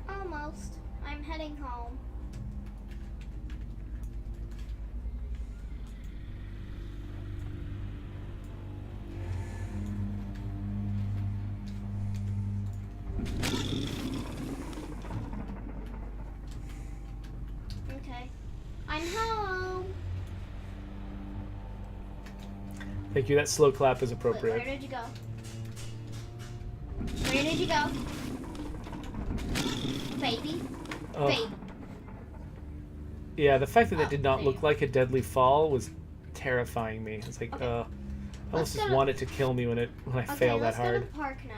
Speaker 6: Almost. I'm heading home. Okay. I'm home.
Speaker 1: Thank you. That slow clap is
Speaker 6: Wait,
Speaker 1: appropriate.
Speaker 6: where did you go? Where did you go? Baby?
Speaker 1: Oh.
Speaker 6: Baby.
Speaker 1: Yeah, the fact that it did not
Speaker 6: there
Speaker 1: look
Speaker 6: you go.
Speaker 1: like a deadly fall was terrifying me. It's like,
Speaker 6: Okay.
Speaker 1: I almost just
Speaker 6: go to-
Speaker 1: wanted to kill me when I failed that
Speaker 6: let's go
Speaker 1: hard.
Speaker 6: to the park now.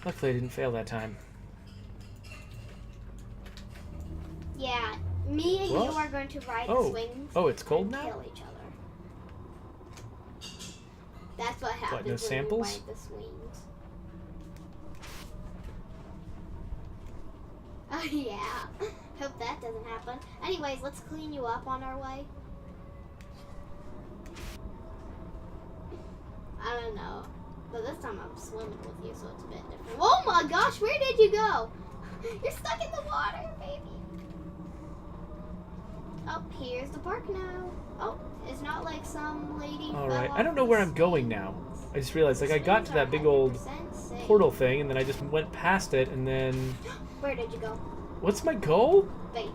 Speaker 1: Luckily, I didn't fail that time.
Speaker 6: Yeah, me and
Speaker 1: What?
Speaker 6: you are going to ride
Speaker 1: Oh.
Speaker 6: the swings.
Speaker 1: Oh, it's cold
Speaker 6: and
Speaker 1: now?
Speaker 6: Kill each other. That's what happens
Speaker 1: no
Speaker 6: when
Speaker 1: samples?
Speaker 6: we ride the swings. Oh yeah. Hope that doesn't happen. Anyways, let's clean you up on our way. I don't know. But this time I'm swimming with you, so it's a bit different. Oh my gosh, where did you go? You're stuck in the water, baby. Oh, here's the park now. Oh, it's not like some lady.
Speaker 1: All
Speaker 6: fell
Speaker 1: right,
Speaker 6: off
Speaker 1: I don't know
Speaker 6: the
Speaker 1: where I'm going now.
Speaker 6: swings.
Speaker 1: I just realized, like, I got to that big old portal thing, and then I just went past it, and then
Speaker 6: Where did you go?
Speaker 1: What's my goal?
Speaker 6: Baby.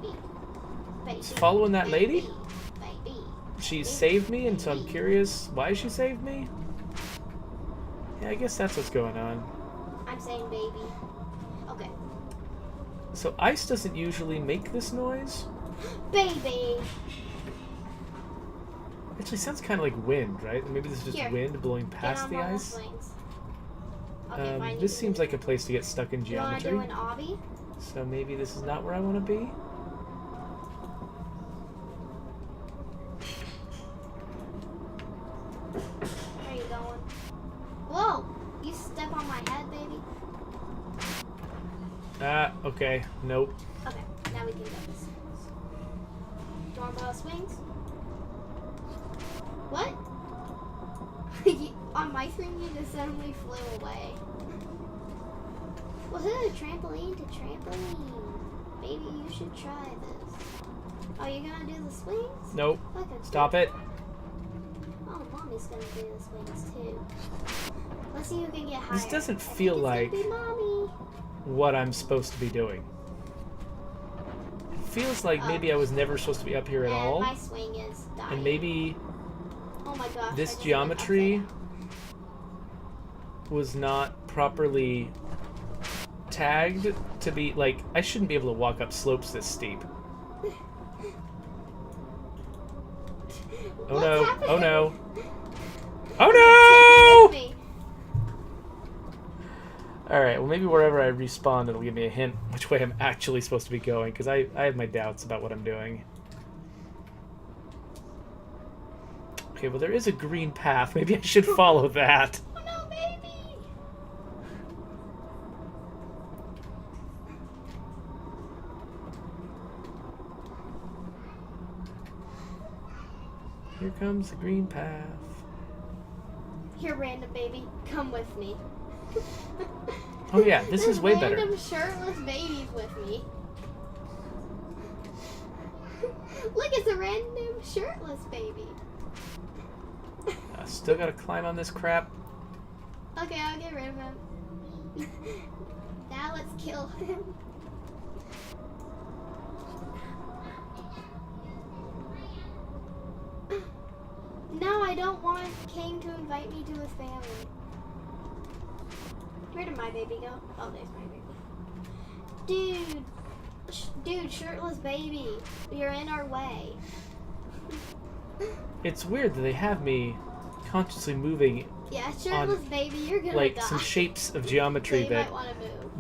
Speaker 6: Baby.
Speaker 1: Just following that lady?
Speaker 6: Baby.
Speaker 1: She saved me, and so I'm curious why she saved me? Yeah, I guess that's what's going on.
Speaker 6: I'm saying baby. Okay.
Speaker 1: So ice doesn't usually make this noise?
Speaker 6: Baby.
Speaker 1: Actually, sounds kind of like wind, right? Maybe this is just
Speaker 6: Here.
Speaker 1: wind blowing
Speaker 6: Get
Speaker 1: past
Speaker 6: on
Speaker 1: the
Speaker 6: one of the
Speaker 1: ice?
Speaker 6: swings. Okay, fine.
Speaker 1: This seems like a place to get stuck in
Speaker 6: You want to
Speaker 1: geometry.
Speaker 6: do an obby?
Speaker 1: So maybe this is not where I want to be?
Speaker 6: Where are you going? Whoa! You step on my head, baby.
Speaker 1: Okay. Nope.
Speaker 6: Okay, now we can go this. Do you want to swings? What? On my screen, you just suddenly flew away. Woohoo! Trampoline to trampoline. Baby, you should try this. Oh, you're gonna do the swings?
Speaker 1: Nope.
Speaker 6: Okay,
Speaker 1: Stop it.
Speaker 6: Oh, mommy's gonna do the swings too. Let's see who can get higher.
Speaker 1: This doesn't
Speaker 6: I think
Speaker 1: feel
Speaker 6: it's
Speaker 1: like
Speaker 6: gonna be mommy.
Speaker 1: what I'm supposed to be doing. It feels like maybe I was never supposed to be up here at
Speaker 6: And
Speaker 1: all.
Speaker 6: my swing is dying.
Speaker 1: And maybe
Speaker 6: Oh my gosh.
Speaker 1: this
Speaker 6: I just went
Speaker 1: geometry
Speaker 6: upside down.
Speaker 1: was not properly tagged to be like, I shouldn't be able to walk up slopes this steep. Oh
Speaker 6: What's
Speaker 1: no.
Speaker 6: happening?
Speaker 1: Oh no. Oh no!
Speaker 6: Take me.
Speaker 1: Alright, well maybe wherever I respawn it'll give me a hint which way I'm actually supposed to be going, because I have my doubts about what I'm doing. Okay, well there is a green path. Maybe I should follow that.
Speaker 6: Oh no, baby!
Speaker 1: Here comes the green path.
Speaker 6: Here, random baby, come with me.
Speaker 1: Oh yeah, this is way better.
Speaker 6: Random shirtless babies with me. Look, it's a random shirtless baby.
Speaker 1: I still gotta climb on this crap.
Speaker 6: Okay, I'll get rid of him. Now let's kill him. No, I don't want King to invite me to his family. Where did my baby go? Oh, there's my baby. Dude, shirtless baby, you're in our way.
Speaker 1: It's weird that they have me consciously moving
Speaker 6: Yeah, shirtless baby, you're gonna
Speaker 1: like
Speaker 6: die.
Speaker 1: some shapes of
Speaker 6: So
Speaker 1: geometry
Speaker 6: you
Speaker 1: that
Speaker 6: might want to move.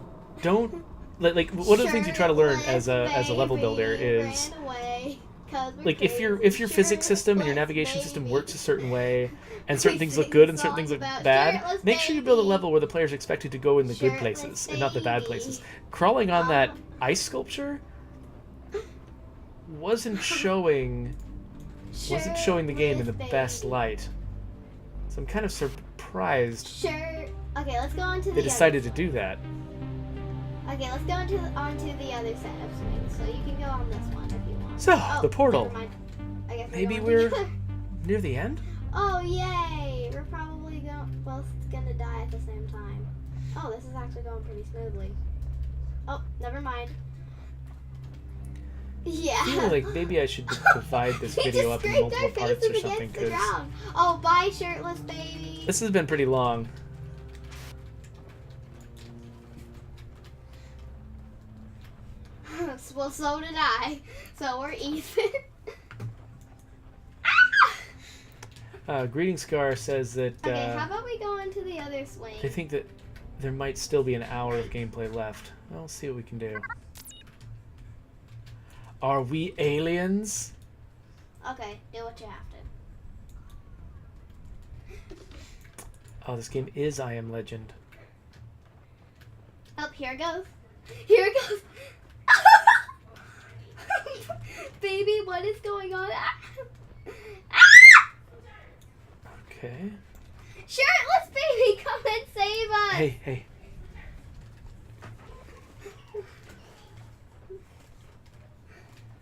Speaker 1: don't like one of the things you try to learn as a level builder
Speaker 6: Shirtless
Speaker 1: is
Speaker 6: baby ran away 'cause we're
Speaker 1: like if your
Speaker 6: crazy.
Speaker 1: physics system and your
Speaker 6: Shirtless
Speaker 1: navigation system
Speaker 6: baby.
Speaker 1: works a certain way and certain
Speaker 6: We
Speaker 1: things look
Speaker 6: sing
Speaker 1: good and certain things
Speaker 6: songs
Speaker 1: look
Speaker 6: about
Speaker 1: bad,
Speaker 6: shirtless
Speaker 1: make sure you build a
Speaker 6: baby.
Speaker 1: level where the player is expected to go in the good
Speaker 6: Shirtless
Speaker 1: places and not the bad
Speaker 6: baby.
Speaker 1: places. Crawling on that ice sculpture wasn't showing the game in the
Speaker 6: Shirtless
Speaker 1: best
Speaker 6: baby.
Speaker 1: light. So I'm kind of surprised
Speaker 6: Okay, let's go on to the
Speaker 1: they
Speaker 6: other
Speaker 1: decided to
Speaker 6: side.
Speaker 1: do that.
Speaker 6: Okay, let's go onto the other set of swings. So you can go on this one if you want.
Speaker 1: So,
Speaker 6: Oh,
Speaker 1: the portal.
Speaker 6: never mind. I guess
Speaker 1: Maybe
Speaker 6: going
Speaker 1: we're
Speaker 6: together.
Speaker 1: near the end?
Speaker 6: Oh yay! We're probably both gonna die at the same time. Oh, this is actually going pretty smoothly. Oh, never mind. Yeah.
Speaker 1: I feel like maybe I should divide this
Speaker 6: We
Speaker 1: video
Speaker 6: just
Speaker 1: up in
Speaker 6: scraped
Speaker 1: multiple
Speaker 6: our
Speaker 1: parts or
Speaker 6: faces
Speaker 1: something,
Speaker 6: against the
Speaker 1: because
Speaker 6: ground. Oh, bye, shirtless baby.
Speaker 1: this has been pretty long.
Speaker 6: Well, so did I. So we're even.
Speaker 1: Greeting Scar says that
Speaker 6: Okay, how about we go into the other swing?
Speaker 1: they think that there might still be an hour of gameplay left. Well, let's see what we can do. Are we aliens?
Speaker 6: Okay, do what you have to.
Speaker 1: Oh, this game is I Am Legend.
Speaker 6: Oh, here it goes. Here it goes. Baby, what is going on?
Speaker 1: Okay.
Speaker 6: Shirtless baby, come and save us.
Speaker 1: Hey.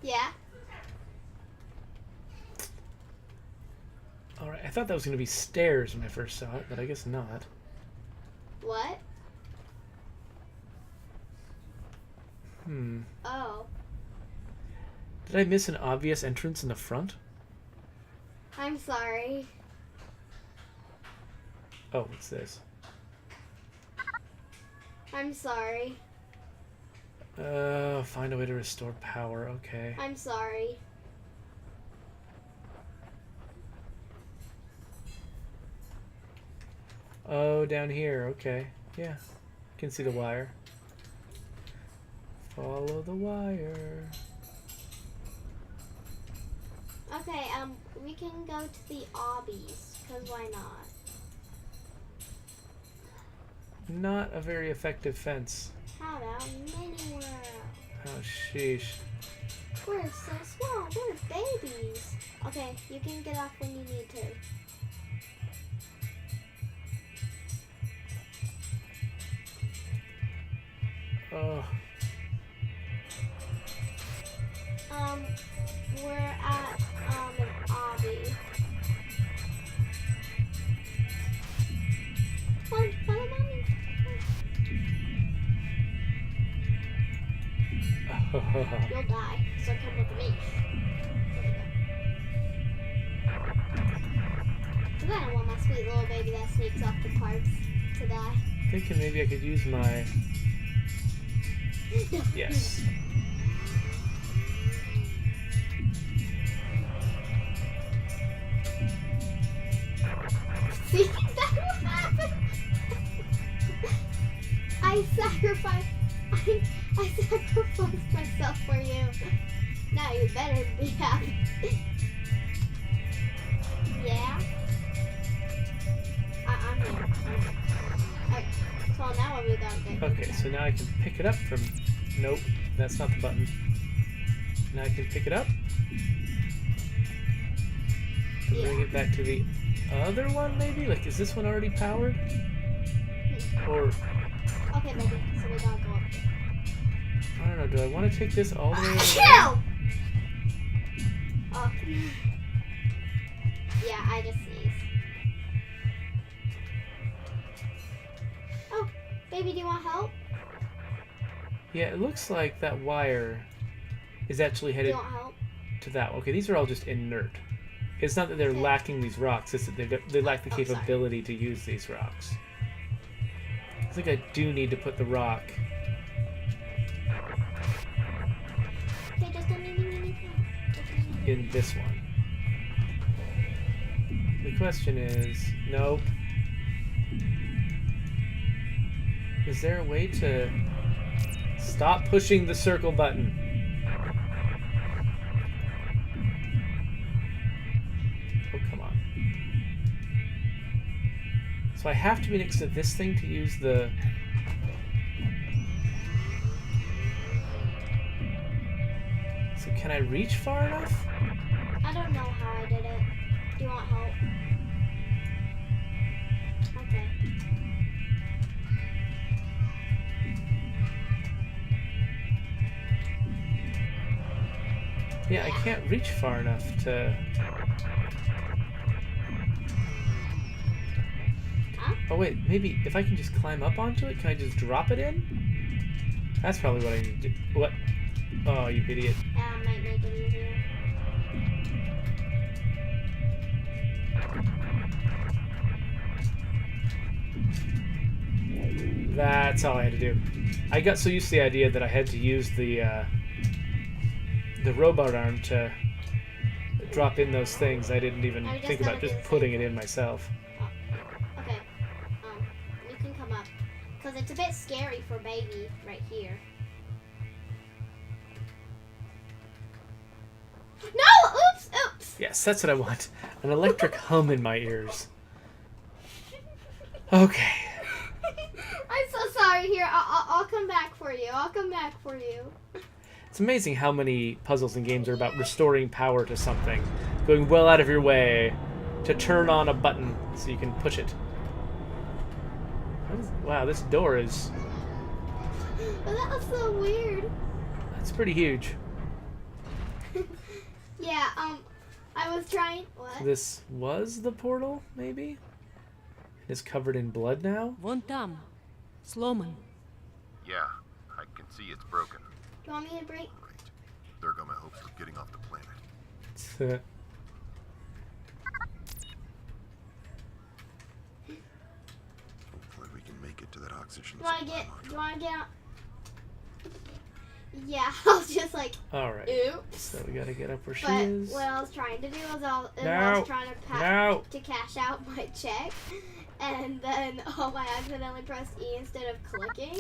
Speaker 6: Yeah.
Speaker 1: Alright, I thought that was going to be stairs when I first saw it, but I guess not.
Speaker 6: What?
Speaker 1: Hmm.
Speaker 6: Oh.
Speaker 1: Did I miss an obvious entrance in the front?
Speaker 6: I'm sorry.
Speaker 1: Oh, what's this?
Speaker 6: I'm sorry.
Speaker 1: Find a way to restore power. Okay.
Speaker 6: I'm sorry.
Speaker 1: Oh, down here. Okay. Yeah. Can see the wire. Follow the wire.
Speaker 6: Okay, we can go to the obbies, because why not?
Speaker 1: Not a very effective fence.
Speaker 6: How about mini world?
Speaker 1: Oh, sheesh.
Speaker 6: We're so small, we're babies. Okay, you can get off when you need to.
Speaker 1: Oh.
Speaker 6: We're at, an obby. Come on, follow mommy. You'll die, so come with me. Because I don't want my sweet little baby that sneaks off the parts to die.
Speaker 1: Thinking maybe I could use my... Yes.
Speaker 6: See, that's what happened. I sacrificed myself for you. Now you better be happy. Yeah. I'm here. Okay, so now what we got?
Speaker 1: Okay, so now I can pick it up from... Nope, that's not the button. Now I can pick it up. And
Speaker 6: Yeah.
Speaker 1: bring it back to the other one, maybe? Like, is this one already powered? Or...
Speaker 6: Okay, baby. So we gotta go up.
Speaker 1: I don't know, do I want to take this all the way away?
Speaker 6: Chill! Oh. Yeah, I just sneezed. Oh, baby, do you want help?
Speaker 1: Yeah, it looks like that wire is actually
Speaker 6: Do
Speaker 1: headed
Speaker 6: you want help?
Speaker 1: to that. Okay, these are all just inert. It's not that they're
Speaker 6: Okay.
Speaker 1: lacking these rocks, it's that they lack the
Speaker 6: Oh, sorry.
Speaker 1: capability to use these rocks. I think I do need to put the rock.
Speaker 6: Okay, just
Speaker 1: In this one. The question is, nope. Is there a way to stop pushing the circle button? Oh, come on. So I have to be next to this thing to use the... So can I reach far enough?
Speaker 6: I don't know how I did it. Do you want help? Okay.
Speaker 1: Yeah, I can't reach far enough to...
Speaker 6: Huh?
Speaker 1: Oh wait, maybe if I can just climb up onto it, can I just drop it in? That's probably what I need to do. What? Oh, you idiot.
Speaker 6: That might make it easier.
Speaker 1: That's all I had to do. I got so used to the idea that I had to use the robot arm to drop in those things. I didn't even
Speaker 6: I just
Speaker 1: think about
Speaker 6: gotta do
Speaker 1: just
Speaker 6: the
Speaker 1: putting
Speaker 6: same
Speaker 1: it in myself.
Speaker 6: Okay. You can come up. Because it's a bit scary for baby right here. No! Oops! Oops!
Speaker 1: Yes, that's what I want. An electric hum in my ears. Okay.
Speaker 6: I'm so sorry. Here, I'll come back for you. I'll come back for you.
Speaker 1: It's amazing how many puzzles and games are about restoring power to something, going well out of your way to turn on a button so you can push it. Wow, this door is...
Speaker 6: But that was so weird.
Speaker 1: It's pretty huge.
Speaker 6: Yeah, I was trying... What?
Speaker 1: This was the portal, maybe? It's covered in blood now?
Speaker 9: Вон там. Сломан.
Speaker 8: Yeah, I can see it's broken.
Speaker 6: You want me to break?
Speaker 8: Great. There go my hopes for getting off the planet.
Speaker 3: Hopefully we can make it to that oxygen
Speaker 6: Do you want to
Speaker 3: supply
Speaker 6: get?
Speaker 3: module.
Speaker 6: Do you want to get out? Yeah, I was just like,
Speaker 1: All right.
Speaker 6: oops.
Speaker 1: So we gotta get up where she
Speaker 6: But
Speaker 1: is.
Speaker 6: what I was trying to do was I
Speaker 1: No.
Speaker 6: was trying to to cash out my check, and then I accidentally pressed E instead of clicking.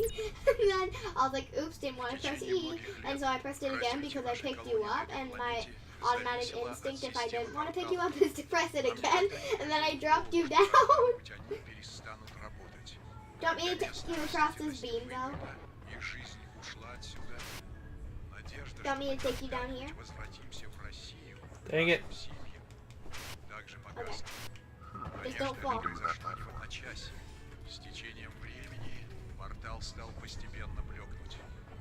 Speaker 6: And then I was like, oops, didn't want to press E, and so I pressed it again because I picked you up, and my automatic instinct, if I didn't want to pick you up, is to press it again, and then I dropped you down.
Speaker 5: Хоть они перестанут работать.
Speaker 6: Do you want me to take you across this beam, though?
Speaker 5: Их жизнь ушла отсюда. Надежда,
Speaker 6: Do you want me to
Speaker 5: что
Speaker 6: take you down here?
Speaker 5: когда-нибудь возвратимся в Россию,
Speaker 1: Dang it.
Speaker 5: к семьям. Также
Speaker 6: Okay.
Speaker 5: погаснет.
Speaker 6: Just
Speaker 5: Конечно,
Speaker 6: don't fall.
Speaker 5: это произошло не в одночасье. С течением времени портал стал постепенно блекнуть.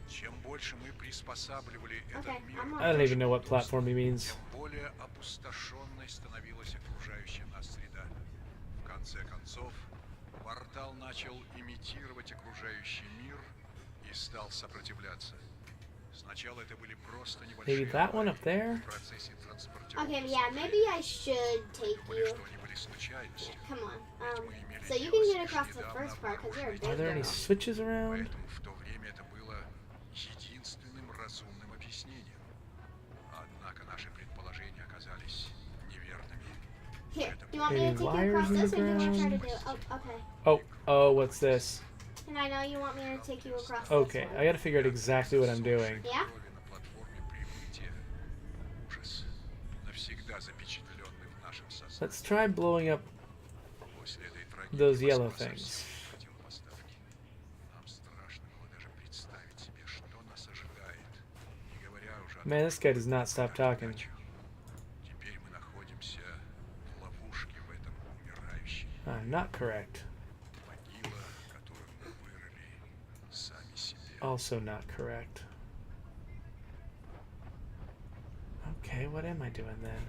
Speaker 5: Чем больше мы приспосабливали
Speaker 6: Okay,
Speaker 5: этот мир,
Speaker 6: I'm
Speaker 1: I don't even know what platform he means.
Speaker 5: тем более опустошенной становилась окружающая нас среда. В конце концов, портал начал имитировать окружающий мир и стал сопротивляться. Сначала это были просто небольшие
Speaker 1: Maybe that one up there?
Speaker 5: в процессе транспортировки.
Speaker 6: Okay, yeah, maybe I should take
Speaker 5: Более
Speaker 6: you.
Speaker 5: что они были случайностью.
Speaker 6: Come on.
Speaker 5: Мы имели
Speaker 6: So you
Speaker 5: дело
Speaker 6: can
Speaker 5: с
Speaker 6: get
Speaker 5: лишь
Speaker 6: across the
Speaker 5: недавно
Speaker 6: first part because you're a
Speaker 1: Are
Speaker 6: big
Speaker 1: there any
Speaker 6: girl.
Speaker 1: switches around?
Speaker 5: Поэтому в то время это было единственным разумным объяснением. Однако наши предположения оказались неверными.
Speaker 6: Here, do you want me to
Speaker 1: Any
Speaker 6: take you
Speaker 1: wires
Speaker 6: across
Speaker 1: in the
Speaker 6: this, or do you want to try to
Speaker 1: ground?
Speaker 6: do it? Oh, okay.
Speaker 1: Oh, what's this?
Speaker 6: And I know you want me to take you across
Speaker 1: Okay,
Speaker 6: this
Speaker 1: I gotta figure out exactly what I'm doing.
Speaker 6: Yeah?
Speaker 5: Крови на платформе прибытия. Ужас, навсегда запечатленный в нашем сознании.
Speaker 1: Let's try blowing up
Speaker 5: После этой трагедии
Speaker 1: those yellow
Speaker 5: Москва совсем
Speaker 1: things.
Speaker 5: уходила в поставки. Нам страшно было даже представить себе, что нас ожидает. Не говоря уже о
Speaker 1: Man,
Speaker 5: том,
Speaker 1: this guy does not stop talking.
Speaker 5: Теперь мы находимся в ловушке в этом умирающем.
Speaker 1: Not correct.
Speaker 5: Могила, которую мы вырыли сами себе.
Speaker 1: Also not correct. Okay, what am I doing then?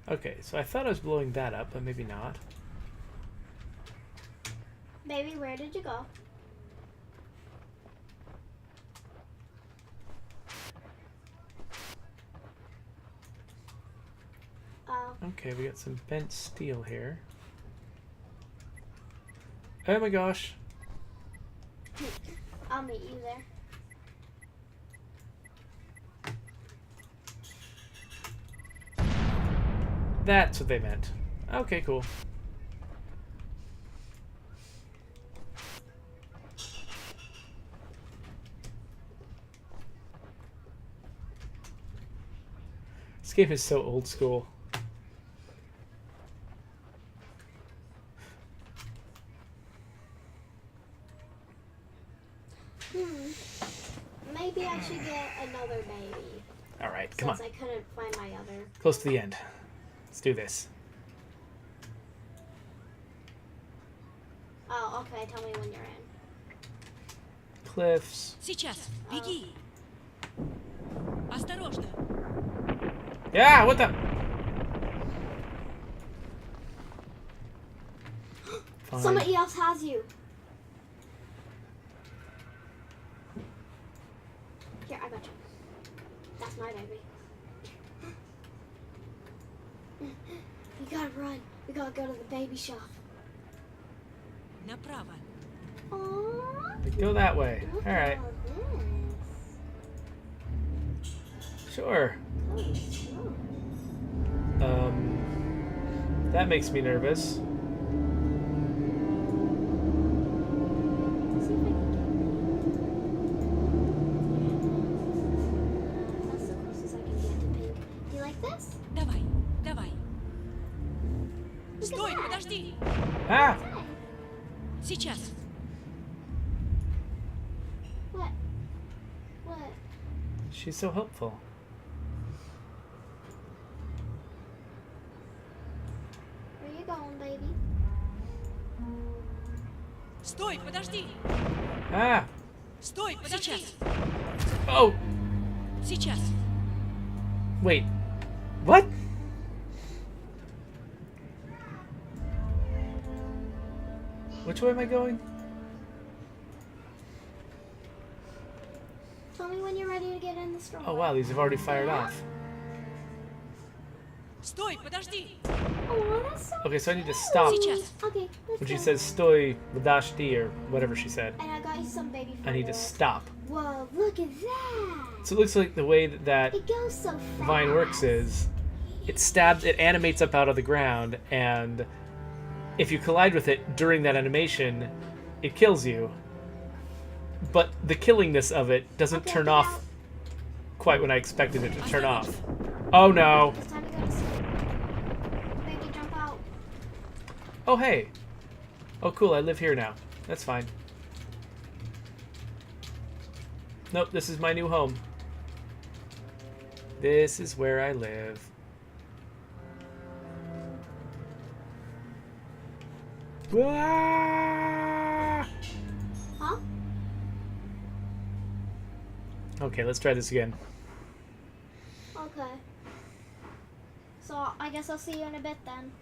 Speaker 1: Okay, so I thought I was blowing that up, but maybe not.
Speaker 6: Baby, where did you go? Oh,
Speaker 1: Okay, we got some bent steel here. Oh my gosh.
Speaker 6: I'll meet you there.
Speaker 1: That's what they meant. Okay, cool. This game is so old school.
Speaker 6: Maybe I should get another baby.
Speaker 1: Alright, come on.
Speaker 6: Since I couldn't find my other.
Speaker 1: Close to the end. Let's do this.
Speaker 6: Oh, okay. Tell me when you're in.
Speaker 1: Cliffs.
Speaker 9: Сейчас, беги. Осторожно.
Speaker 1: Yeah, what the? Fine.
Speaker 6: Somebody else has you. Here, I got you. That's my baby. We gotta run. We gotta go to the baby shop.
Speaker 9: Направо.
Speaker 6: Aww.
Speaker 1: Go that way.
Speaker 6: Look
Speaker 1: Alright,
Speaker 6: at
Speaker 1: sure.
Speaker 6: this.
Speaker 1: That makes me nervous.
Speaker 6: See if I can get. That's the closest I can get to pink. Do you like this?
Speaker 9: Давай, давай.
Speaker 6: Look at
Speaker 9: Стой,
Speaker 6: that.
Speaker 9: подожди.
Speaker 1: Ah!
Speaker 9: Сейчас.
Speaker 6: What? What?
Speaker 1: She's so helpful.
Speaker 6: Where you going, baby?
Speaker 9: Стой, подожди.
Speaker 1: Ah!
Speaker 9: Стой, подожди.
Speaker 1: Oh!
Speaker 9: Сейчас.
Speaker 1: Wait. What? Which way am I going?
Speaker 6: Tell me when you're ready to get in the store.
Speaker 1: Oh wow, these have already fired off.
Speaker 9: Стой, подожди!
Speaker 6: Oh, that's so
Speaker 1: Okay, so I need to stop.
Speaker 9: Сейчас.
Speaker 6: Okay, let's
Speaker 1: When she
Speaker 6: go.
Speaker 1: says "Stoi Wadashti" or whatever she said,
Speaker 6: And I got you some baby
Speaker 1: I need to
Speaker 6: formula.
Speaker 1: stop.
Speaker 6: Whoa, look at that!
Speaker 1: So it looks like the way that
Speaker 6: It goes so fast.
Speaker 1: Vine works is it stabs, it animates up out of the ground, and if you collide with it during that animation, it kills you. But the killingness of it doesn't
Speaker 6: Okay,
Speaker 1: turn
Speaker 6: get
Speaker 1: off
Speaker 6: out.
Speaker 1: quite when I expected it to turn off. Oh no.
Speaker 6: It's time to go to sleep. Baby, jump out.
Speaker 1: Oh hey. Oh cool, I live here now. That's fine. Nope, this is my new home. This is where I live. Ah!
Speaker 6: Huh?
Speaker 1: Okay, let's try this again.
Speaker 6: Okay. So I guess I'll see you in a bit then.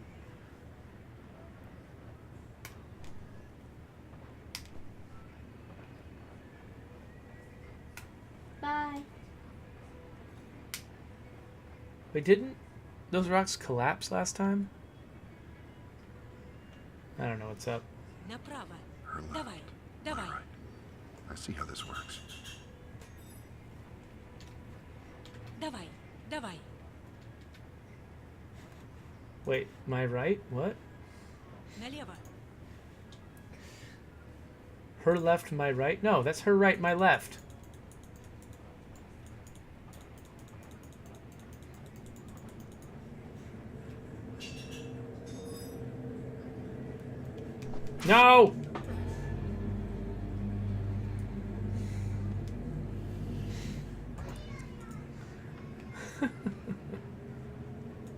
Speaker 6: Bye.
Speaker 1: Wait, didn't those rocks collapse last time? I don't know what's up.
Speaker 9: Направо.
Speaker 8: Her left.
Speaker 9: Давай, давай.
Speaker 8: Right. I see how this works.
Speaker 9: Давай, давай.
Speaker 1: Wait, my right? What?
Speaker 9: Налево.
Speaker 1: Her left, my right? No, that's her right, my left. No!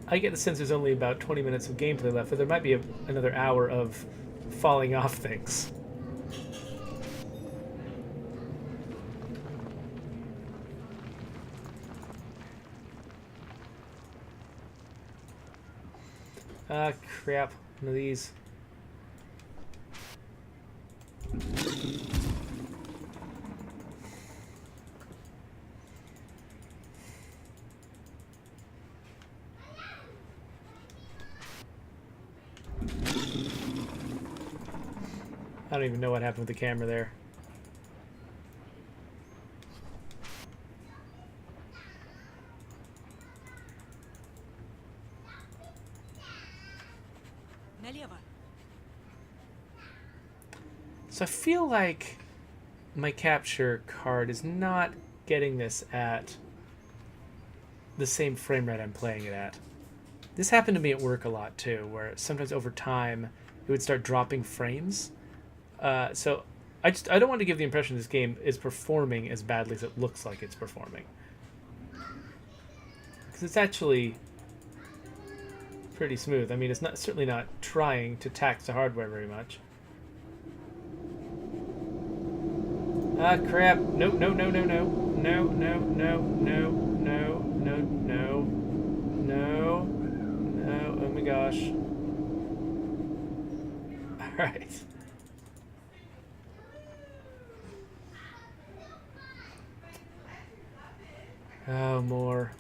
Speaker 1: I get the sense there's only about 20 minutes of gameplay left, but there might be another hour of falling off things. Ah, crap. One of these. I don't even know what happened with the camera there.
Speaker 9: Налево.
Speaker 1: So I feel like my capture card is not getting this at the same frame rate I'm playing it at. This happened to me at work a lot too, where sometimes over time it would start dropping frames. So I don't want to give the impression this game is performing as badly as it looks like it's performing. Because it's actually pretty smooth. I mean, it's not certainly not trying to tax the hardware very much. Ah, crap. No, no, no, no, no. No, no, no, no, no, no, no. No. No. Oh my gosh. Alright. Oh, more.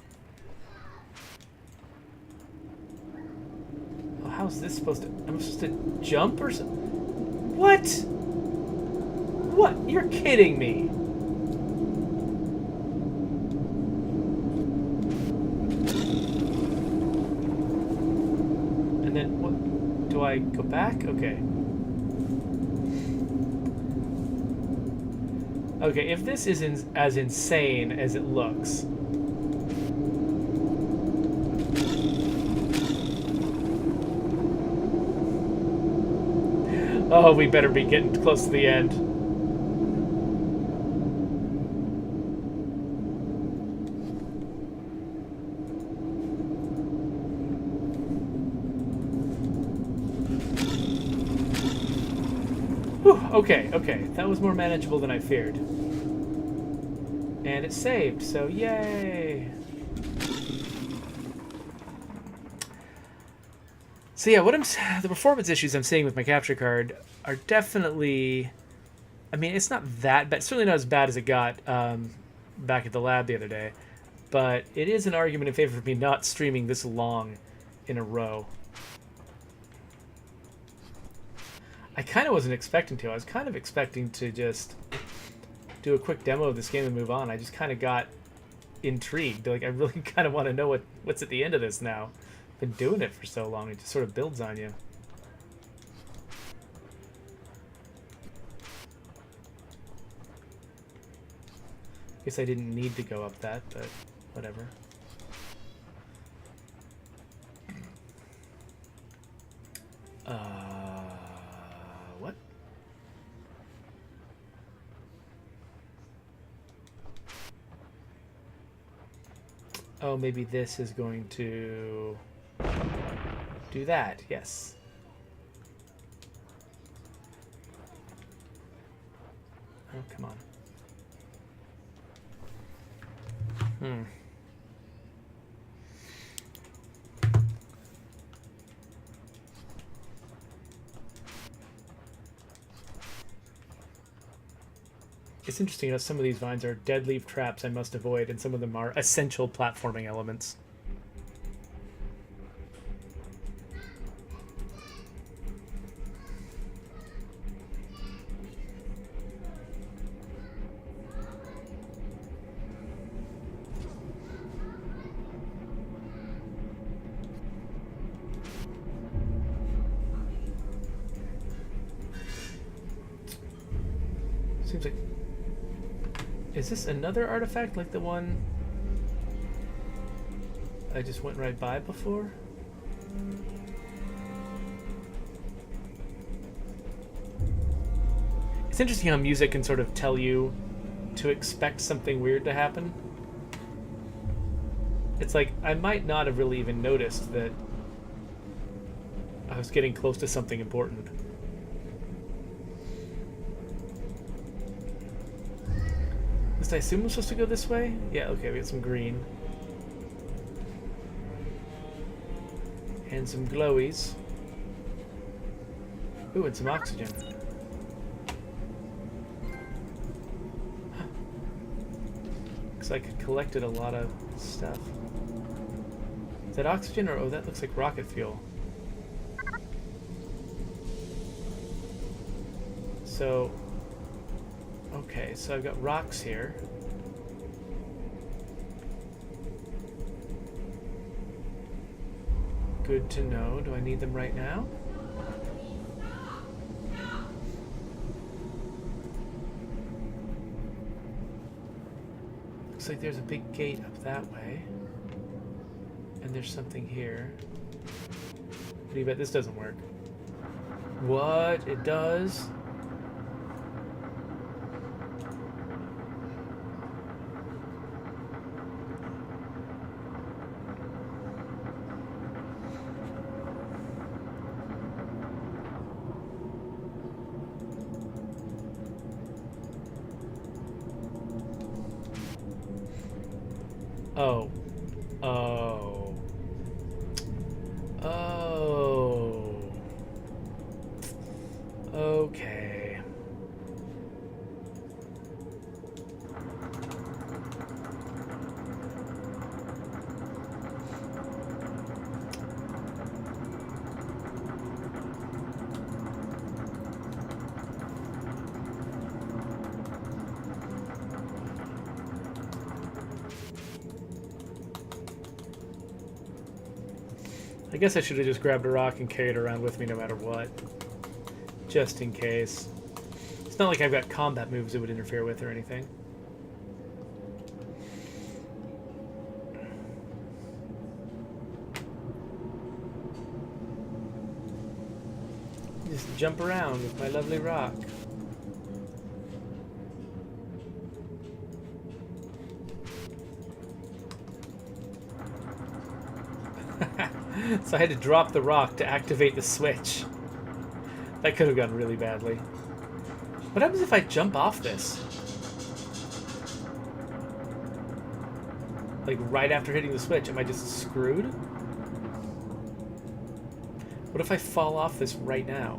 Speaker 1: Oh, how's this supposed to... I'm supposed to jump or something? What? What? You're kidding me. And then what? Do I go back? Okay. Okay, if this isn't as insane as it looks... Oh, we better be getting close to the end. Whew, okay, okay. That was more manageable than I feared. And it saved, so yay! So yeah, the performance issues I'm seeing with my capture card are definitely, I mean, it's not that bad. Certainly not as bad as it got back at the lab the other day. But it is an argument in favor of me not streaming this long in a row. I kind of wasn't expecting to. I was kind of expecting to just do a quick demo of this game and move on. I just kind of got intrigued. Like, I really kind of want to know what's at the end of this now. Been doing it for so long, it just sort of builds on you. Guess I didn't need to go up that, but whatever. What? Oh, maybe this is going to do that. Yes. Oh, come on. It's interesting how some of these vines are dead leaf traps I must avoid, and some of them are essential platforming elements. Seems like... Is this another artifact like the one I just went right by before? It's interesting how music can sort of tell you to expect something weird to happen. It's like, I might not have really even noticed that I was getting close to something important. I assume I'm supposed to go this way? Yeah, okay, we got some green. And some glowies. Ooh, and some oxygen. Looks like I collected a lot of stuff. Is that oxygen or... Oh, that looks like rocket fuel. So... Okay, so I've got rocks here. Good to know. Do I need them right now? Looks like there's a big gate up that way. And there's something here. What do you bet this doesn't work? What? It does? Oh. Oh. Oh. Okay. I guess I should have just grabbed a rock and carried it around with me no matter what. Just in case. It's not like I've got combat moves it would interfere with or anything. Just jump around with my lovely rock. So I had to drop the rock to activate the switch. That could have gone really badly. What happens if I jump off this? Like right after hitting the switch, am I just screwed? What if I fall off this right now?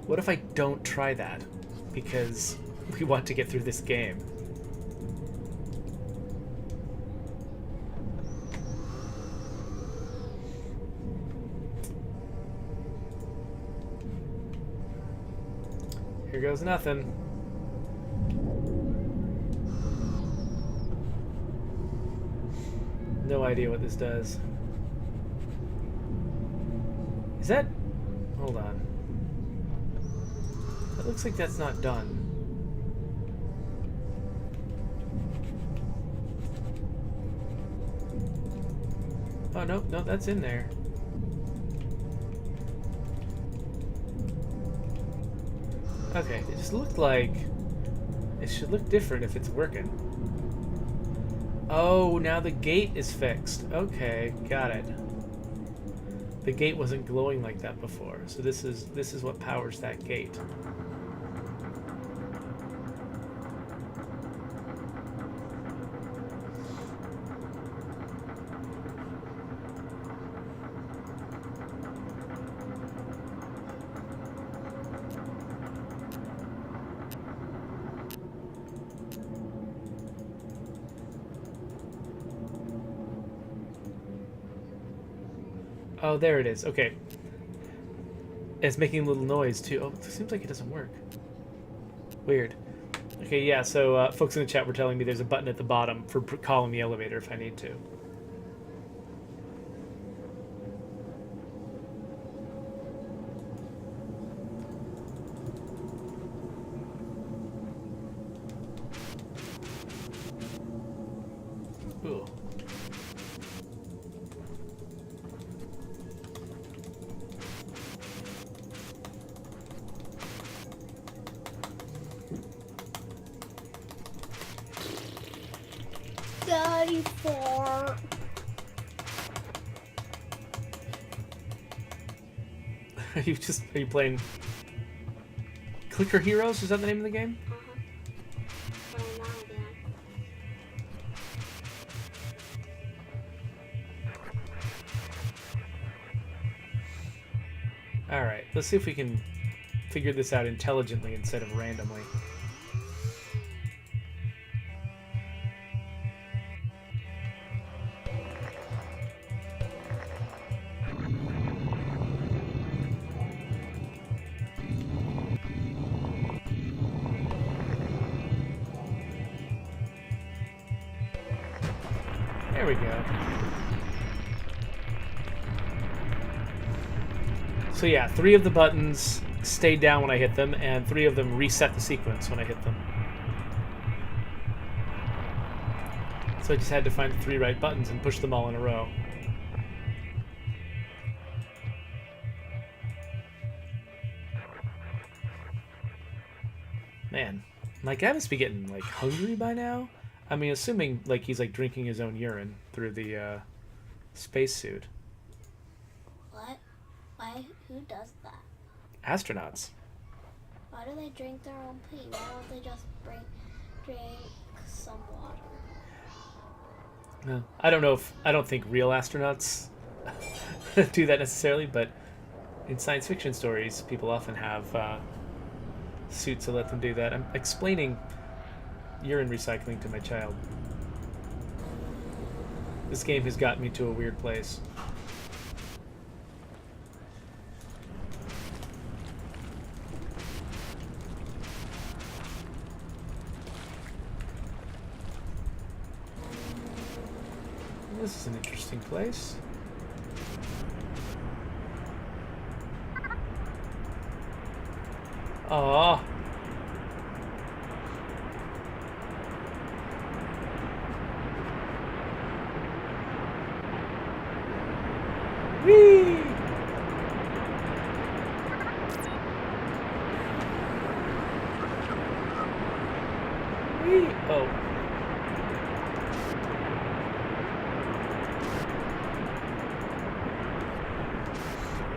Speaker 1: What if I don't try that? Because we want to get through this game. Here goes nothing. No idea what this does. Is that... Hold on. That looks like that's not done. Oh, no, no, that's in there. Okay, it just looked like... It should look different if it's working. Oh, now the gate is fixed. Okay, got it. The gate wasn't glowing like that before, so this is what powers that gate. Oh, there it is. Okay. It's making a little noise, too. Oh, it seems like it doesn't work. Weird. Okay, yeah, so folks in the chat were telling me there's a button at the bottom for calling the elevator if I need to. Ooh.
Speaker 6: Daddy fart.
Speaker 1: Are you playing Clicker Heroes? Is that the name of the game? Alright, let's see if we can figure this out intelligently instead of randomly. There we go. So yeah, 3 of the buttons stayed down when I hit them, and 3 of them reset the sequence when I hit them. So I just had to find the 3 right buttons and push them all in a row. Man, my guy must be getting, like, hungry by now. I mean, assuming, like, he's, like, drinking his own urine through the, spacesuit.
Speaker 6: What? Why? Who does that?
Speaker 1: Astronauts.
Speaker 6: Why do they drink their own pee? Why don't they just drink some water?
Speaker 1: No, I don't think real astronauts do that necessarily, but in science fiction stories, people often have suits that let them do that. I'm explaining urine recycling to my child. This game has gotten me to a weird place. This is an interesting place. Aww. Whee! Whee! Oh.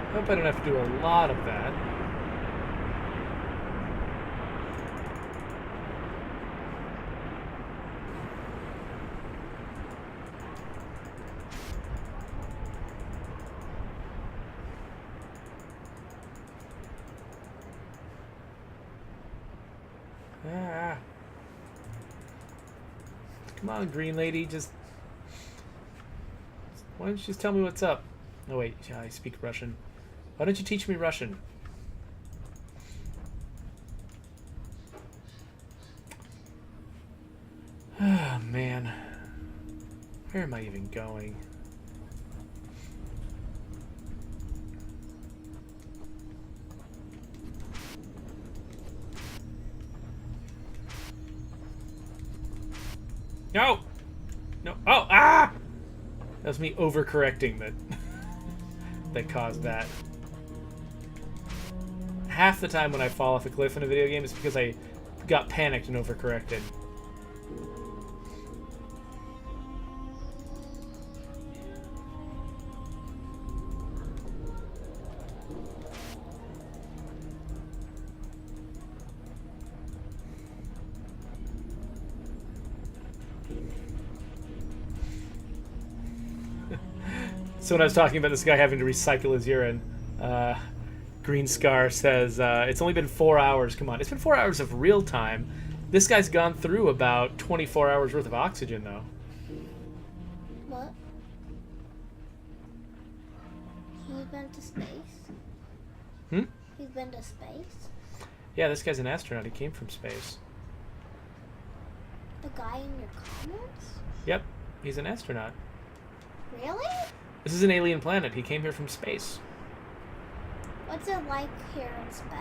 Speaker 1: I hope I don't have to do a lot of that. Ah. Come on, green lady, just... Why don't you just tell me what's up? Oh, wait, yeah, I speak Russian. Why don't you teach me Russian? Ah, man. Where am I even going? No! No. Oh, ah! That was me overcorrecting that that caused that. Half the time when I fall off a cliff in a video game, it's because I got panicked and overcorrected. So when I was talking about this guy having to recycle his urine, Green Scar says, it's only been 4 hours. Come on, it's been 4 hours of real time. This guy's gone through about 24 hours worth of oxygen, though.
Speaker 6: What? He's been to space?
Speaker 1: Hmm?
Speaker 6: He's been to space?
Speaker 1: Yeah, this guy's an astronaut. He came from space.
Speaker 6: The guy in your comments?
Speaker 1: Yep, he's an astronaut.
Speaker 6: Really?
Speaker 1: This is an alien planet. He came here from space.
Speaker 6: What's it like here in space?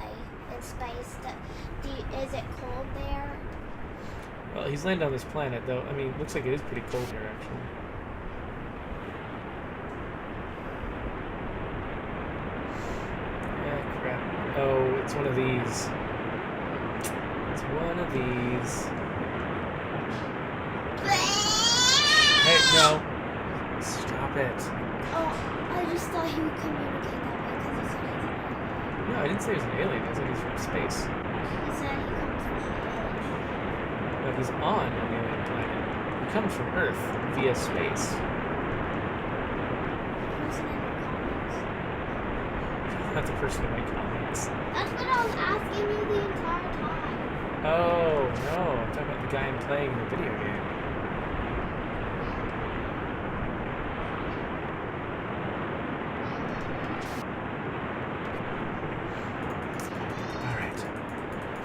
Speaker 6: Is it cold there?
Speaker 1: Well, he's landed on this planet, though. I mean, it looks like it is pretty cold here, actually. Ah, crap. Oh, it's one of these. It's one of these. Hey, no. Stop it.
Speaker 6: Oh, I just thought he would communicate that way because he said he's an alien.
Speaker 1: No, I didn't say he was an alien. I said he's from space.
Speaker 6: He said he comes from Earth.
Speaker 1: No, he's on an alien planet. He comes from Earth via space.
Speaker 6: Person in your comments.
Speaker 1: Not the person in my comments.
Speaker 6: That's what I was asking you the entire time.
Speaker 1: Oh, no. I'm talking about the guy I'm playing in the video game.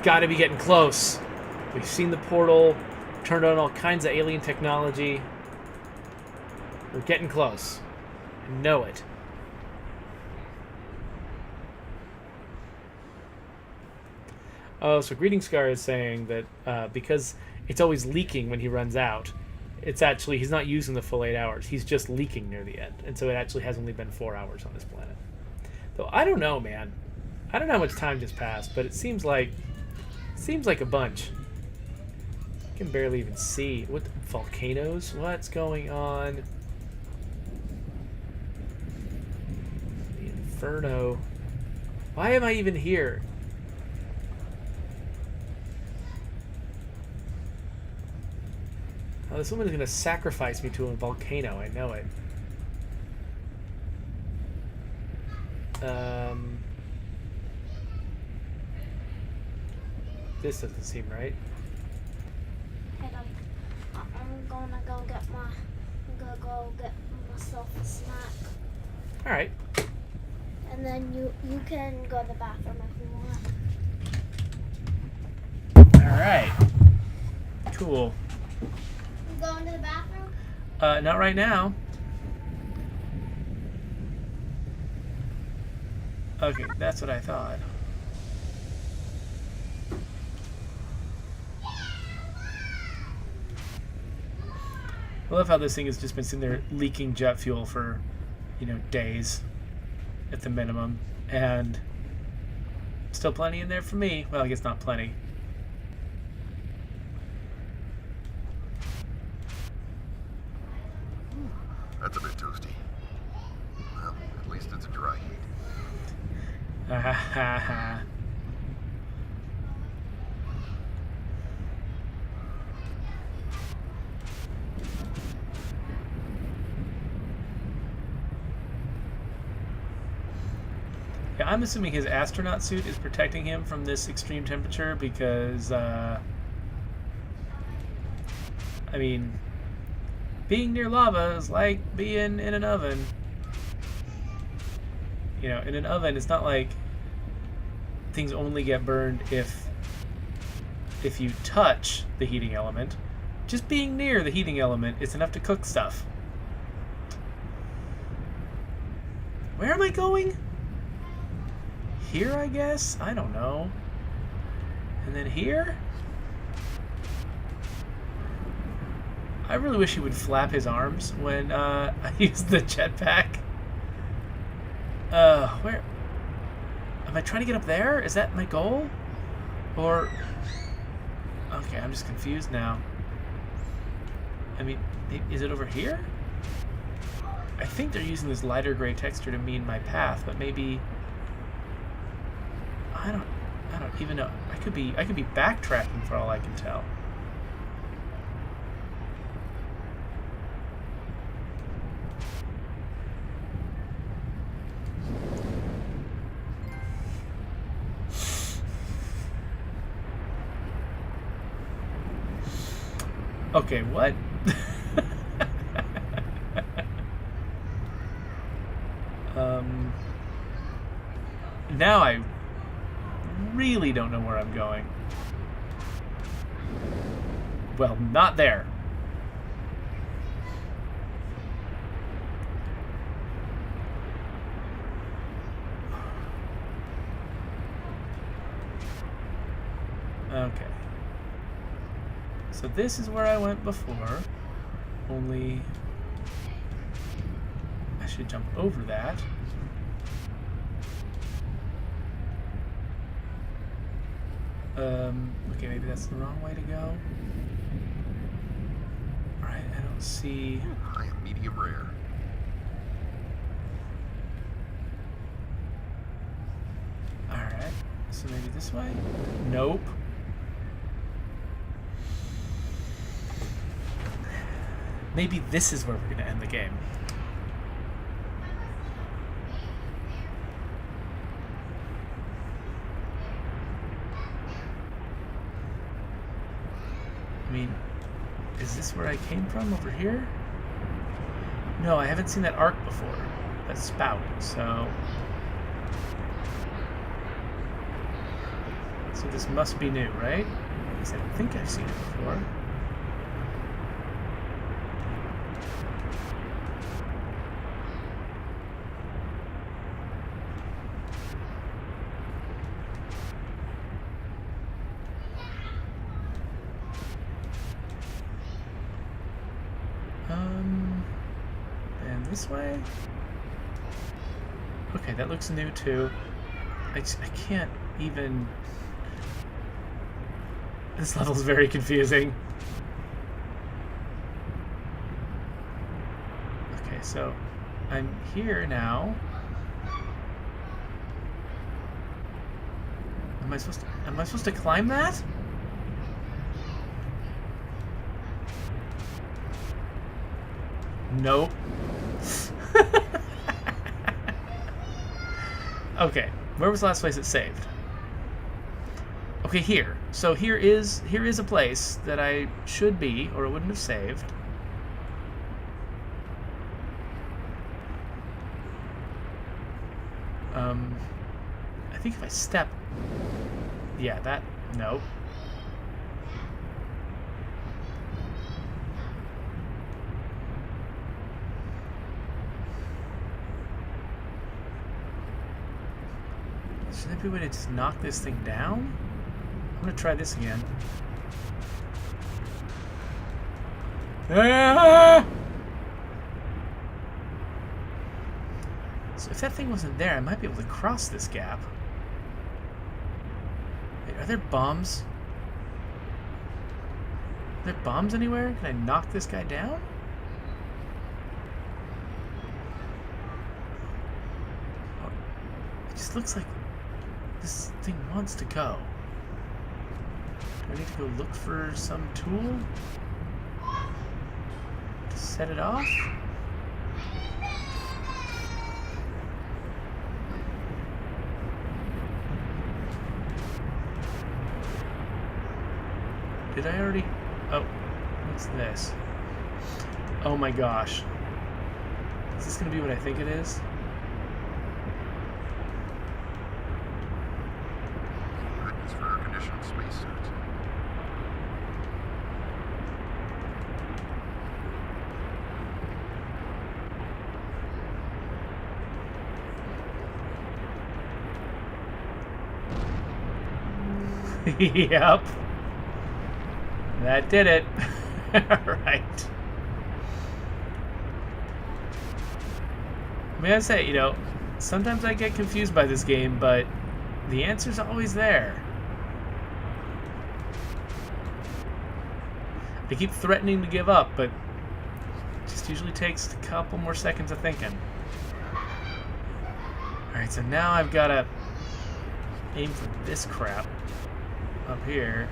Speaker 1: Gotta be getting close. We've seen the portal, turned on all kinds of alien technology. We're getting close. I know it. Oh, so Greeting Scar is saying that because it's always leaking when he runs out, it's actually, he's not using the full 8 hours. He's just leaking near the end. And so it actually has only been 4 hours on this planet. Though I don't know, man. I don't know how much time just passed, but it seems like a bunch. I can barely even see. What, volcanoes? What's going on? The Inferno. Why am I even here? Oh, this woman is going to sacrifice me to a volcano. I know it. This doesn't seem right.
Speaker 6: I'm gonna go get myself a snack.
Speaker 1: All right.
Speaker 6: And then you can go to the bathroom if you want.
Speaker 1: All right. Cool.
Speaker 6: You going to the bathroom?
Speaker 1: Not right now. Okay, that's what I thought. I love how this thing has just been sitting there leaking jet fuel for, days at the minimum. And still plenty in there for me. Well, I guess not plenty.
Speaker 8: That's a bit toasty. Well, at least it's a dry heat.
Speaker 1: Ha ha ha. I'm assuming his astronaut suit is protecting him from this extreme temperature because, I mean, being near lava is like being in an oven. You know, in an oven, it's not like things only get burned if you touch the heating element. Just being near the heating element is enough to cook stuff. Where am I going? Here, I guess? I don't know. And then here? I really wish he would flap his arms when I use the jetpack. Where? Am I trying to get up there? Is that my goal? Or... Okay, I'm just confused now. I mean, is it over here? I think they're using this lighter gray texture to mean my path, but maybe... I don't even know. I could be backtracking for all I can tell. Okay, what? Now I really don't know where I'm going. Well, not there. Okay. So this is where I went before, only I should jump over that. Okay, maybe that's the wrong way to go. Alright, I don't see...
Speaker 8: I am medium rare.
Speaker 1: Alright, so maybe this way? Nope. Maybe this is where we're going to end the game. I mean, is this where I came from, over here? No, I haven't seen that arc before. That spout, so this must be new, right? Because I think I've seen it before. And this way? Okay, that looks new too. I can't even... This level's very confusing. Okay, so I'm here now. Am I supposed to climb that? Nope. Okay, where was the last place it saved? Okay, here. So here is a place that I should be, or it wouldn't have saved. I think if I step... Yeah, that... Nope. Should there be a way to just knock this thing down? I'm gonna try this again. Ah! So if that thing wasn't there, I might be able to cross this gap. Wait, are there bombs? Are there bombs anywhere? Can I knock this guy down? Oh, it just looks like this thing wants to go. Do I need to go look for some tool to set it off? Did I already... Oh, what's this? Oh my gosh. Is this going to be what I think it is?
Speaker 8: It's for air-conditioned spacesuits.
Speaker 1: Yep. That did it. Right. I mean, I say, you know, sometimes I get confused by this game, but the answer's always there. I keep threatening to give up, but it just usually takes a couple more seconds of thinking. Alright, so now I've got to aim for this crap up here.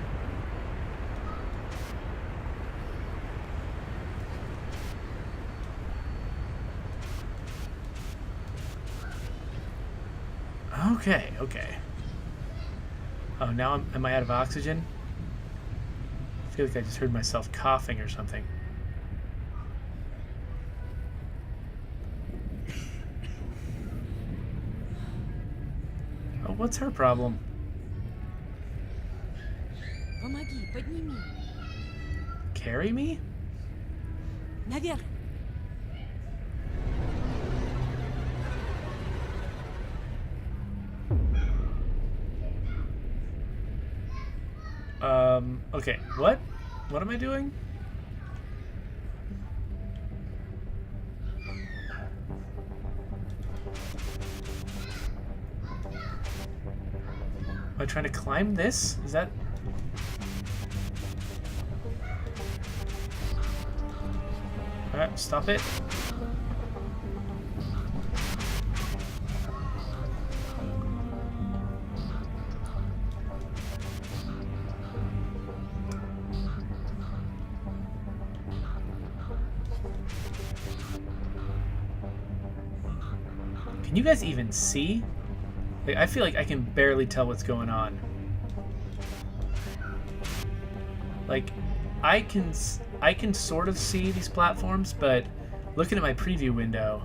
Speaker 1: Okay, okay. Oh, now am I out of oxygen? I feel like I just heard myself coughing or something. Oh, what's her problem?
Speaker 9: Помоги, подними.
Speaker 1: Carry me?
Speaker 9: Наверх.
Speaker 1: Okay, what? What am I doing? Am I trying to climb this? Is that... Alright, stop it. Can you guys even see? Like, I feel like I can barely tell what's going on. Like, I can sort of see these platforms, but looking at my preview window,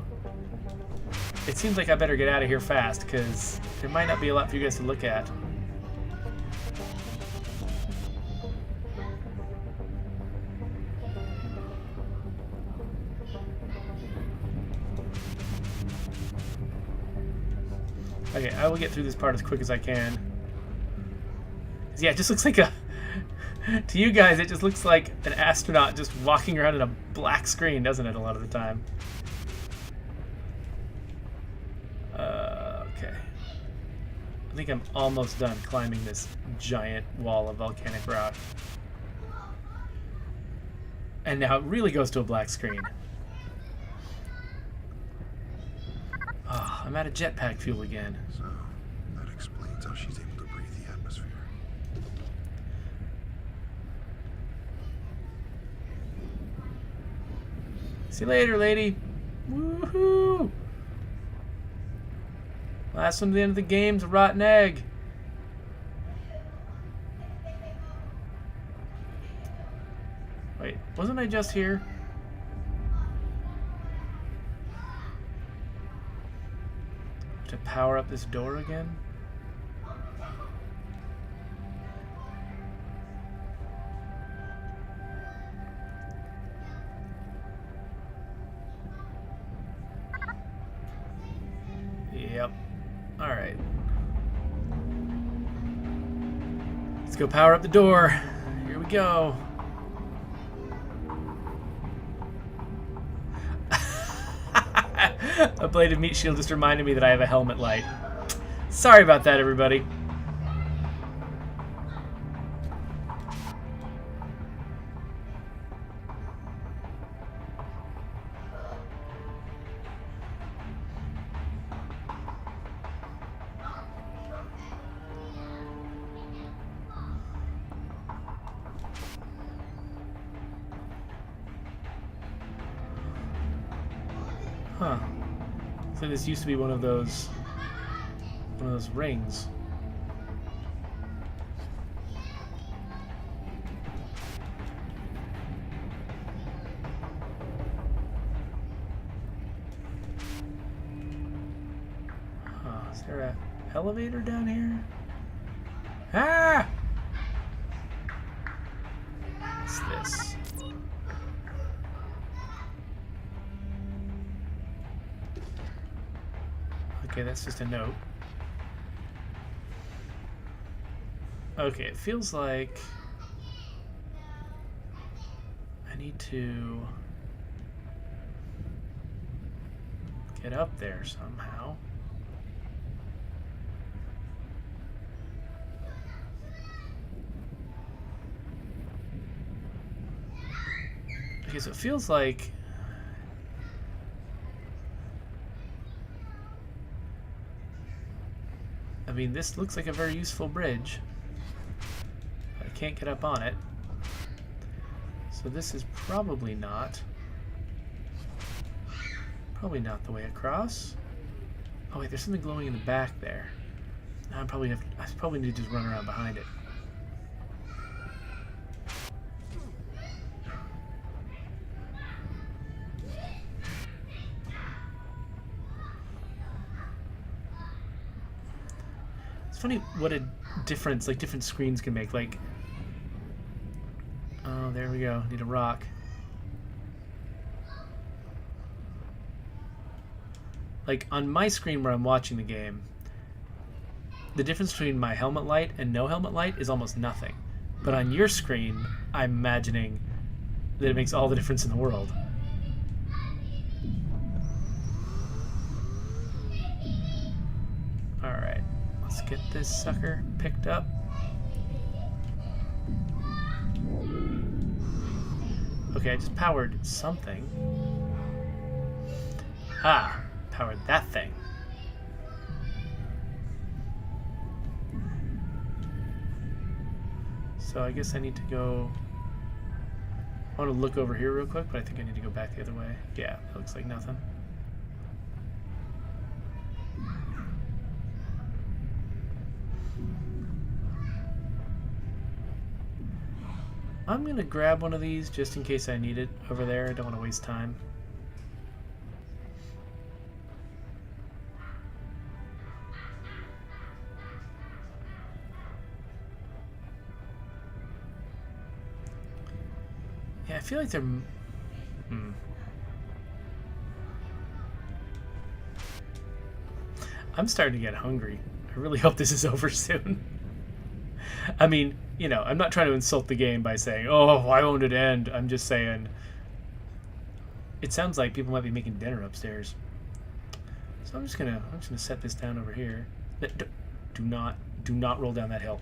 Speaker 1: it seems like I better get out of here fast, because there might not be a lot for you guys to look at. Okay, I will get through this part as quick as I can. Yeah, it just looks like a... To you guys, it just looks like an astronaut just walking around in a black screen, doesn't it, a lot of the time? Okay. I think I'm almost done climbing this giant wall of volcanic rock. And now it really goes to a black screen. Oh, I'm out of jetpack fuel again.
Speaker 8: So, that explains how she's able to breathe the atmosphere.
Speaker 1: See you later, lady. Woohoo! Last one to the end of the game's a rotten egg. Wait, wasn't I just here? To power up this door again? Yep. Alright. Let's go power up the door. Here we go. A bladed meat shield just reminded me that I have a helmet light. Sorry about that, everybody. Huh. So this used to be one of those rings. Is there a elevator down here? Ah! What's this? Okay, that's just a note. Okay, it feels like I need to get up there somehow. Okay, so it feels like I mean, this looks like a very useful bridge. I can't get up on it. So this is probably not the way across. Oh wait, there's something glowing in the back there. I probably need to just run around behind it. It's funny what a difference like different screens can make. Like, oh, there we go. Need a rock. Like on my screen where I'm watching the game, the difference between my helmet light and no helmet light is almost nothing. But on your screen, I'm imagining that it makes all the difference in the world. Alright, let's get this sucker picked up. Okay, I just powered something. Ah, powered that thing. So I guess I need to go... I want to look over here real quick, but I think I need to go back the other way. Yeah, that looks like nothing. I'm going to grab one of these just in case I need it over there. I don't want to waste time. Yeah, I feel like they're... I'm starting to get hungry. I really hope this is over soon. I mean, you know, I'm not trying to insult the game by saying, oh, why won't it end? I'm just saying, it sounds like people might be making dinner upstairs. So I'm just gonna set this down over here. Do not roll down that hill.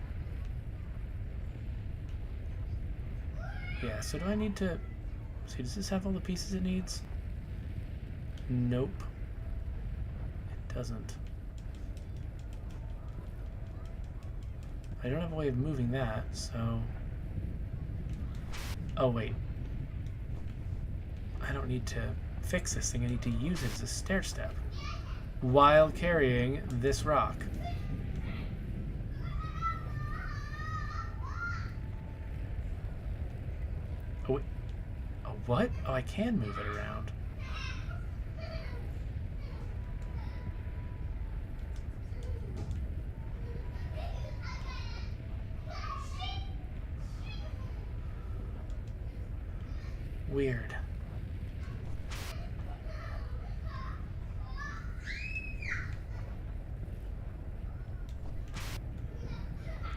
Speaker 1: Yeah, so do I need to... See, does this have all the pieces it needs? Nope. It doesn't. I don't have a way of moving that, so... Oh, wait. I don't need to fix this thing. I need to use it as a stair step while carrying this rock. Oh, wait. Oh, what? Oh, I can move it around. Weird.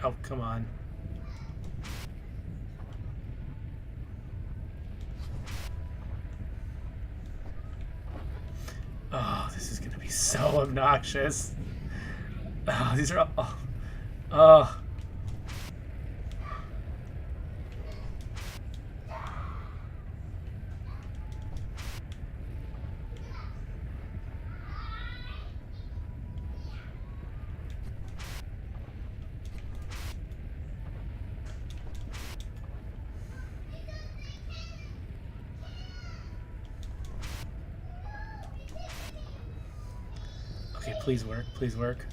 Speaker 1: Oh, come on. Oh, this is gonna be so obnoxious. Oh, these are all... Oh. Okay, please work, please work.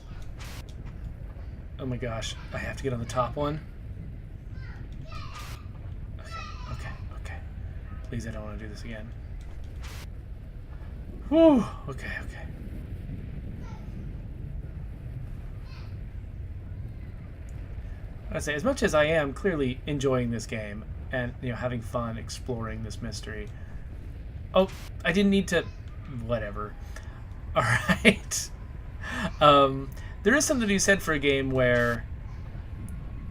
Speaker 1: Oh my gosh, I have to get on the top one. Okay. Please, I don't want to do this again. Whew, okay. say, as much as I am clearly enjoying this game and, you know, having fun exploring this mystery. Oh, I didn't need to... Whatever. Alright. There is something to be said for a game where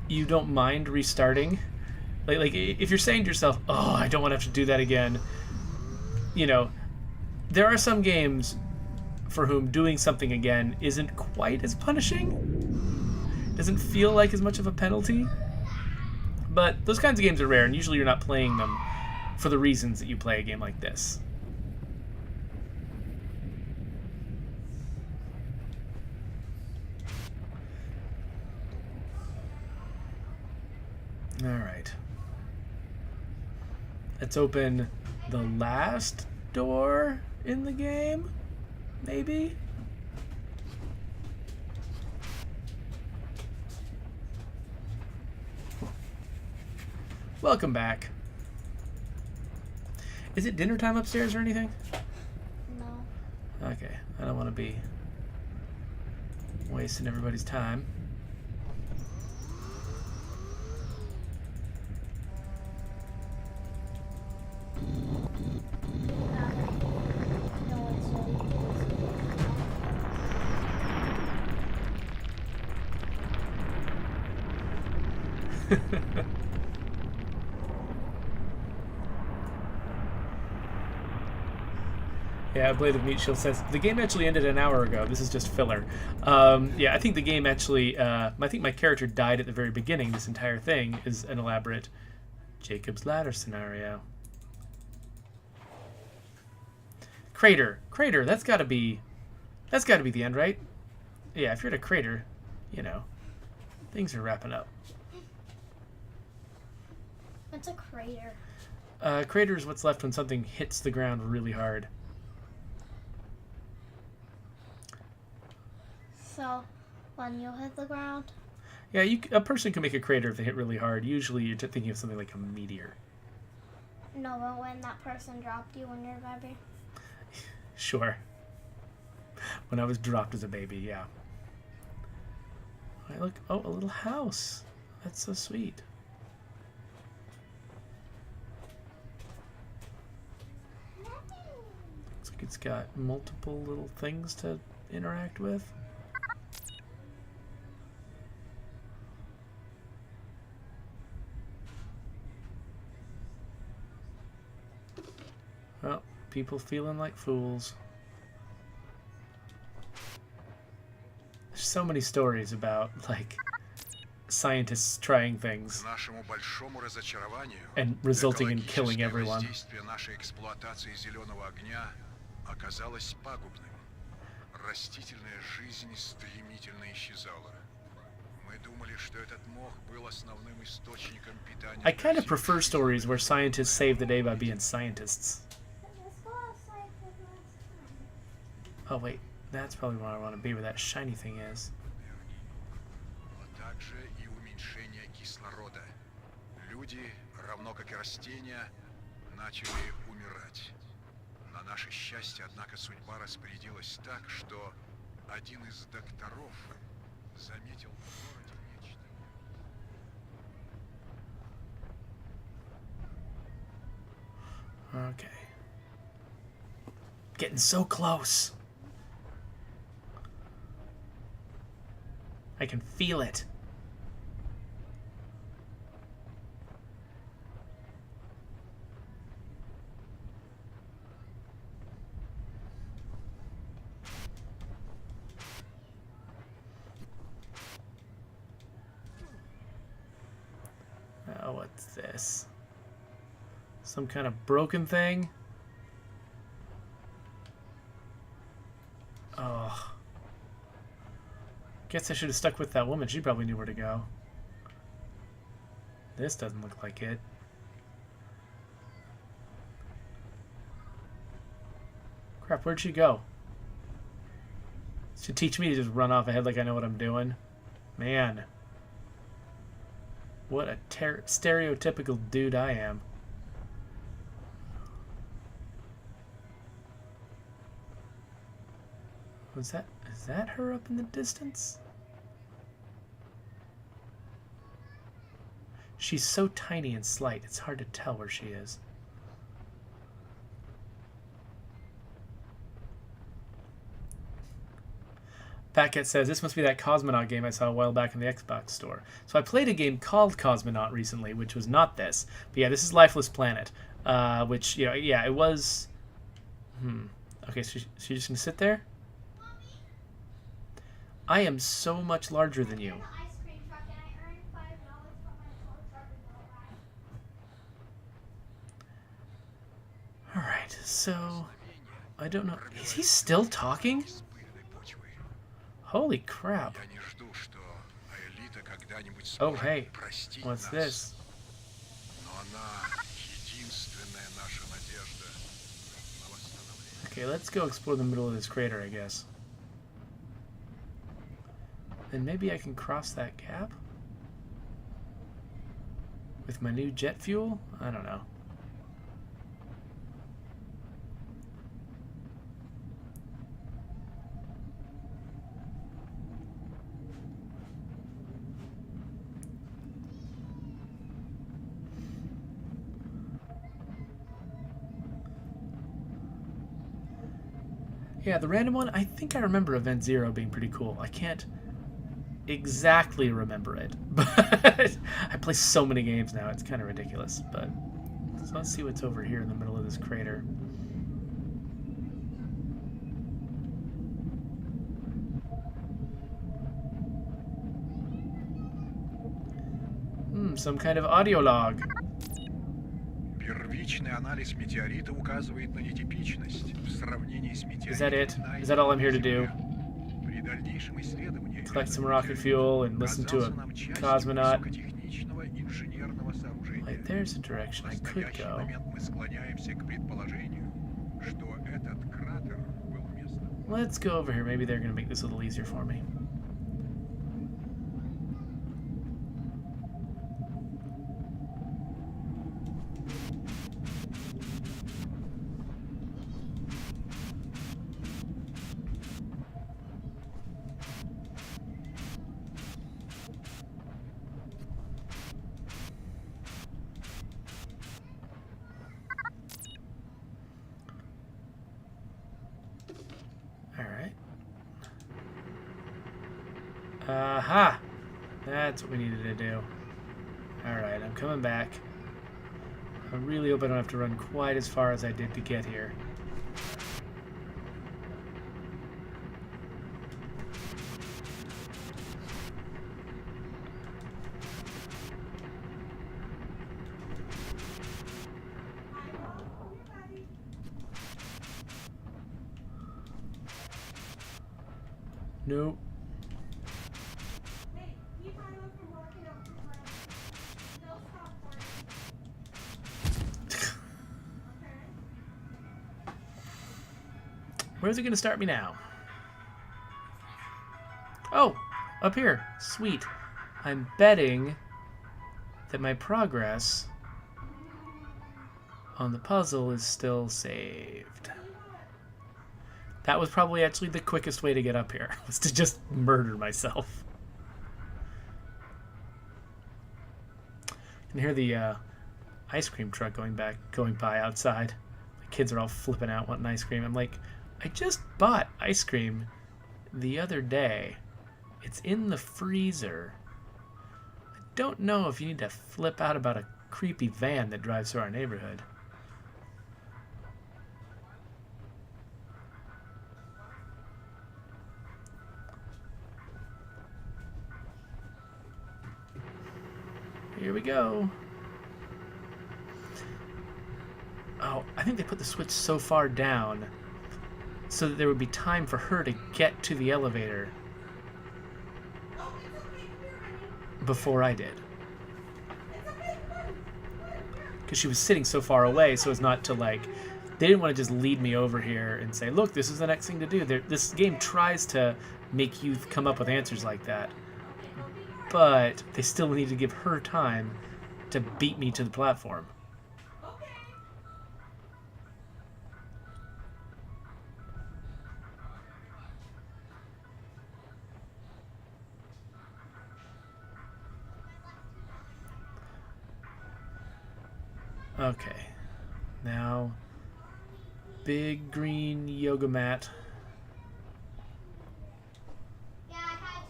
Speaker 1: you don't mind restarting. Like if you're saying to yourself, oh, I don't want to have to do that again. You know, there are some games for whom doing something again isn't quite as punishing. Doesn't feel like as much of a penalty. But those kinds of games are rare, and usually you're not playing them for the reasons that you play a game like this. Alright. Let's open the last door in the game, maybe? Welcome back. Is it dinner time upstairs or anything?
Speaker 6: No.
Speaker 1: Okay, I don't want to be wasting everybody's time. Yeah, Blade of Meat Shield says the game actually ended an hour ago. This is just filler. Yeah, I think the game actually. I think my character died at the very beginning. This entire thing is an elaborate Jacob's Ladder scenario. Crater. That's got to be the end, right? Yeah, if you're at a crater, you know, things are wrapping up.
Speaker 6: What's a crater?
Speaker 1: Crater is what's left when something hits the ground really hard.
Speaker 6: So, when you hit the ground?
Speaker 1: Yeah, a person can make a crater if they hit really hard. Usually you're thinking of something like a meteor.
Speaker 6: No, but when that person dropped you when you're a baby?
Speaker 1: Sure. When I was dropped as a baby, yeah. Right, look, oh, a little house. That's so sweet. Looks like it's got multiple little things to interact with. Well, people feeling like fools. There's so many stories about, like, scientists trying things and resulting in killing everyone.
Speaker 5: Нашей эксплуатации зеленого огня оказалось пагубным. Растительная жизнь стремительно исчезала. Мы думали, что этот мох был основным источником питания.
Speaker 1: I kind of prefer stories where scientists save the day by being scientists. Oh wait, that's probably where I want to be, where that shiny thing is.
Speaker 5: А также и уменьшение кислорода. Люди, равно как и растения, начали умирать. На наше счастье, однако, судьба распорядилась так, что один из докторов заметил в городе нечто.
Speaker 1: Okay. Getting so close. I can feel it. Oh, what's this? Some kind of broken thing? Oh. Guess I should have stuck with that woman. She probably knew where to go. This doesn't look like it. Crap, where'd she go? Should teach me to just run off ahead like I know what I'm doing. Man. What a stereotypical dude I am. Is that her up in the distance? She's so tiny and slight, it's hard to tell where she is. Packet says, this must be that Cosmonaut game I saw a while back in the Xbox store. So I played a game called Cosmonaut recently, which was not this. But yeah, this is Lifeless Planet, which, you know, yeah, it was... Okay, so she's just going to sit there? I am so much larger than you. Alright, so... I don't know. Is he still talking? Holy crap. Oh, hey. What's this? Okay, let's go explore the middle of this crater, I guess. And maybe I can cross that gap? With my new jet fuel? I don't know. Yeah, the random one, I think I remember Event Zero being pretty cool. I can't exactly remember it, but I play so many games now, it's kind of ridiculous. But so let's see what's over here in the middle of this crater. Some kind of audio log.
Speaker 5: Первичный анализ метеорита указывает на нетипичность в сравнении с метеоритом.
Speaker 1: Is that it? Is that all I'm here to do?
Speaker 5: При дальнейшем исследовании
Speaker 1: Collect some rocket fuel and listen to a cosmonaut.
Speaker 5: высокотехничного инженерного сооружения.
Speaker 1: Like, there's a direction I
Speaker 5: В
Speaker 1: could
Speaker 5: настоящий
Speaker 1: go.
Speaker 5: момент мы склоняемся к предположению, что этот кратер был местом.
Speaker 1: Let's go over here. Maybe they're going to make this a little easier for me. Aha! That's what we needed to do. Alright, I'm coming back. I really hope I don't have to run quite as far as I did to get here. Nope. Where's it going to start me now? Oh, up here. Sweet. I'm betting that my progress on the puzzle is still saved. That was probably actually the quickest way to get up here, was to just murder myself. I can hear the ice cream truck going by outside. The kids are all flipping out wanting ice cream. I'm like, I just bought ice cream the other day. It's in the freezer. I don't know if you need to flip out about a creepy van that drives through our neighborhood. Here we go. Oh, I think they put the switch so far down so that there would be time for her to get to the elevator before I did. Because she was sitting so far away so as not to, like, they didn't want to just lead me over here and say, look, this is the next thing to do. This game tries to make you come up with answers like that. But they still need to give her time to beat me to the platform. Okay. Now, big green yoga mat.
Speaker 6: Yeah, I had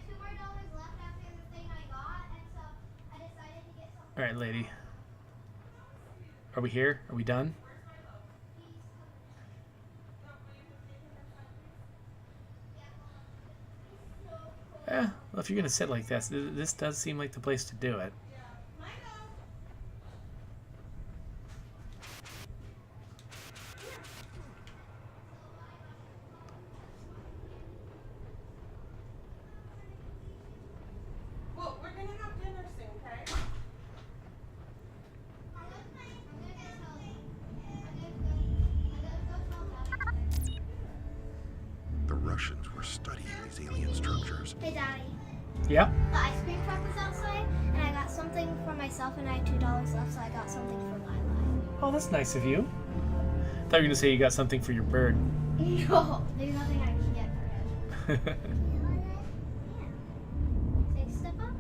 Speaker 6: two more dollars left after the thing I got, and so I decided to get something.
Speaker 1: All right, lady. Are we here? Are we done? Yeah. Well, if you're gonna sit like this, this does seem like the place to do it.
Speaker 10: Well, we're gonna have dinner soon, okay?
Speaker 3: The Russians were studying these alien structures.
Speaker 6: Hey, Daddy.
Speaker 1: Yeah.
Speaker 6: The ice cream truck was outside, and I got something for myself, and I had $2 left, so I got something for Lila.
Speaker 1: Oh, that's nice of you. I thought you were gonna say you got something for your bird.
Speaker 6: No, there's nothing I can get for it. Take a step up.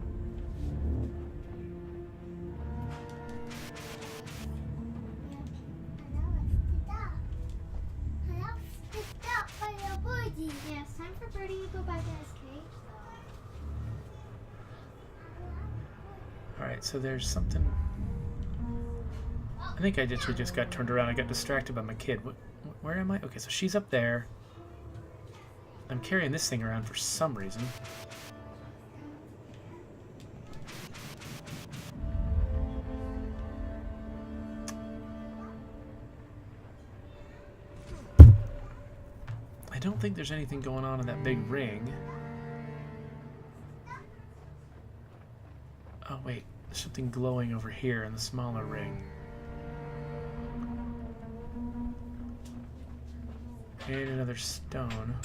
Speaker 6: Yeah, it's time for Birdie to go back in his cage.
Speaker 1: All right, so there's something. I think I literally just got turned around. I got distracted by my kid. Where am I? Okay, so she's up there. I'm carrying this thing around for some reason. I don't think there's anything going on in that big ring. Oh, wait. There's something glowing over here in the smaller ring. And another stone.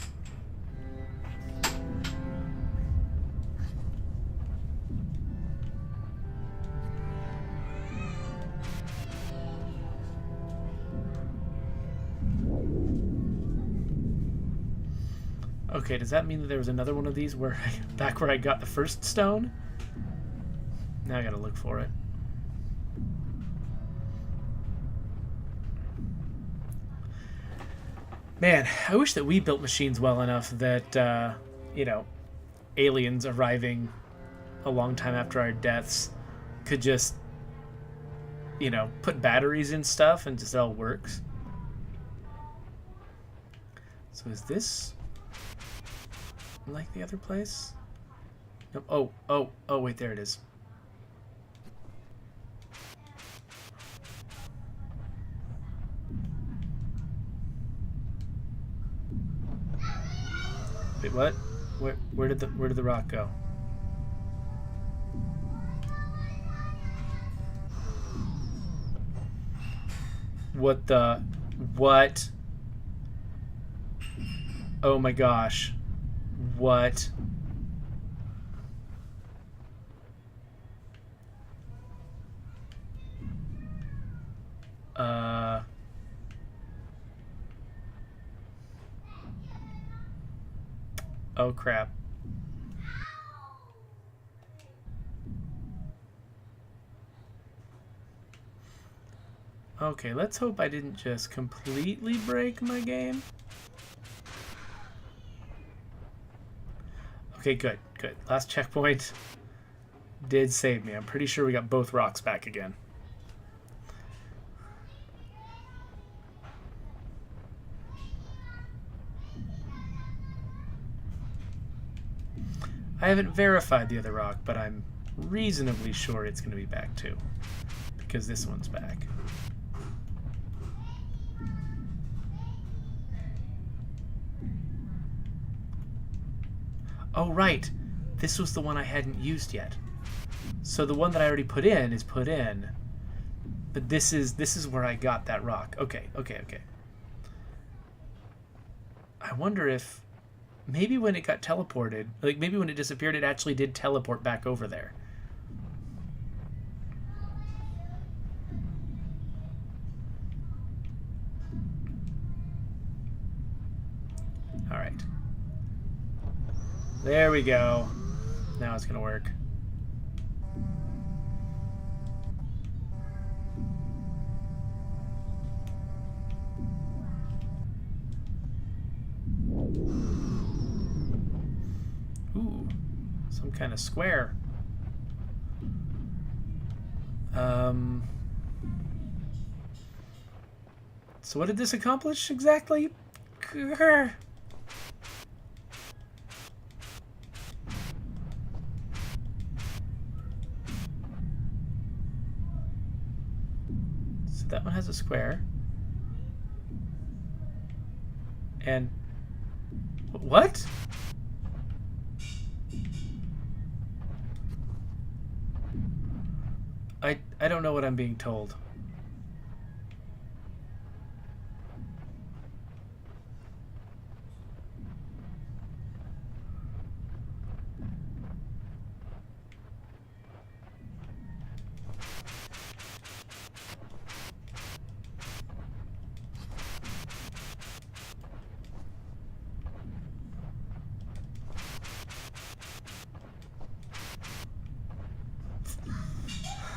Speaker 1: Okay, does that mean that there was another one of these where back where I got the first stone? Now I gotta look for it. Man, I wish that we built machines well enough that, you know, aliens arriving a long time after our deaths could just, you know, put batteries in stuff and just it all works. So is this like the other place? Nope. Oh, wait, there it is. Wait, what? Where did the rock go? What? Oh my gosh. What? Oh crap. Okay, let's hope I didn't just completely break my game. Okay, good. Last checkpoint did save me. I'm pretty sure we got both rocks back again. I haven't verified the other rock, but I'm reasonably sure it's going to be back too, because this one's back. Oh, right. This was the one I hadn't used yet. So the one that I already put in is put in, but this is where I got that rock. Okay. I wonder if maybe when it got teleported, like maybe when it disappeared, it actually did teleport back over there. All right. There we go. Now it's gonna work. kind of square. So what did this accomplish exactly? Grr. So that one has a square. And what? I don't know what I'm being told.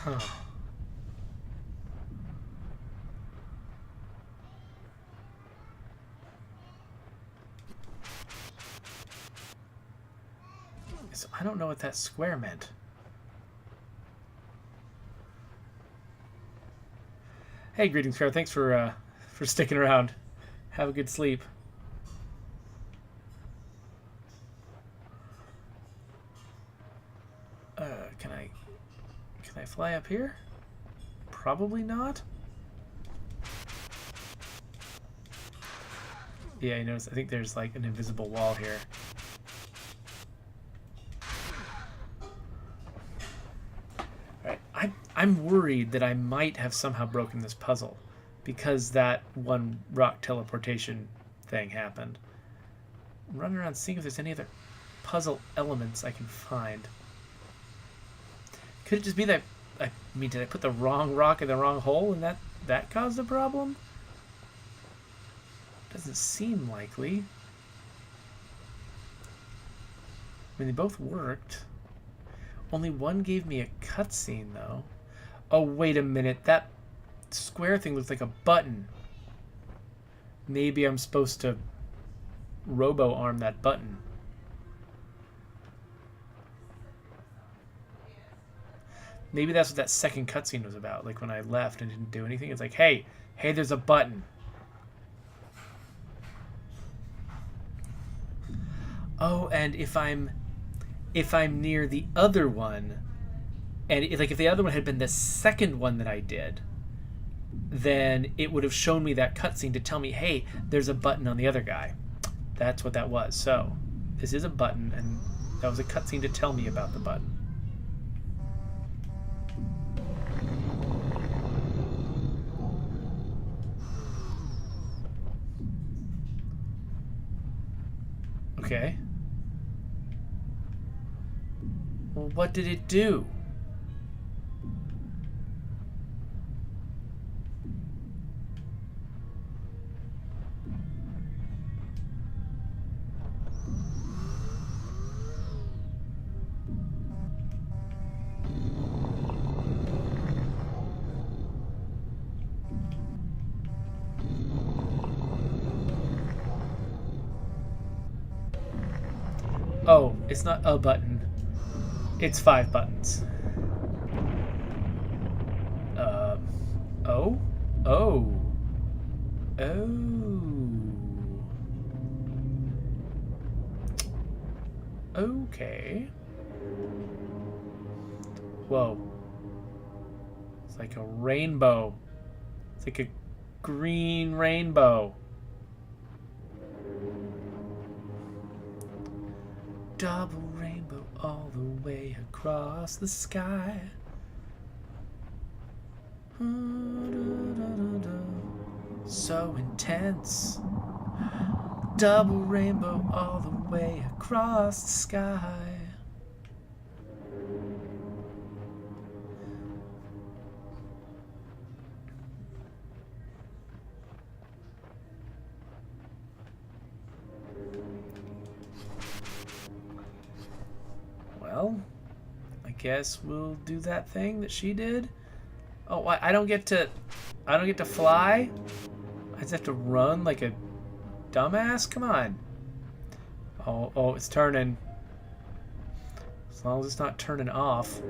Speaker 1: Huh. So I don't know what that square meant. Hey, greetings, Claire. Thanks for sticking around. Have a good sleep. Can I fly up here? Probably not. Yeah, I noticed. I think there's like an invisible wall here. Alright, I'm worried that I might have somehow broken this puzzle because that one rock teleportation thing happened. I'm running around seeing if there's any other puzzle elements I can find. Could it just be that, I mean, did I put the wrong rock in the wrong hole and that caused the problem? Doesn't seem likely. I mean, they both worked. Only one gave me a cutscene, though. Oh, wait a minute. That square thing looks like a button. Maybe I'm supposed to robo-arm that button. Maybe that's what that second cutscene was about. Like when I left and didn't do anything, it's like, hey, there's a button. Oh, and if I'm near the other one, and if the other one had been the second one that I did, then it would have shown me that cutscene to tell me, hey, there's a button on the other guy. That's what that was. So this is a button, and that was a cutscene to tell me about the button. Okay. Well, what did it do? Oh, it's not a button. It's 5 buttons. Oh? Oh. Oh. Okay. Whoa. It's like a rainbow. It's like a green rainbow. Double rainbow all the way across the sky. So intense. Double rainbow all the way across the sky. Well, I guess we'll do that thing that she did. Oh, I don't get to fly? I just have to run like a dumbass? Come on. Oh, it's turning. As long as it's not turning off.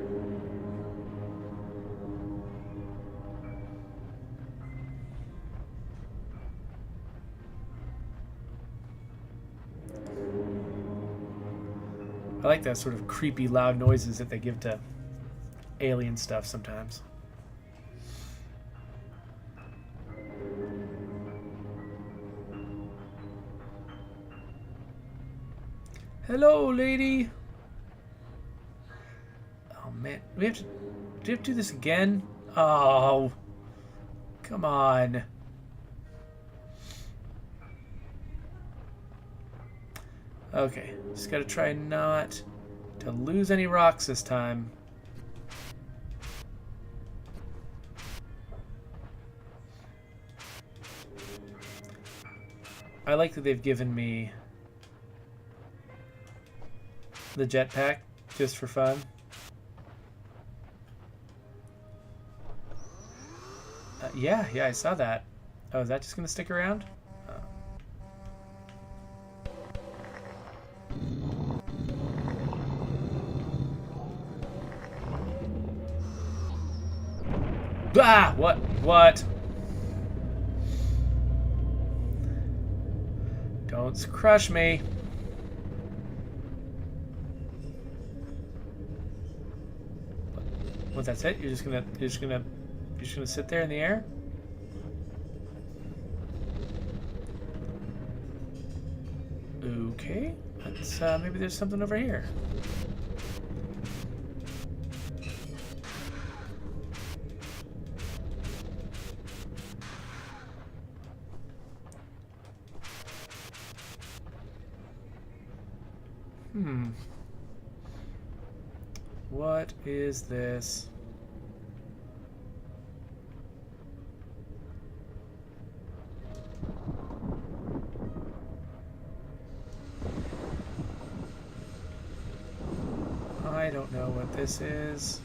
Speaker 1: I like that sort of creepy, loud noises that they give to alien stuff sometimes. Hello, lady. Oh man, do we have to do this again? Oh, come on. Okay, just gotta try not to lose any rocks this time. I like that they've given me the jetpack just for fun. Yeah, I saw that. Oh, is that just gonna stick around? Ah! What? Don't crush me. What? That's it? You're just gonna sit there in the air? Okay. Let's maybe there's something over here. What is this? I don't know what this is.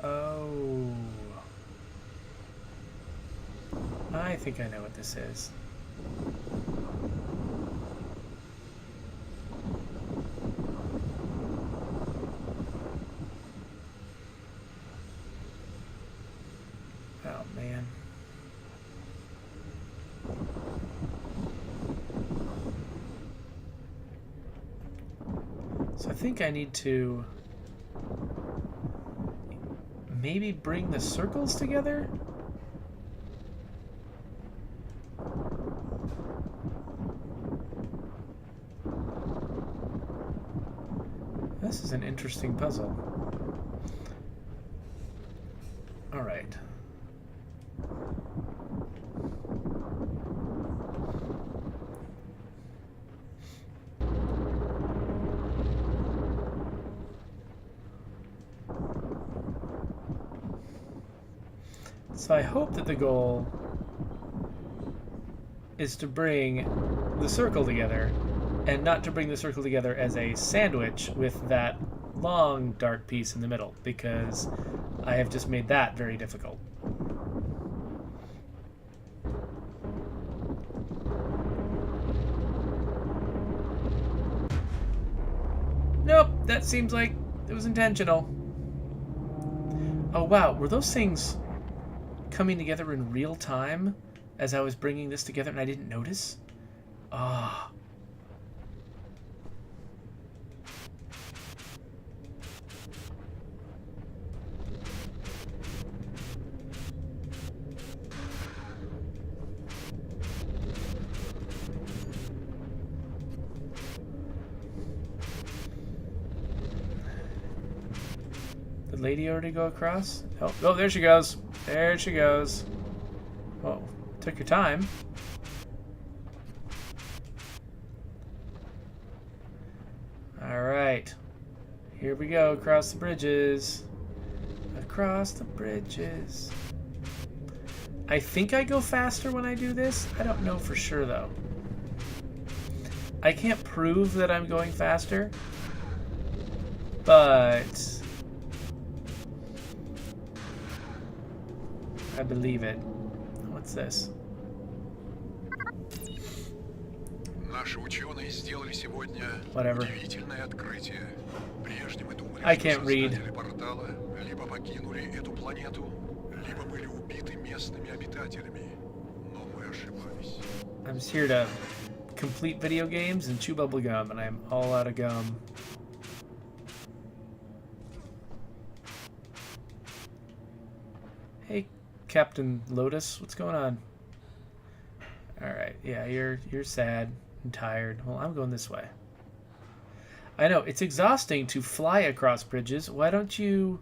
Speaker 1: Oh. I think I know what this is. Oh, man. So I think I need to maybe bring the circles together? This is an interesting puzzle. All right. So I hope that the goal is to bring the circle together, and not to bring the circle together as a sandwich with that long dark piece in the middle, because I have just made that very difficult. Nope, that seems like it was intentional. Oh wow, were those things coming together in real time as I was bringing this together and I didn't notice? Ah. Oh. Did the lady already go across? Oh, there she goes. There she goes. Whoa, took your time. All right, here we go across the bridges. across the bridges. I think I go faster when I do this. I don't know for sure, though. I can't prove that I'm going faster, but I believe it. What's this?
Speaker 5: Наши ученые сделали сегодня
Speaker 1: Whatever.
Speaker 5: удивительное открытие. Прежде мы думали,
Speaker 1: I
Speaker 5: что
Speaker 1: can't read.
Speaker 5: создатели портала либо покинули эту планету, либо были убиты местными обитателями. Но мы ошибались.
Speaker 1: I'm just here to complete video games and chew bubble gum, and I'm all out of gum. Hey, Captain Lotus, what's going on? All right, yeah, you're sad and tired. Well, I'm going this way. I know it's exhausting to fly across bridges. Why don't you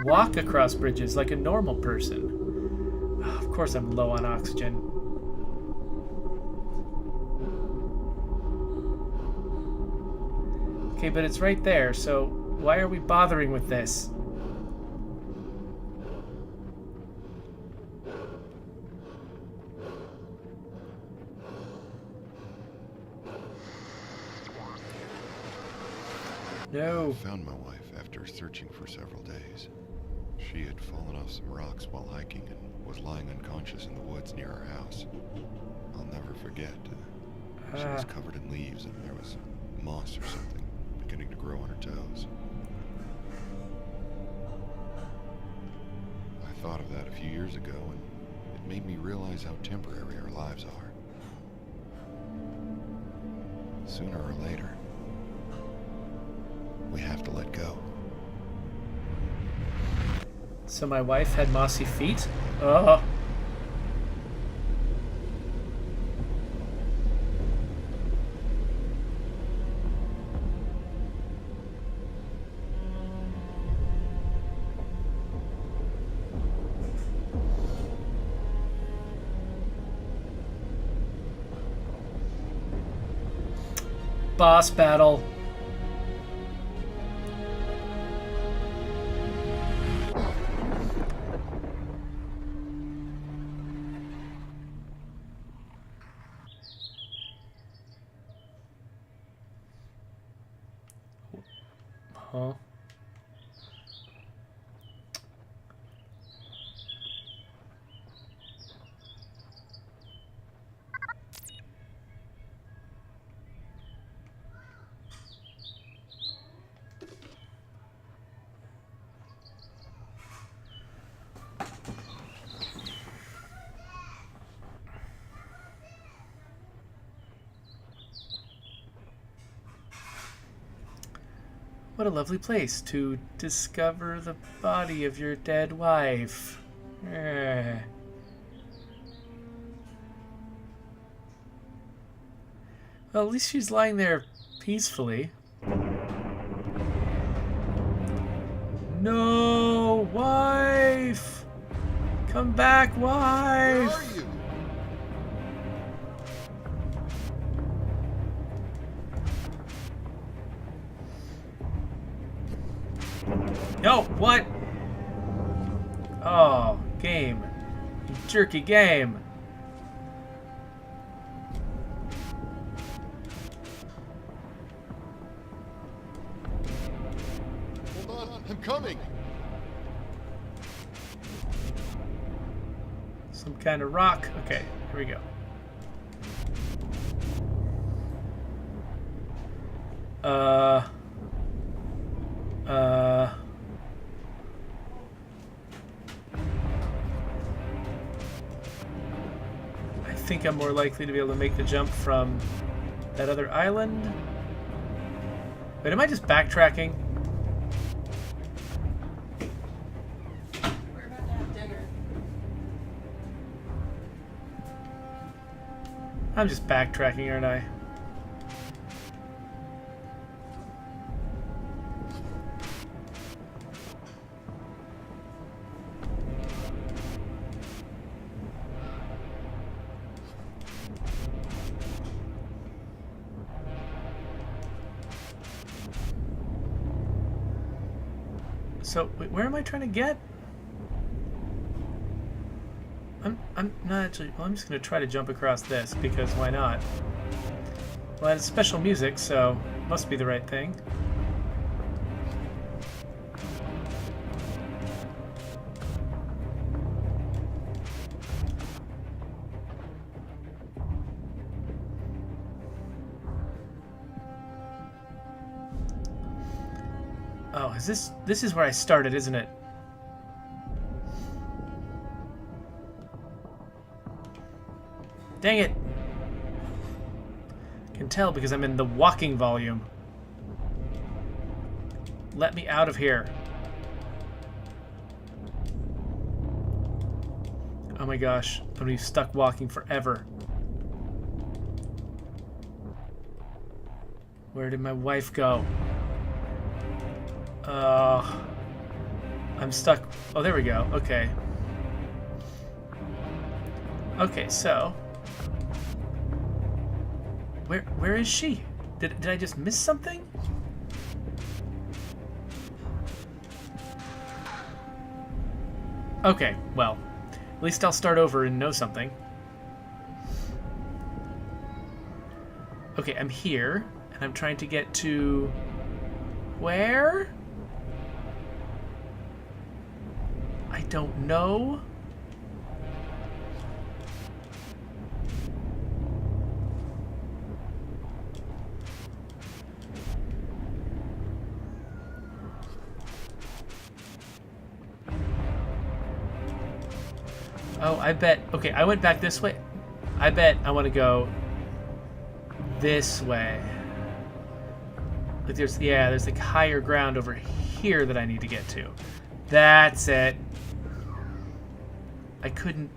Speaker 1: walk across bridges like a normal person? Oh, of course, I'm low on oxygen. Okay, but it's right there, so why are we bothering with this? No.
Speaker 3: I found my wife after searching for several days. She had fallen off some rocks while hiking and was lying unconscious in the woods near our house. I'll never forget. She was covered in leaves and there was moss or something beginning to grow on her toes. I thought of that a few years ago and it made me realize how temporary our lives are. Sooner or later, we have to let go.
Speaker 1: So my wife had mossy feet? Oh. Boss battle. Huh? What a lovely place to discover the body of your dead wife. Well, at least she's lying there peacefully. No, wife! Come back, wife!
Speaker 3: Where are you?
Speaker 1: No, what? Oh, game. You jerky game.
Speaker 3: Hold on, I'm coming.
Speaker 1: Some kind of rock. Okay, here we go. I think I'm more likely to be able to make the jump from that other island. Wait, am I just backtracking?
Speaker 10: We're about to have dinner.
Speaker 1: I'm just backtracking, aren't I? So, wait, where am I trying to get? I'm not actually... Well, I'm just going to try to jump across this, because why not? Well, it's special music, so must be the right thing. Oh, is this is where I started, isn't it? Dang it! Can tell because I'm in the walking volume. Let me out of here. Oh my gosh, I'm gonna be stuck walking forever. Where did my wife go? I'm stuck. Oh, there we go. Okay. Okay, so where is she? Did I just miss something? Okay, well, at least I'll start over and know something. Okay, I'm here, and I'm trying to get to... Where? I don't know. Oh, I bet... Okay, I went back this way. I bet I want to go this way. Like there's like higher ground over here that I need to get to. That's it. I couldn't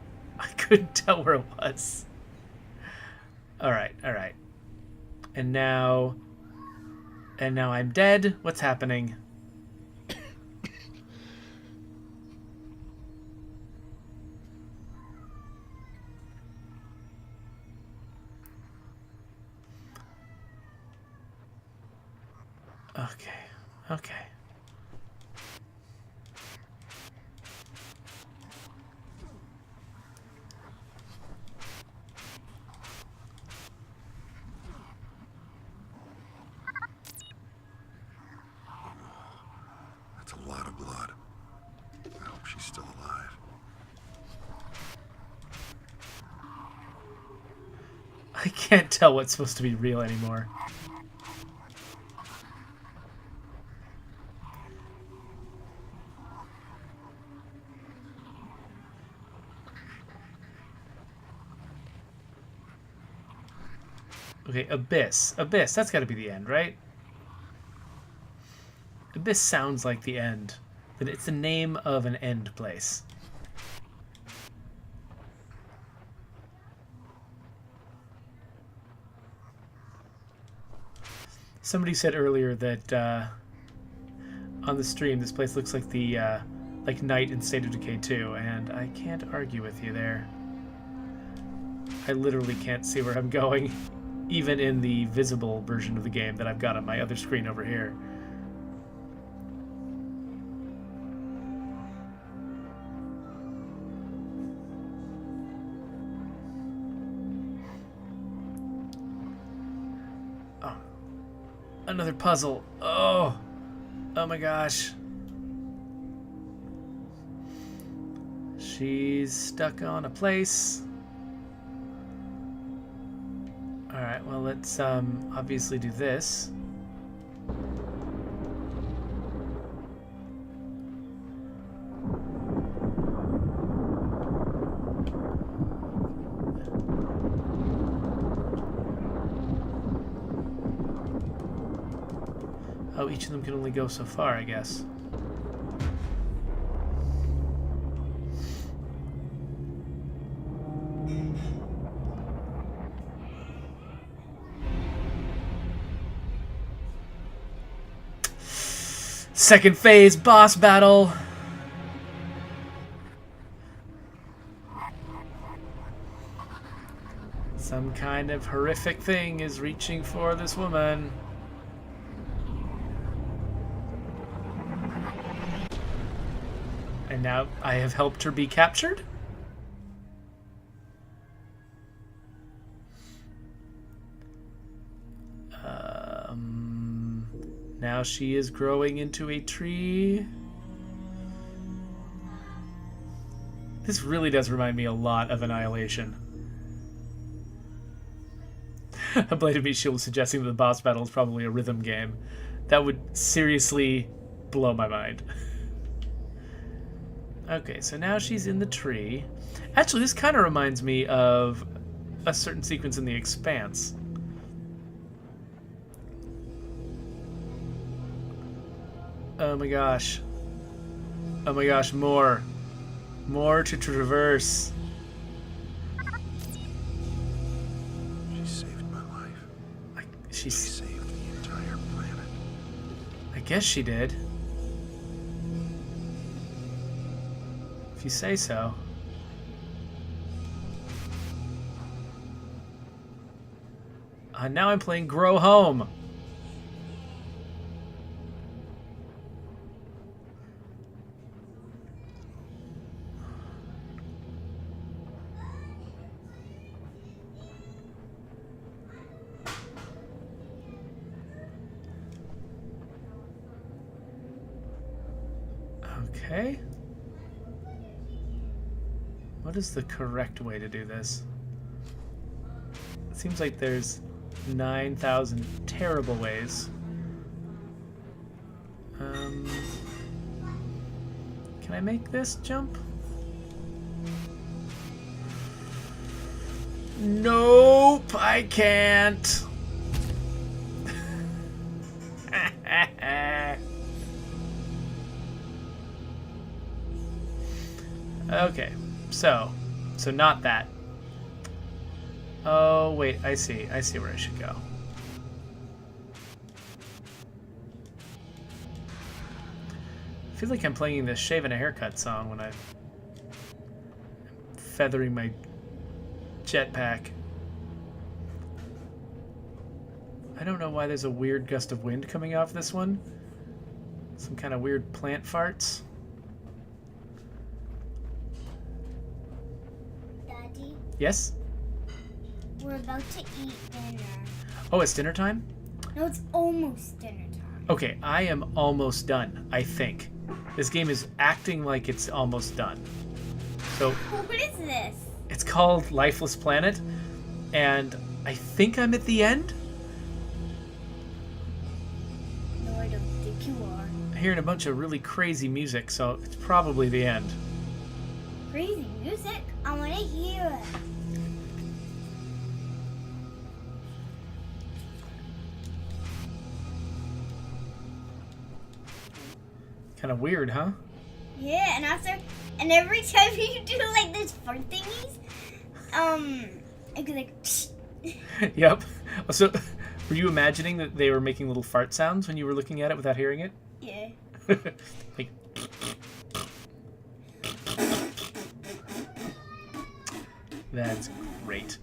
Speaker 1: tell where it was. All right. And now I'm dead. What's happening? Okay.
Speaker 3: That's a lot of blood. I hope she's still alive.
Speaker 1: I can't tell what's supposed to be real anymore. Okay, Abyss. Abyss, that's gotta be the end, right? Abyss sounds like the end. But it's the name of an end place. Somebody said earlier that on the stream this place looks like the like Night in State of Decay 2, and I can't argue with you there. I literally can't see where I'm going. Even in the visible version of the game that I've got on my other screen over here. Oh. Another puzzle. Oh my gosh. She's stuck on a place. Alright, well, let's obviously do this. Oh, each of them can only go so far, I guess. Second phase boss battle. Some kind of horrific thing is reaching for this woman. And now I have helped her be captured? Now she is growing into a tree. This really does remind me a lot of Annihilation. A Blade of Meat Shield was suggesting that the boss battle is probably a rhythm game. That would seriously blow my mind. Okay, so now she's in the tree. Actually, this kind of reminds me of a certain sequence in The Expanse. Oh my gosh. Oh my gosh, more. More to traverse.
Speaker 8: She saved my life.
Speaker 1: She
Speaker 8: saved the entire planet.
Speaker 1: I guess she did. If you say so. Now I'm playing Grow Home. Okay. What is the correct way to do this? It seems like there's 9,000 terrible ways. Can I make this jump? Nope, I can't. Okay, so not that. Oh, wait, I see where I should go. I feel like I'm playing the Shaving a Haircut song when I'm feathering my jetpack. I don't know why there's a weird gust of wind coming off this one. Some kind of weird plant farts.
Speaker 6: Daddy,
Speaker 1: Yes?
Speaker 6: we're about to eat dinner.
Speaker 1: Oh, it's dinner time?
Speaker 6: No, it's almost dinner time.
Speaker 1: Okay, I am almost done, I think. This game is acting like it's almost done. So,
Speaker 6: What is this?
Speaker 1: it's called Lifeless Planet, and I think I'm at the end?
Speaker 6: No, I don't think you are.
Speaker 1: I'm hearing a bunch of really crazy music, so it's probably the end.
Speaker 6: Crazy music? I want to hear it.
Speaker 1: Kind of weird, huh?
Speaker 6: Yeah, and every time you do like this fart thingies, it goes like.
Speaker 1: Yep. So, were you imagining that they were making little fart sounds when you were looking at it without hearing it?
Speaker 6: Yeah.
Speaker 1: Like, that's great.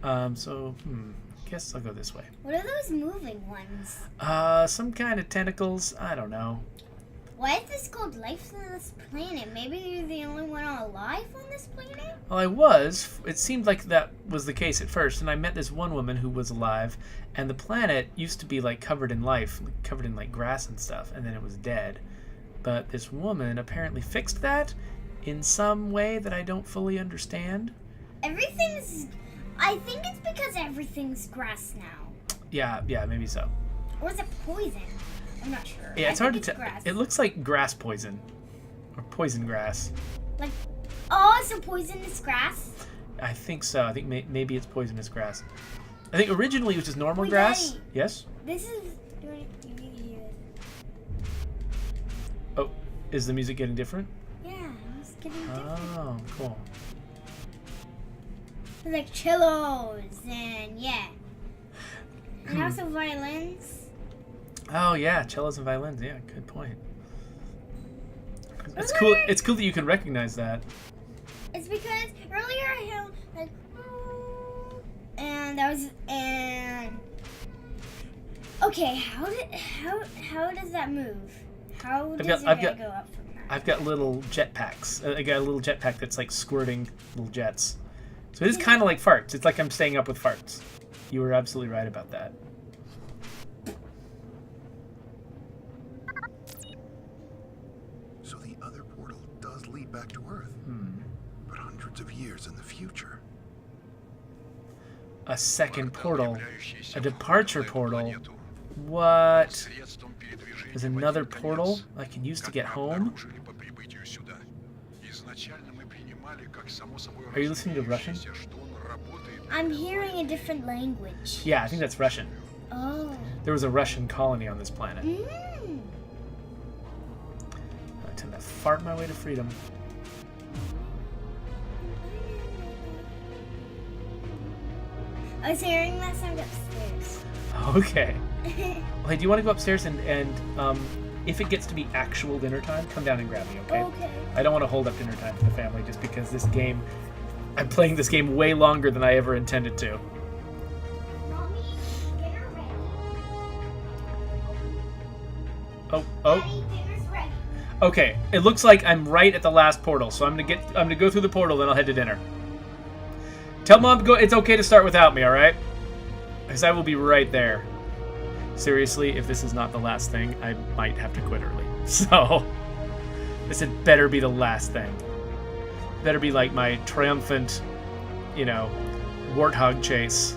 Speaker 1: Guess I'll go this way.
Speaker 6: What are those moving ones?
Speaker 1: Some kind of tentacles. I don't know.
Speaker 6: Why is this called Lifeless Planet? Maybe you're the only one alive on this planet?
Speaker 1: Well, I was. It seemed like that was the case at first, and I met this one woman who was alive, and the planet used to be like covered in life, like, covered in like grass and stuff, and then it was dead. But this woman apparently fixed that in some way that I don't fully understand.
Speaker 6: I think it's because everything's grass now.
Speaker 1: Yeah, maybe so.
Speaker 6: Or is it poison? I'm not sure.
Speaker 1: Yeah, it's hard to tell.
Speaker 6: Grass.
Speaker 1: It looks like grass poison, or poison grass.
Speaker 6: Like, so poisonous grass?
Speaker 1: I think so. I think maybe it's poisonous grass. I think originally it was just normal
Speaker 6: Wait,
Speaker 1: grass.
Speaker 6: Daddy.
Speaker 1: Yes?
Speaker 6: This is... You need to hear it.
Speaker 1: Oh, is the music getting different?
Speaker 6: Yeah, it's getting different.
Speaker 1: Oh, cool.
Speaker 6: It's like cellos and yeah. And also violins.
Speaker 1: Oh yeah, cellos and violins. Yeah, good point. It's cool. It's cool that you can recognize that.
Speaker 6: It's because earlier I had like, and that was okay. How does that move? How does it go up from that?
Speaker 1: I've got little jetpacks. I got a little jetpack that's like squirting little jets. So it is kind of like farts. It's like I'm staying up with farts. You were absolutely right about that.
Speaker 3: get back to Earth. But hundreds of years in the future.
Speaker 1: A second portal. A departure portal. What? There's another portal I can use to get home? Are you listening to Russian?
Speaker 6: I'm hearing a different language.
Speaker 1: Yeah, I think that's Russian.
Speaker 6: Oh.
Speaker 1: There was a Russian colony on this planet.
Speaker 6: Mm.
Speaker 1: I tend to fart my way to freedom.
Speaker 6: I was hearing that sound upstairs.
Speaker 1: Okay. Hey, do you want to go upstairs and if it gets to be actual dinner time, come down and grab me, okay?
Speaker 6: Okay.
Speaker 1: I don't want to hold up dinner time for the family just because this game... I'm playing this game way longer than I ever intended to.
Speaker 6: Mommy, dinner ready.
Speaker 1: Oh.
Speaker 6: Daddy, dinner's ready.
Speaker 1: Okay, it looks like I'm right at the last portal, so I'm gonna go through the portal, then I'll head to dinner. Tell Mom it's okay to start without me, alright? Because I will be right there. Seriously, if this is not the last thing, I might have to quit early. So, this had better be the last thing. Better be like my triumphant, warthog chase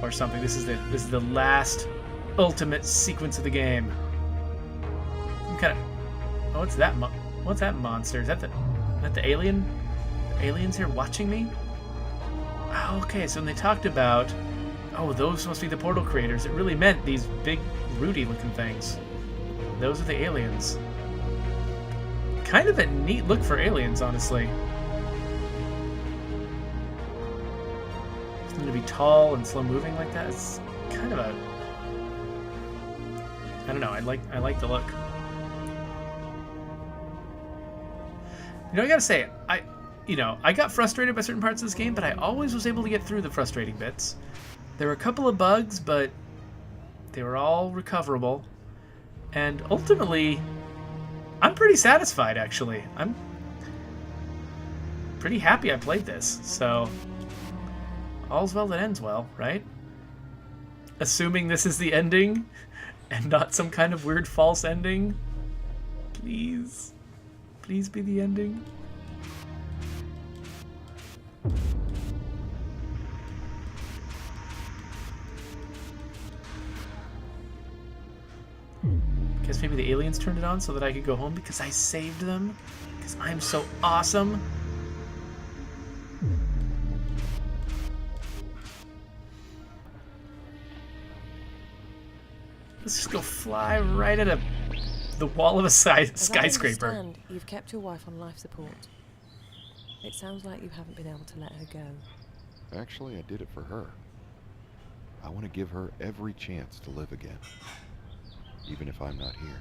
Speaker 1: or something. This is the last ultimate sequence of the game. I'm kind of... Oh, what's that? What's that monster? Is that the alien? The aliens here watching me? Oh, okay, so when they talked about... Oh, those must be the portal creators. It really meant these big, Rudy-looking things. Those are the aliens. Kind of a neat look for aliens, honestly. For them to be tall and slow-moving like that, it's kind of a... I don't know, I like the look. I gotta say, I got frustrated by certain parts of this game, but I always was able to get through the frustrating bits. There were a couple of bugs, but they were all recoverable. And ultimately, I'm pretty satisfied, actually. I'm pretty happy I played this, so... All's well that ends well, right? Assuming this is the ending, and not some kind of weird false ending. Please. Please be the ending. Guess maybe the aliens turned it on so that I could go home because I saved them. Because I'm so awesome. Let's just go fly right at the wall of a skyscraper.
Speaker 4: As I understand, you've kept your wife on life support. It sounds like you haven't been able to let her go.
Speaker 3: Actually, I did it for her. I want to give her every chance to live again. Even if I'm not here.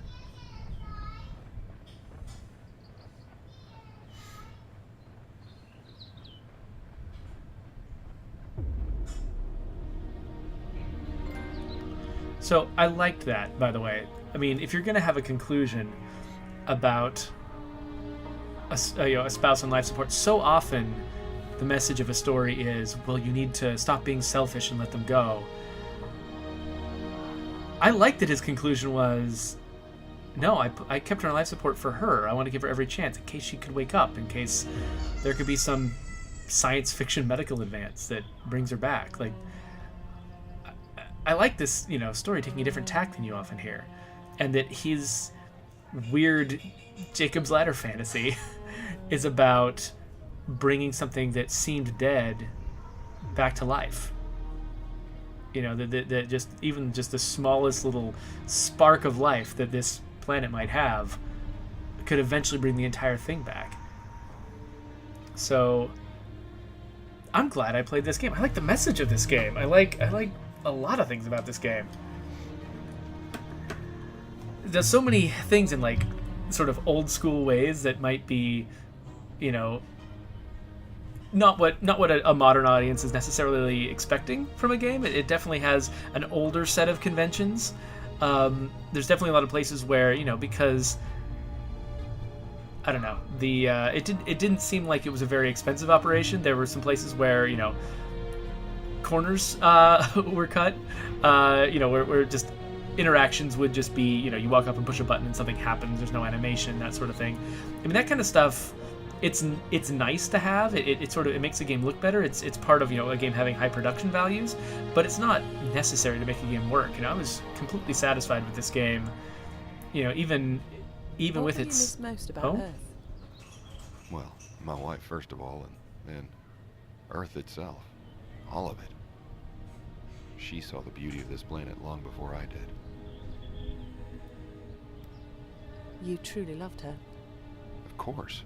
Speaker 1: So I liked that, by the way. I mean, if you're going to have a conclusion about a spouse on life support, so often the message of a story is, well, you need to stop being selfish and let them go. I liked that his conclusion was, no, I kept her on life support for her. I want to give her every chance in case she could wake up, in case there could be some science fiction medical advance that brings her back. Like, I like this, story taking a different tack than you often hear. And that his weird Jacob's Ladder fantasy is about bringing something that seemed dead back to life. That just the smallest little spark of life that this planet might have could eventually bring the entire thing back. So I'm glad I played this game. I like the message of this game. I like a lot of things about this game. There's so many things in like sort of old school ways that might be, not what a modern audience is necessarily expecting from a game. It definitely has an older set of conventions. There's definitely a lot of places where, because I don't know, it didn't seem like it was a very expensive operation. There were some places where, corners were cut, where just interactions would just be, you walk up and push a button and something happens. There's no animation, that sort of thing. I mean, that kind of stuff it's nice to have. It sort of it makes the game look better. It's part of a game having high production values, but it's not necessary to make a game work. I was completely satisfied with this game. Even
Speaker 4: What
Speaker 1: with
Speaker 4: do you
Speaker 1: its
Speaker 4: miss most about
Speaker 1: Oh?
Speaker 4: Earth?
Speaker 8: Well, my wife first of all, and then Earth itself. All of it. She saw the beauty of this planet long before I did.
Speaker 4: You truly loved her.
Speaker 8: Of course.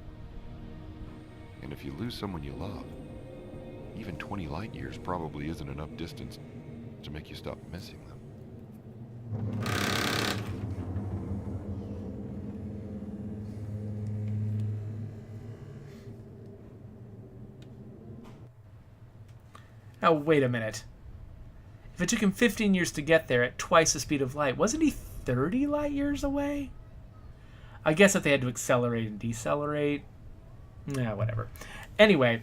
Speaker 8: And if you lose someone you love, even 20 light years probably isn't enough distance to make you stop missing them.
Speaker 1: Now wait a minute. If it took him 15 years to get there at twice the speed of light, wasn't he 30 light years away? I guess if they had to accelerate and decelerate. Nah, whatever. Anyway.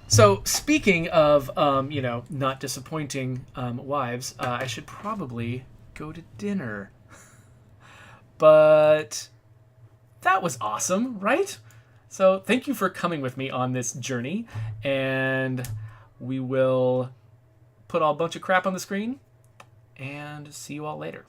Speaker 1: So, speaking of, not disappointing wives, I should probably go to dinner. But that was awesome, right? So, thank you for coming with me on this journey, and we will put a bunch of crap on the screen and see you all later.